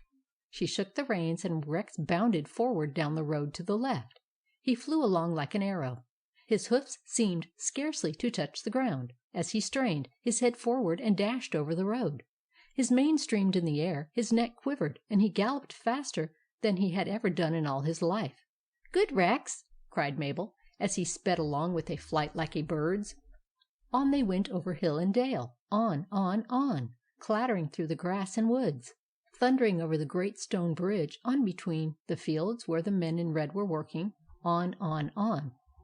She shook the reins, and Rex bounded forward down the road to the left. He flew along like an arrow. His hoofs seemed scarcely to touch the ground, as he strained his head forward and dashed over the road. His mane streamed in the air, his neck quivered, and he galloped faster than he had ever done in all his life. "Good, Rex!" cried Mabel, as he sped along with a flight like a bird's. On they went over hill and dale, on, clattering through the grass and woods, thundering over the great stone bridge, on between the fields where the men in red were working, on,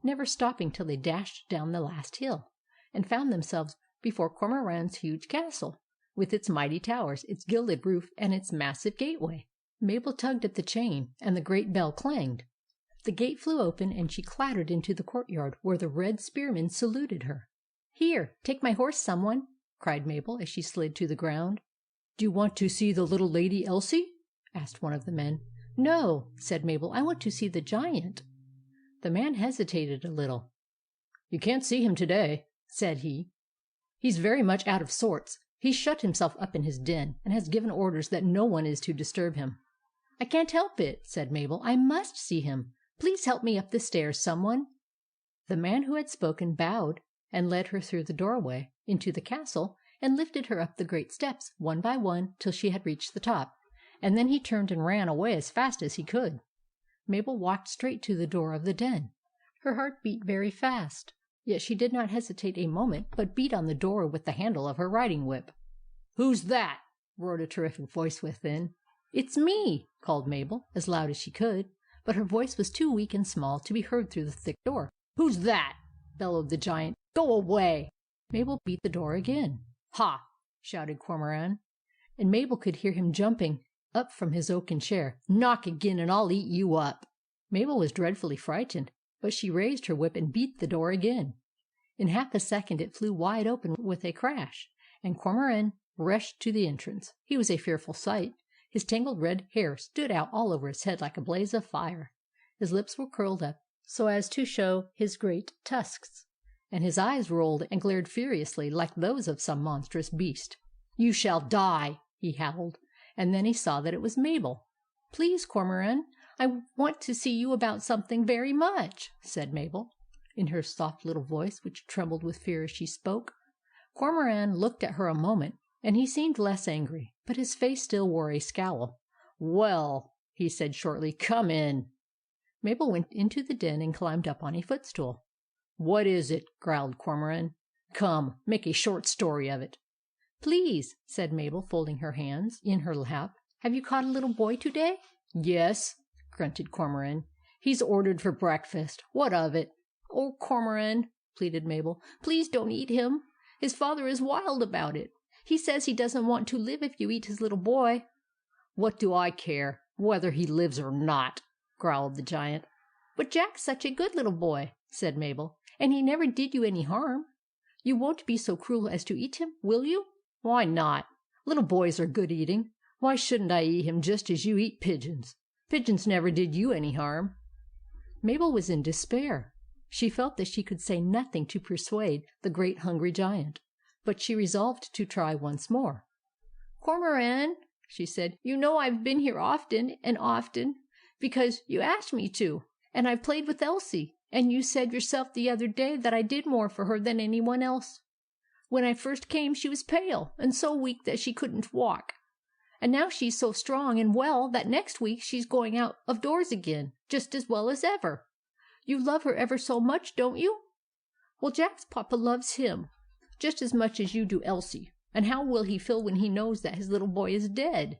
never stopping till they dashed down the last hill, and found themselves before Cormoran's huge castle, with its mighty towers, its gilded roof, and its massive gateway. Mabel tugged at the chain, and the great bell clanged. The gate flew open, and she clattered into the courtyard, where the red spearmen saluted her. "Here, take my horse, someone," cried Mabel, as she slid to the ground. "Do you want to see the little lady Elsie?" asked one of the men. "No," said Mabel, "I want to see the giant." The man hesitated a little. "You can't see him today," said he. "He's very much out of sorts. He's shut himself up in his den, and has given orders that no one is to disturb him." "I can't help it," said Mabel. "I must see him. Please help me up the stairs, someone." The man who had spoken bowed and led her through the doorway into the castle, and lifted her up the great steps, one by one, till she had reached the top, and then he turned and ran away as fast as he could. Mabel walked straight to the door of the den. Her heart beat very fast, yet she did not hesitate a moment, but beat on the door with the handle of her riding whip. "Who's that?" roared a terrific voice within. "It's me," called Mabel, as loud as she could, but her voice was too weak and small to be heard through the thick door. "Who's that?" bellowed the giant. "Go away!" Mabel beat the door again. "Ha!" shouted Cormoran, and Mabel could hear him jumping up from his oaken chair. "Knock again, and I'll eat you up." Mabel was dreadfully frightened, but she raised her whip and beat the door again. In half a second it flew wide open with a crash, and Cormoran rushed to the entrance. He was a fearful sight. His tangled red hair stood out all over his head like a blaze of fire. His lips were curled up so as to show his great tusks, and his eyes rolled and glared furiously like those of some monstrous beast. "You shall die!" he howled, and then he saw that it was Mabel. "Please, Cormoran, I want to see you about something very much," said Mabel, in her soft little voice, which trembled with fear as she spoke. Cormoran looked at her a moment, and he seemed less angry, but his face still wore a scowl. "Well," he said shortly, "come in." Mabel went into the den and climbed up on a footstool. "What is it?" growled Cormoran. "Come, make a short story of it." "Please," said Mabel, folding her hands in her lap, "have you caught a little boy to-day?" "Yes," grunted Cormoran. "He's ordered for breakfast. What of it?" "Oh, Cormoran," pleaded Mabel, "please don't eat him. His father is wild about it. He says he doesn't want to live if you eat his little boy." "What do I care, whether he lives or not?" growled the giant. "But Jack's such a good little boy," said Mabel, "and he never did you any harm. You won't be so cruel as to eat him, will you?" "Why not? Little boys are good eating. Why shouldn't I eat him just as you eat pigeons? Pigeons never did you any harm." Mabel was in despair. She felt that she could say nothing to persuade the great hungry giant, but she resolved to try once more. "Cormoran," she said, "you know I've been here often and often, because you asked me to, and I've played with Elsie, and you said yourself the other day that I did more for her than anyone else. When I first came she was pale, and so weak that she couldn't walk, And now she's so strong and well that next week she's going out of doors again, just as well as ever. You love her ever so much, don't you? Well, Jack's papa loves him just as much as you do Elsie. And how will he feel when he knows that his little boy is dead?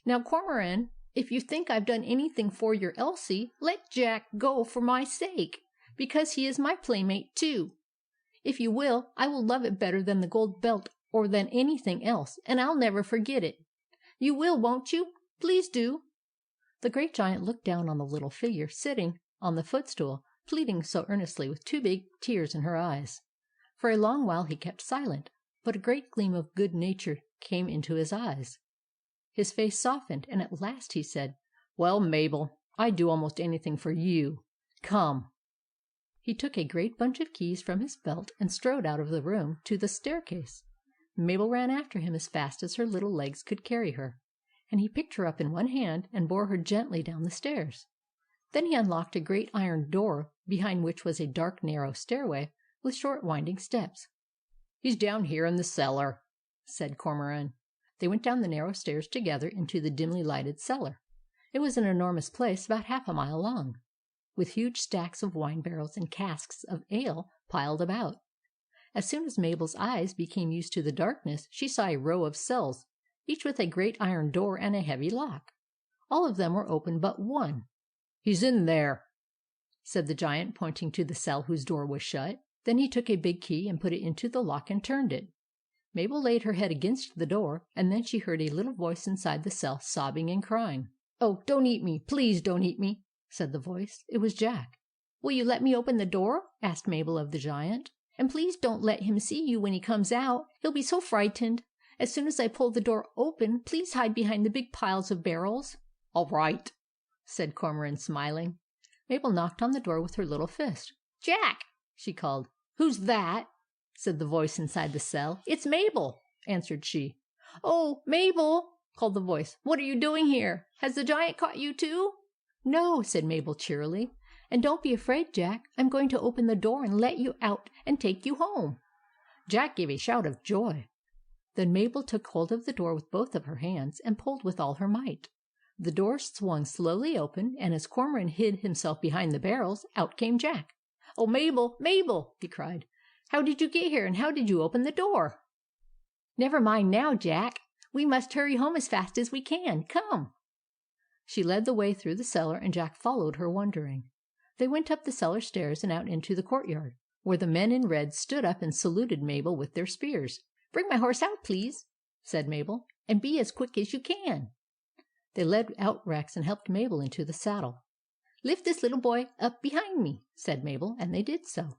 Now, Cormoran, if you think I've done anything for your Elsie, let Jack go for my sake, because he is my playmate too. If you will, I will love it better than the gold belt or than anything else, and I'll never forget it. You will, won't you? Please do." The great giant looked down on the little figure sitting on the footstool, pleading so earnestly with 2 big tears in her eyes. For a long while he kept silent, but a great gleam of good nature came into his eyes. His face softened, and at last he said, "Well, Mabel, I'd do almost anything for you. Come." He took a great bunch of keys from his belt and strode out of the room to the staircase. Mabel ran after him as fast as her little legs could carry her, and he picked her up in one hand and bore her gently down the stairs. Then he unlocked a great iron door, behind which was a dark, narrow stairway with short, winding steps. "He's down here in the cellar," said Cormoran. They went down the narrow stairs together into the dimly lighted cellar. It was an enormous place about half a mile long, with huge stacks of wine barrels and casks of ale piled about. As soon as Mabel's eyes became used to the darkness, she saw a row of cells, each with a great iron door and a heavy lock. All of them were open but one. "He's in there," said the giant, pointing to the cell whose door was shut. Then he took a big key and put it into the lock and turned it. Mabel laid her head against the door, and then she heard a little voice inside the cell sobbing and crying. "Oh, don't eat me! Please don't eat me!" said the voice. It was Jack. "Will you let me open the door?" asked Mabel of the giant. "And please don't let him see you when he comes out. He'll be so frightened. As soon as I pull the door open, please hide behind the big piles of barrels." "All right," said Cormoran, smiling. Mabel knocked on the door with her little fist. "Jack!" she called. "Who's that?" said the voice inside the cell. "It's Mabel," answered she. "Oh, Mabel!" called the voice. "What are you doing here? Has the giant caught you too?" "No," said Mabel cheerily. "And don't be afraid, Jack. I'm going to open the door and let you out and take you home." Jack gave a shout of joy. Then Mabel took hold of the door with both of her hands and pulled with all her might. The door swung slowly open, and as Cormoran hid himself behind the barrels, out came Jack. "Oh, Mabel, Mabel!" he cried. "How did you get here, and how did you open the door?" "Never mind now, Jack. We must hurry home as fast as we can. Come." She led the way through the cellar, and Jack followed her, wondering. They went up the cellar stairs and out into the courtyard, where the men in red stood up and saluted Mabel with their spears. "Bring my horse out, please," said Mabel, "and be as quick as you can." They led out Rex and helped Mabel into the saddle. "Lift this little boy up behind me," said Mabel, and they did so.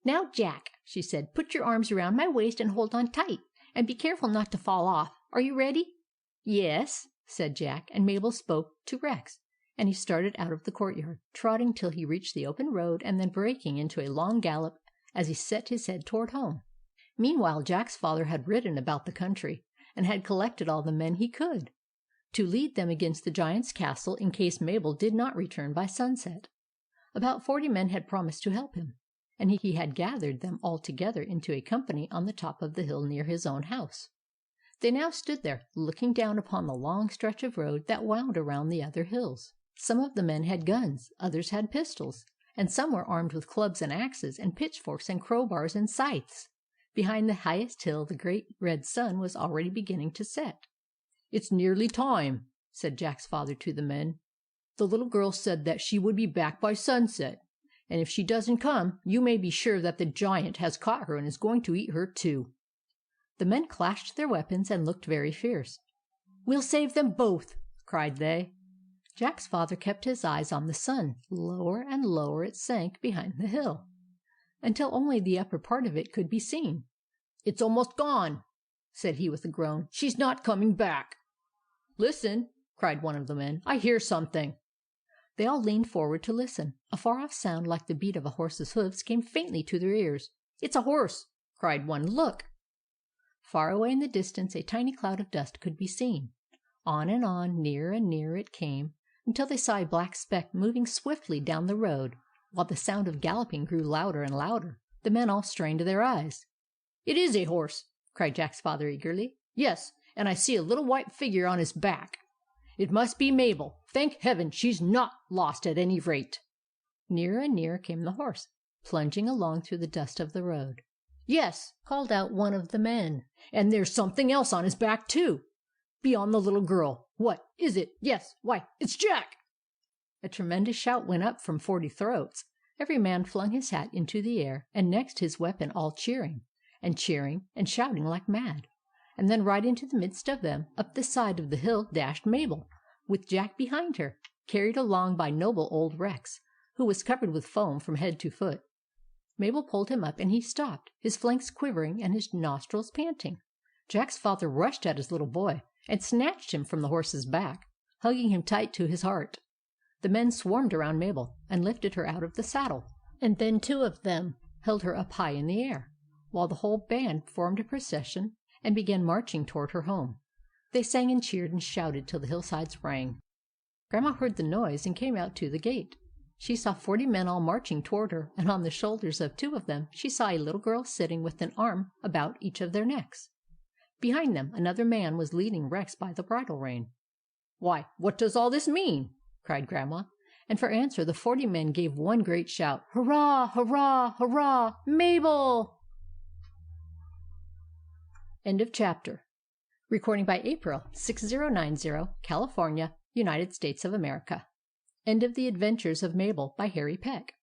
"Now, Jack," she said, "put your arms around my waist and hold on tight, and be careful not to fall off. Are you ready?" "Yes," said Jack, and Mabel spoke to Rex, and he started out of the courtyard, trotting till he reached the open road, and then breaking into a long gallop as he set his head toward home. Meanwhile, Jack's father had ridden about the country, and had collected all the men he could, to lead them against the giant's castle in case Mabel did not return by sunset. About 40 men had promised to help him, and he had gathered them all together into a company on the top of the hill near his own house. They now stood there, looking down upon the long stretch of road that wound around the other hills. Some of the men had guns, others had pistols, and some were armed with clubs and axes and pitchforks and crowbars and scythes. Behind the highest hill the great red sun was already beginning to set. "It's nearly time," said Jack's father to the men. "The little girl said that she would be back by sunset, and if she doesn't come, you may be sure that the giant has caught her and is going to eat her too." The men clashed their weapons and looked very fierce. "We'll save them both!" cried they. Jack's father kept his eyes on the sun. Lower and lower it sank behind the hill, until only the upper part of it could be seen. "It's almost gone," said he with a groan. "She's not coming back." "Listen!" cried one of the men. "I hear something." They all leaned forward to listen. A far-off sound like the beat of a horse's hoofs came faintly to their ears. "It's a horse!" cried one. "Look!" Far away in the distance a tiny cloud of dust could be seen. On and on, nearer and nearer it came, until they saw a black speck moving swiftly down the road, while the sound of galloping grew louder and louder. The men all strained their eyes. "It is a horse!" cried Jack's father eagerly. "Yes, and I see a little white figure on his back. It must be Mabel. Thank heaven she's not lost at any rate." Nearer and nearer came the horse, plunging along through the dust of the road. "Yes," called out one of the men, "and there's something else on his back, too. Beyond the little girl. What is it? Yes, why, it's Jack!" A tremendous shout went up from 40 throats. Every man flung his hat into the air, and next his weapon, all cheering, and shouting like mad. And then right into the midst of them, up the side of the hill, dashed Mabel, with Jack behind her, carried along by noble old Rex, who was covered with foam from head to foot. Mabel pulled him up, and he stopped, his flanks quivering and his nostrils panting. Jack's father rushed at his little boy, and snatched him from the horse's back, hugging him tight to his heart. The men swarmed around Mabel, and lifted her out of the saddle, and then 2 of them held her up high in the air, while the whole band formed a procession and began marching toward her home. They sang and cheered and shouted till the hillsides rang. Grandma heard the noise and came out to the gate. She saw 40 men all marching toward her, and on the shoulders of 2 of them she saw a little girl sitting with an arm about each of their necks. Behind them another man was leading Rex by the bridle rein. "Why, what does all this mean?" cried Grandma, and for answer the 40 men gave one great shout, "Hurrah! Hurrah! Hurrah! Mabel!" End of chapter. Recording by April 6090, California, United States of America. End of The Adventures of Mabel by Harry Peck.